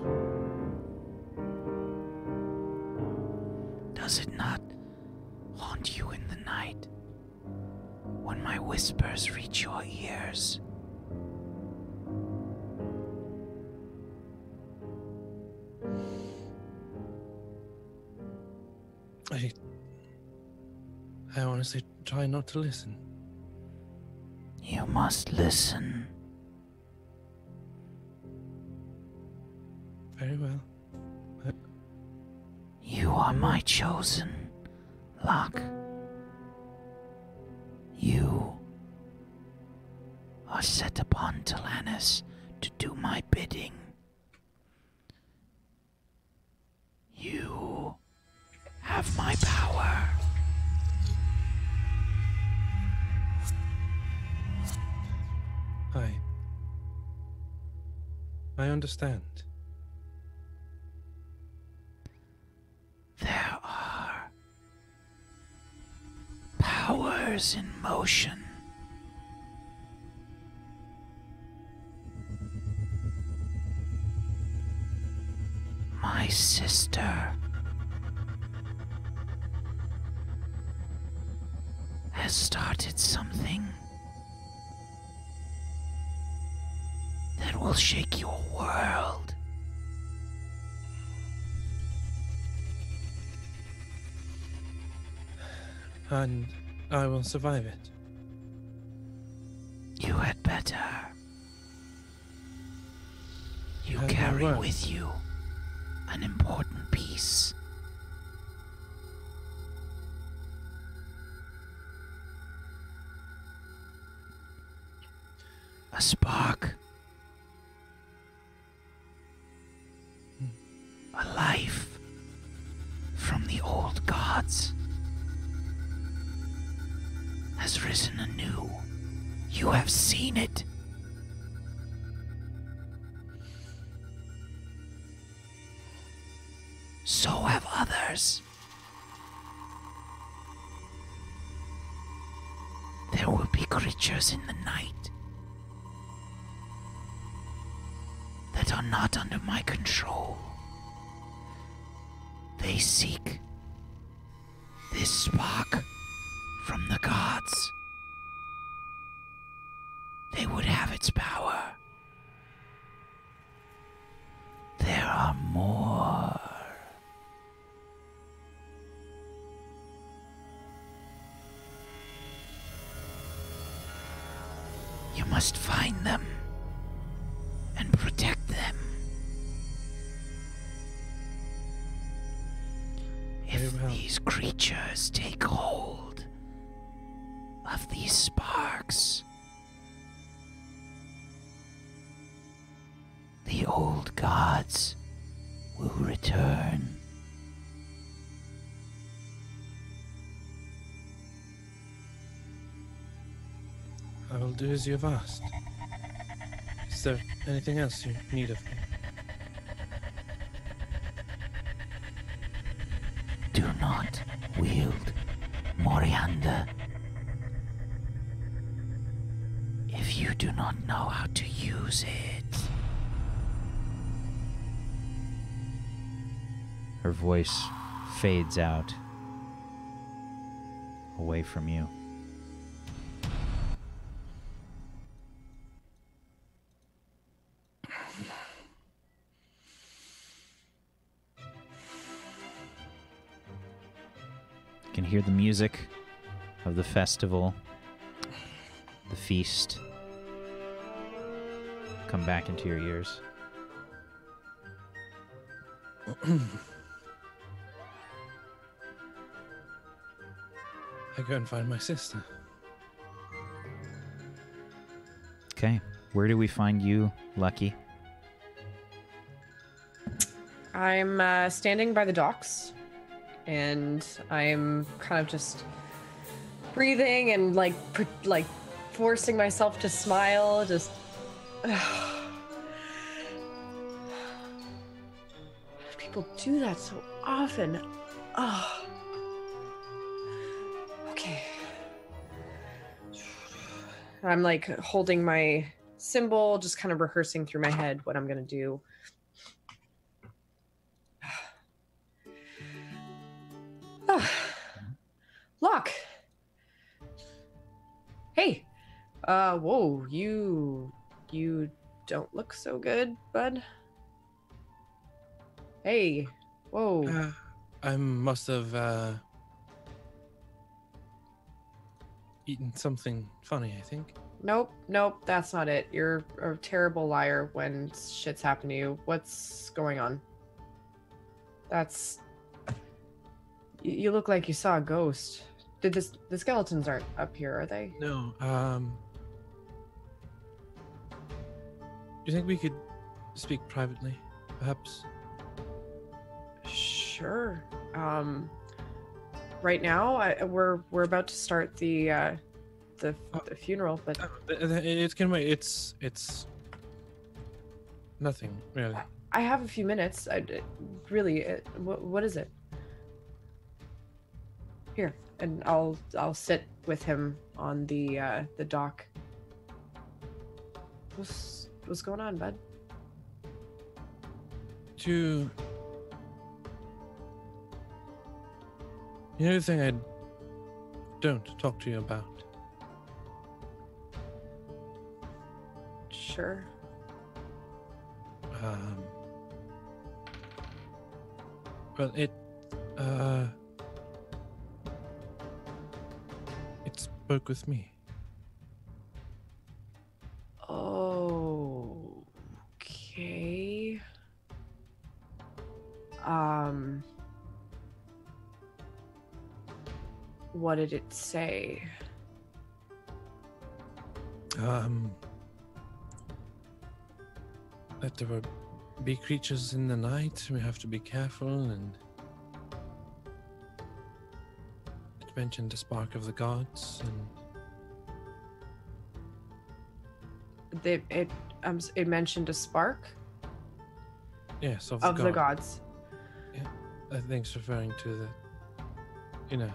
Does it not haunt you in the night when my whispers reach your ears? I honestly try not to listen. You must listen. Very well. You are my chosen, Locke. You are set upon Talanis to do my bidding. You have my power. I understand. There are powers in motion. My sister has started something that will shake your world. And I will survive it. You had better. You Had my carry word. with you an important piece. A spark. A life from the old gods has risen anew. You have seen it. So have others. There will be creatures in the night that are not under my control. They seek this spark from the gods, they would have its power. There are more. You must find them and protect them. If Very well. these creatures take hold of these sparks, the old gods will return. I will do as you have asked. Is there anything else you need of me? Do not wield Morianda if you do not know how to use it. Her voice fades out away from you. You can hear the music of the festival, the feast, come back into your ears. I go and find my sister. Okay, where do we find you, Lucky? I'm standing by the docks, and I'm kind of just breathing and like forcing myself to smile. Just people do that so often. Oh. Okay. I'm like holding my symbol, just kind of rehearsing through my head what I'm gonna do. Locke. Hey. Whoa, you don't look so good, bud. Hey. Whoa. I must have eaten something funny, I think. Nope, that's not it. You're a terrible liar when shit's happened to you. What's going on? That's... You look like you saw a ghost. The skeletons aren't up here, are they? No, do you think we could speak privately, perhaps? Sure. Right now, we're about to start the funeral, but It can wait. It's nothing really. I have a few minutes. What is it? Here, and I'll sit with him on the dock. What's going on, bud? You know the thing I don't talk to you about? Sure. Well, it spoke with me. Okay. What did it say? That there will be creatures in the night. We have to be careful, and it mentioned the spark of the gods, and It mentioned a spark yes, of of the gods. I think it's referring to the, you know,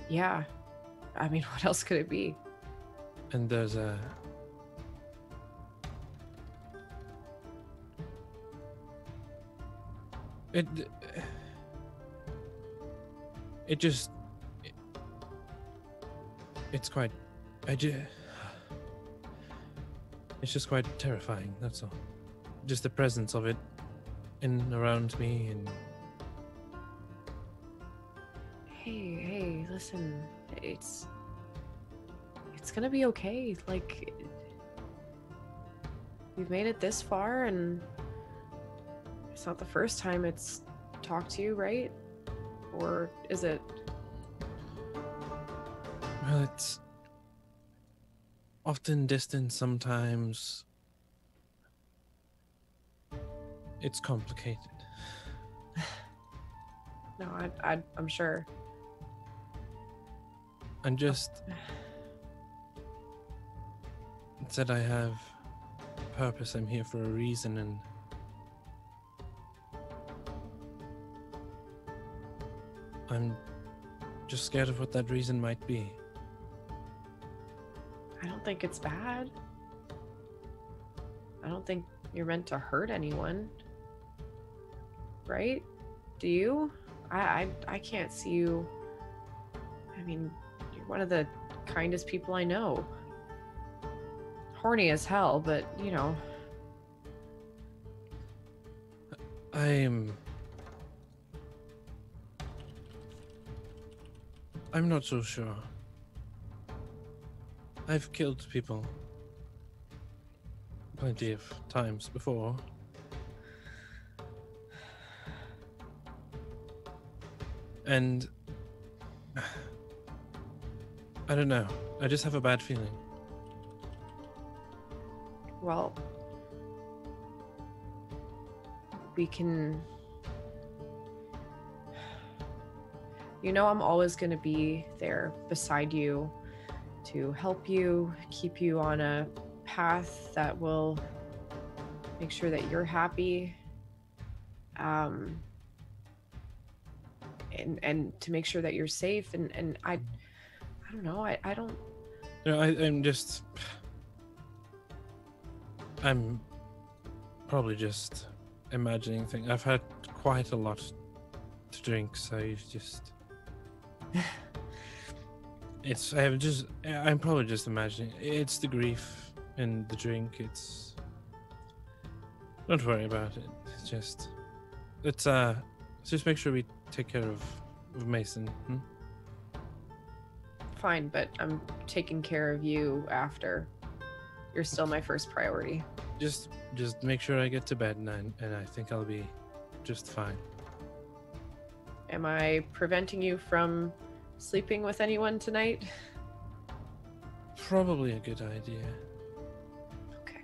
Yeah. I mean, what else could it be? and there's a it just It's quite. It's just quite terrifying, that's all. Just the presence of it in and around me and. Hey, listen. It's gonna be okay. Like, we've made it this far, and it's not the first time it's talked to you, right? Or is it? Well, it's often distant, sometimes it's complicated. No, I'm sure. And just it said I have purpose, I'm here for a reason, and I'm just scared of what that reason might be. I don't think it's bad. I don't think you're meant to hurt anyone. Right? Do you? I can't see you. I mean, you're one of the kindest people I know. Horny as hell, but you know. I'm not so sure. I've killed people plenty of times before. And I don't know. I just have a bad feeling. Well, we can. You know, I'm always going to be there beside you to help you, keep you on a path that will make sure that you're happy. And to make sure that you're safe. And I don't know. I don't. You know, I'm probably just imagining things. I've had quite a lot to drink, so it's just. I'm probably just imagining. It's the grief and the drink. Don't worry about it. Let's just make sure we take care of Mason. Fine, but I'm taking care of you after. You're still my first priority. Just make sure I get to bed, and I think I'll be just fine. Am I preventing you from sleeping with anyone tonight? Probably a good idea. Okay.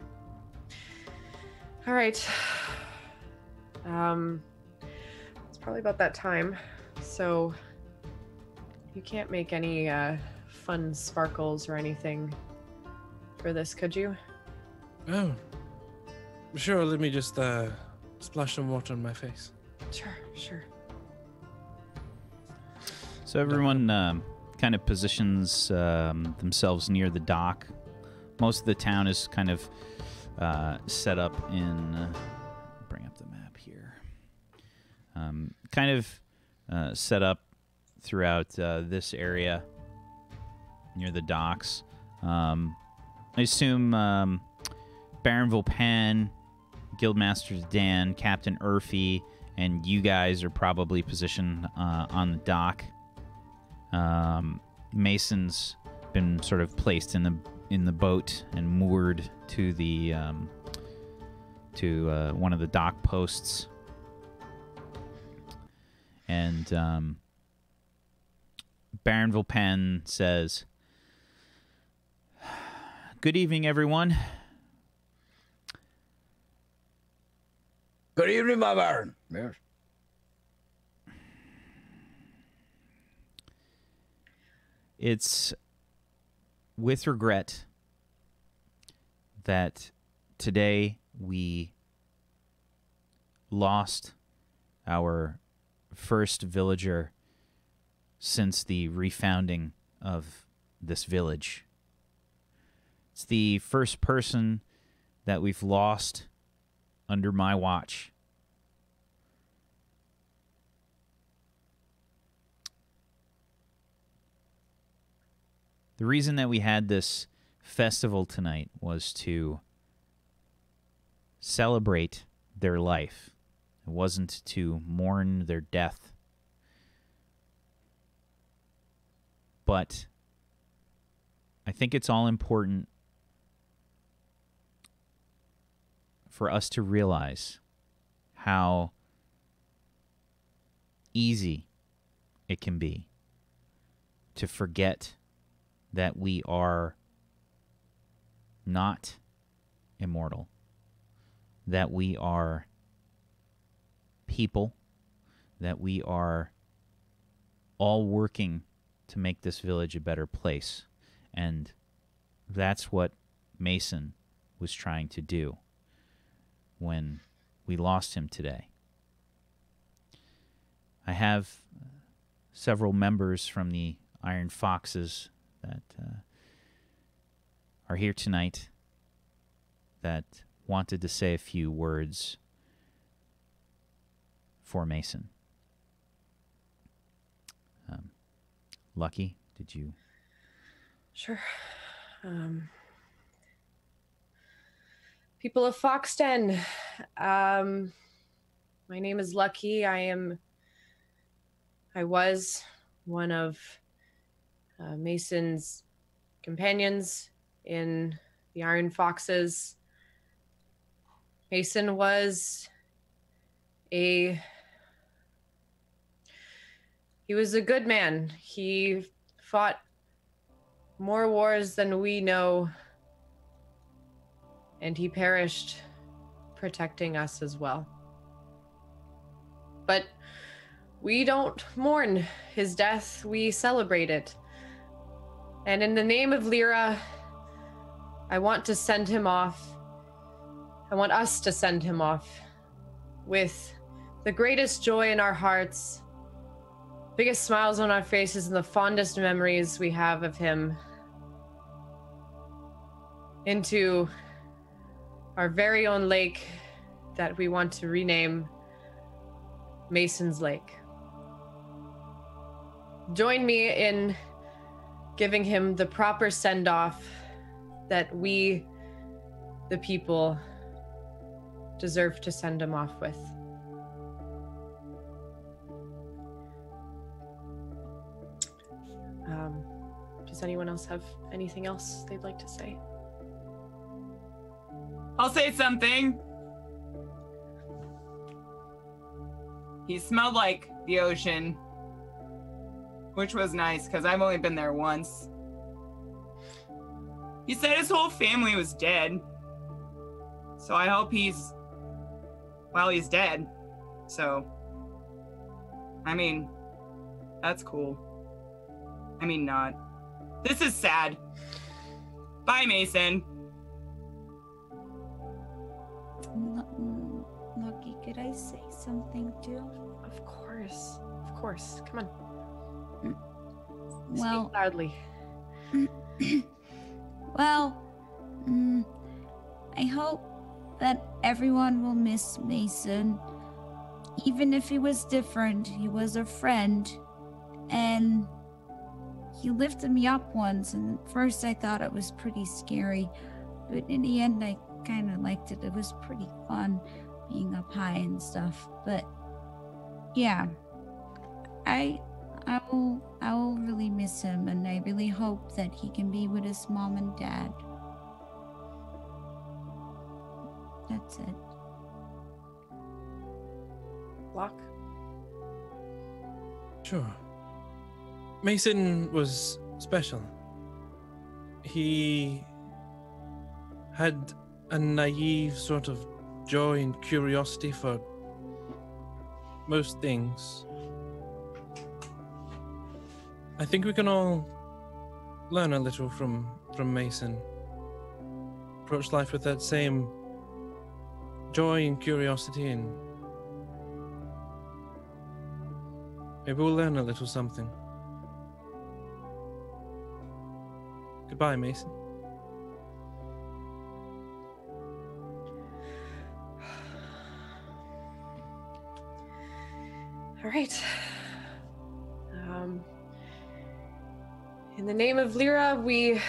All right. It's probably about that time. So you can't make any fun sparkles or anything for this, could you? Oh. Sure, let me just splash some water on my face. Sure. So everyone kind of positions themselves near the dock. Most of the town is kind of set up in... bring up the map here. Kind of set up throughout this area near the docks. I assume Baron Volpan, Guildmaster Dan, Captain Urfi, and you guys are probably positioned on the dock. Mason's been sort of placed in the boat and moored to the one of the dock posts. And Baron Volpan says, "Good evening, everyone." Good evening, my Baron. Yes. It's with regret that today we lost our first villager since the refounding of this village. It's the first person that we've lost under my watch. The reason that we had this festival tonight was to celebrate their life. It wasn't to mourn their death. But I think it's all important for us to realize how easy it can be to forget that we are not immortal, that we are people, that we are all working to make this village a better place. And that's what Mason was trying to do when we lost him today. I have several members from the Iron Foxes that are here tonight that wanted to say a few words for Mason. Lucky, did you? Sure. People of Foxden, my name is Lucky. I was one of Mason's companions in the Iron Foxes. Mason was he was a good man. He fought more wars than we know, and he perished protecting us as well. But we don't mourn his death, we celebrate it. And in the name of Lyra, I want to send him off. I want us to send him off with the greatest joy in our hearts, biggest smiles on our faces, and the fondest memories we have of him into our very own lake that we want to rename Mason's Lake. Join me in giving him the proper send-off that we, the people, deserve to send him off with. Does anyone else have anything else they'd like to say? I'll say something. He smelled like the ocean, which was nice because I've only been there once. He said his whole family was dead. So I hope he's dead. So, I mean, that's cool. I mean, not. This is sad. Bye, Mason. Lucky, could I say something too? Of course. Come on. Well, speak loudly. Well, I hope that everyone will miss Mason. Even if he was different, he was a friend. And he lifted me up once, and at first I thought it was pretty scary. But in the end, I kind of liked it. It was pretty fun being up high and stuff. But yeah, I will really miss him, and I really hope that he can be with his mom and dad. That's it. Locke? Sure. Mason was special. He had a naive sort of joy and curiosity for most things. I think we can all learn a little from Mason. Approach life with that same joy and curiosity, and maybe we'll learn a little something. Goodbye, Mason. All right. In In the name of Lyra, we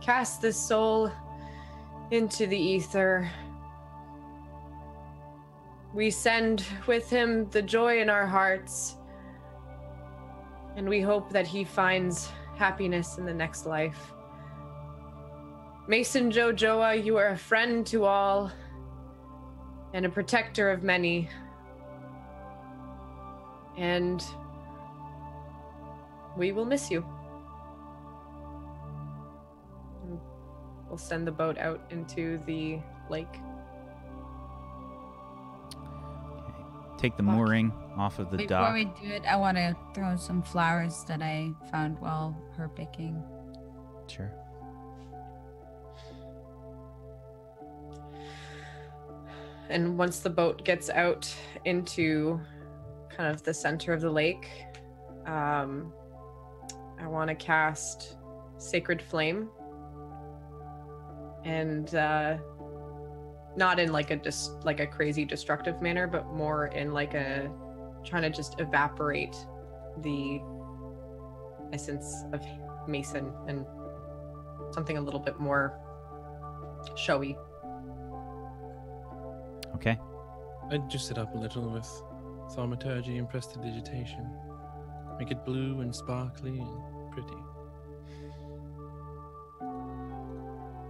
cast this soul into the ether. We send with him the joy in our hearts, and we hope that he finds happiness in the next life. Mason Jojoa, you are a friend to all and a protector of many. And we will miss you. We'll send the boat out into the lake. Take the mooring off of the Before dock. we do it, I want to throw some flowers that I found while her picking. Sure. And once the boat gets out into kind of the center of the lake, I want to cast Sacred Flame. And not in like a crazy destructive manner, but more in like a trying to just evaporate the essence of Mason and something a little bit more showy. Okay. I'd juice it up a little with thaumaturgy and prestidigitation. Make it blue and sparkly and pretty.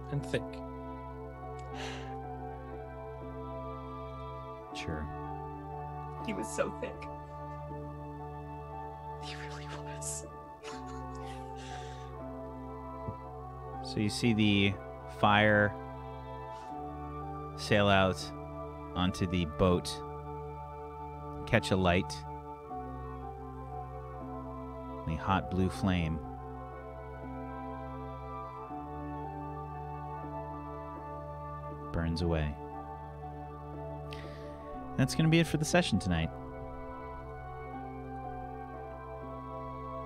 And thick. Sure. He was so thick. He really was. So you see the fire sail out onto the boat, catch a light, the hot blue flame. Burns away. That's going to be it for the session tonight.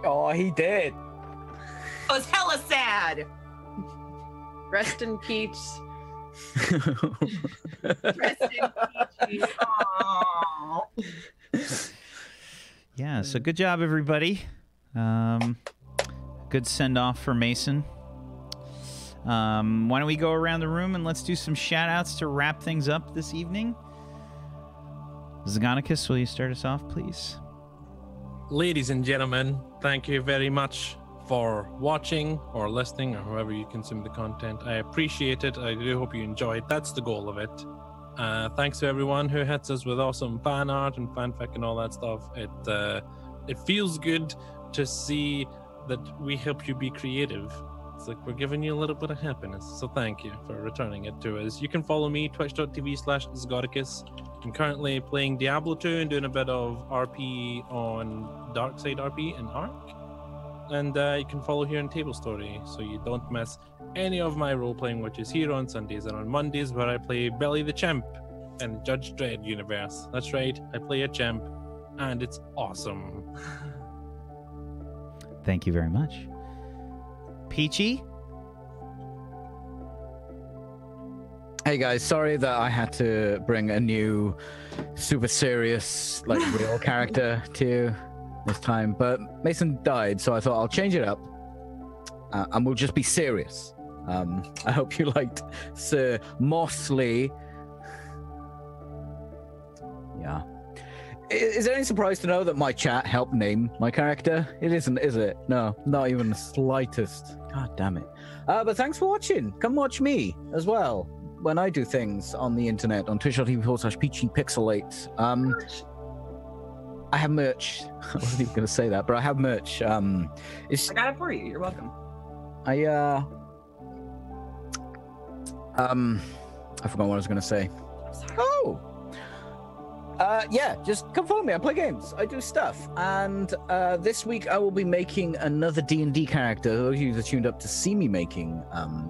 Oh, he did. I was hella sad. Rest in peace. Rest in peace. Aw. Yeah, so good job, everybody. Good send-off for Mason. Why don't we go around the room and let's do some shout-outs to wrap things up this evening. Zagonicus, will you start us off, please? Ladies and gentlemen, thank you very much for watching or listening or however you consume the content. I appreciate it. I do hope you enjoyed. That's the goal of it. Thanks to everyone who hits us with awesome fan art and fanfic and all that stuff. It feels good to see that we help you be creative. It's like we're giving you a little bit of happiness. So thank you for returning it to us. You can follow me, twitch.tv/Zgodicus. I'm currently playing Diablo 2 and doing a bit of RP on Darkside RP and Ark. And you can follow here on Tablestory so you don't miss any of my role-playing, which is here on Sundays and on Mondays, where I play Belly the Chimp in the Judge Dredd universe. That's right, I play a chimp, and it's awesome. Thank you very much. Peachy? Hey guys, sorry that I had to bring a new super serious, like real character to you this time, but Mason died, so I thought I'll change it up and we'll just be serious. I hope you liked Sir Mosley. Yeah. Is it any surprise to know that my chat helped name my character? It isn't, is it? No, not even the slightest. God damn it. But thanks for watching. Come watch me as well when I do things on the internet on twitch.tv/peachypixelate. I have merch. I wasn't even going to say that, but I have merch. I got it for you. You're welcome. I forgot what I was going to say. I'm sorry. Oh! Yeah, just come follow me. I play games. I do stuff. And this week I will be making another D&D character. Those of you that tuned up to see me making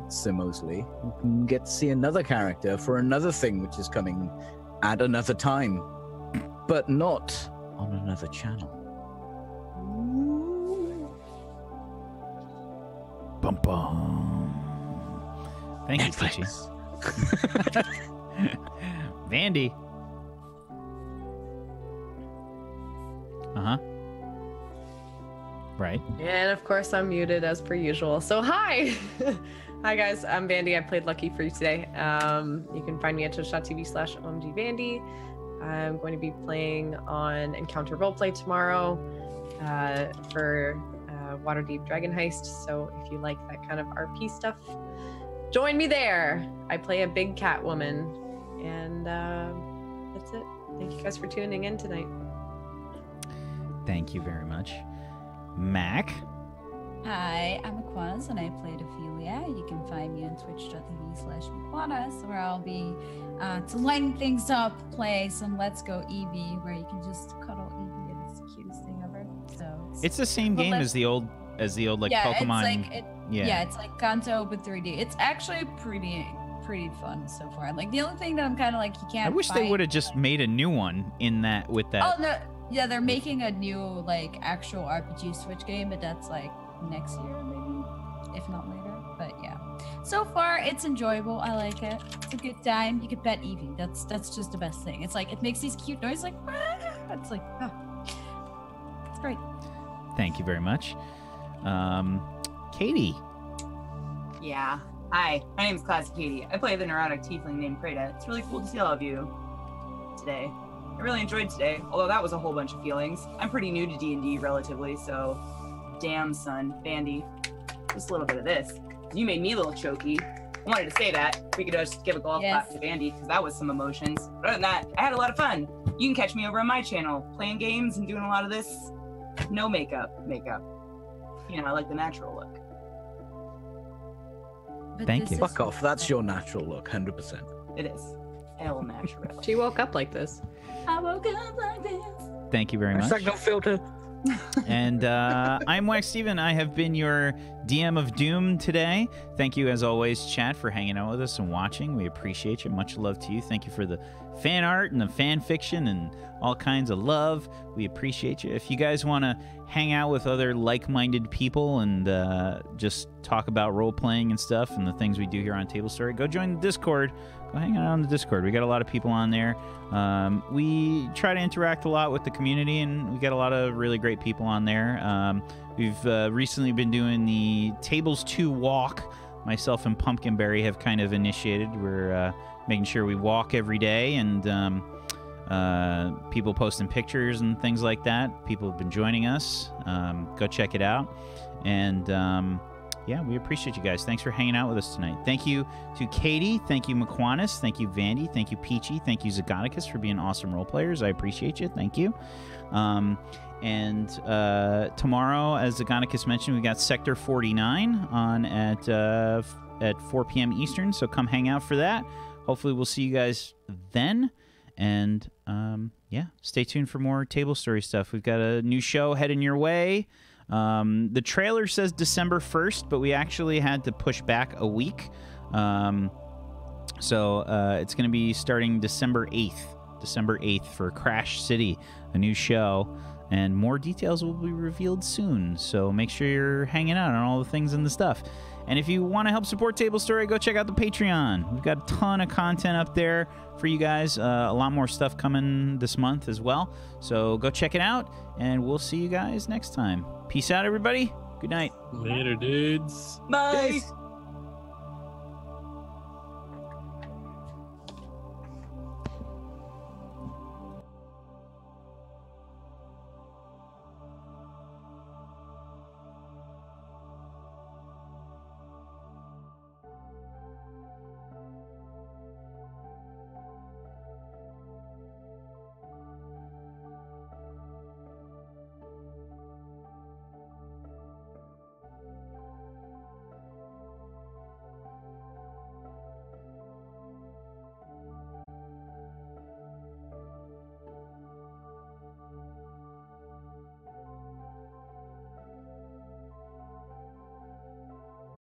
Sir Mosley, you can get to see another character for another thing which is coming at another time, but not on another channel. Bum bum. Thank you, Peachy. Vandy. Right. And of course, I'm muted as per usual. So hi, hi guys. I'm Vandy. I played Lucky for you today. You can find me at twitch.tv/omgvandy. I'm going to be playing on Encounter Roleplay tomorrow for Waterdeep Dragon Heist. So if you like that kind of RP stuff, join me there. I play a big cat woman, and that's it. Thank you guys for tuning in tonight. Thank you very much. Mac. Hi, I'm Aquanas and I played Ophelia. You can find me on twitch.tv/Aquanas, where I'll be to lighten things up, play some Let's Go Eevee, where you can just cuddle Eevee and it's the cutest thing ever. So It's the same game as the old like Pokemon. It's like Kanto but 3D. It's actually pretty fun so far. Like the only thing that I'm kind of like you can't. I wish they would have just made a new one in that with that. Oh no, yeah, they're making a new like actual RPG Switch game, but that's like next year maybe, if not later. But yeah, so far it's enjoyable. I like it. It's a good time. You could pet Eevee. That's just the best thing. It's like it makes these cute noises like it's like it's great. Thank you very much. Katie. Yeah. Hi, my name is Classic Katie. I play the neurotic tiefling named Prada. It's really cool to see all of you today. I really enjoyed today, although that was a whole bunch of feelings. I'm pretty new to D&D relatively, so damn son, Bandy, just a little bit of this. You made me a little choky. I wanted to say that. We could just give a golf clap to Bandy, because that was some emotions. But other than that, I had a lot of fun. You can catch me over on my channel, playing games and doing a lot of this no makeup. You know, I like the natural look. But Thank you. Fuck off. That's your natural look, 100%. It is. El natural. She woke up like this. I woke up like this. Thank you very much. No filter. And I'm Wacksteven. I have been your DM of Doom today. Thank you, as always, chat, for hanging out with us and watching. We appreciate you. Much love to you. Thank you for the fan art and the fan fiction and all kinds of love. We appreciate you. If you guys want to hang out with other like-minded people and just talk about role-playing and stuff and the things we do here on Tablestory, go join the Discord. Go hang out on the Discord. We got a lot of people on there. We try to interact a lot with the community, and we got a lot of really great people on there. We've recently been doing the Tables 2 walk. Myself and Pumpkinberry have kind of initiated. We're making sure we walk every day, and people posting pictures and things like that. People have been joining us. Go check it out. And yeah, we appreciate you guys. Thanks for hanging out with us tonight. Thank you to Katie. Thank you, McQuanis. Thank you, Vandy. Thank you, Peachy. Thank you, Zagonicus, for being awesome role players. I appreciate you. Thank you. And tomorrow, as Zagonicus mentioned, we got Sector 49 on at 4 p.m. Eastern, so come hang out for that. Hopefully we'll see you guys then. And yeah, stay tuned for more Tablestory stuff. We've got a new show heading your way. The trailer says December 1st, but we actually had to push back a week. So it's going to be starting December 8th for Crash City, a new show. And more details will be revealed soon. So make sure you're hanging out on all the things and the stuff. And if you want to help support Tablestory, go check out the Patreon. We've got a ton of content up there for you guys. A lot more stuff coming this month as well. So go check it out, and we'll see you guys next time. Peace out, everybody. Good night. Later, dudes. Bye.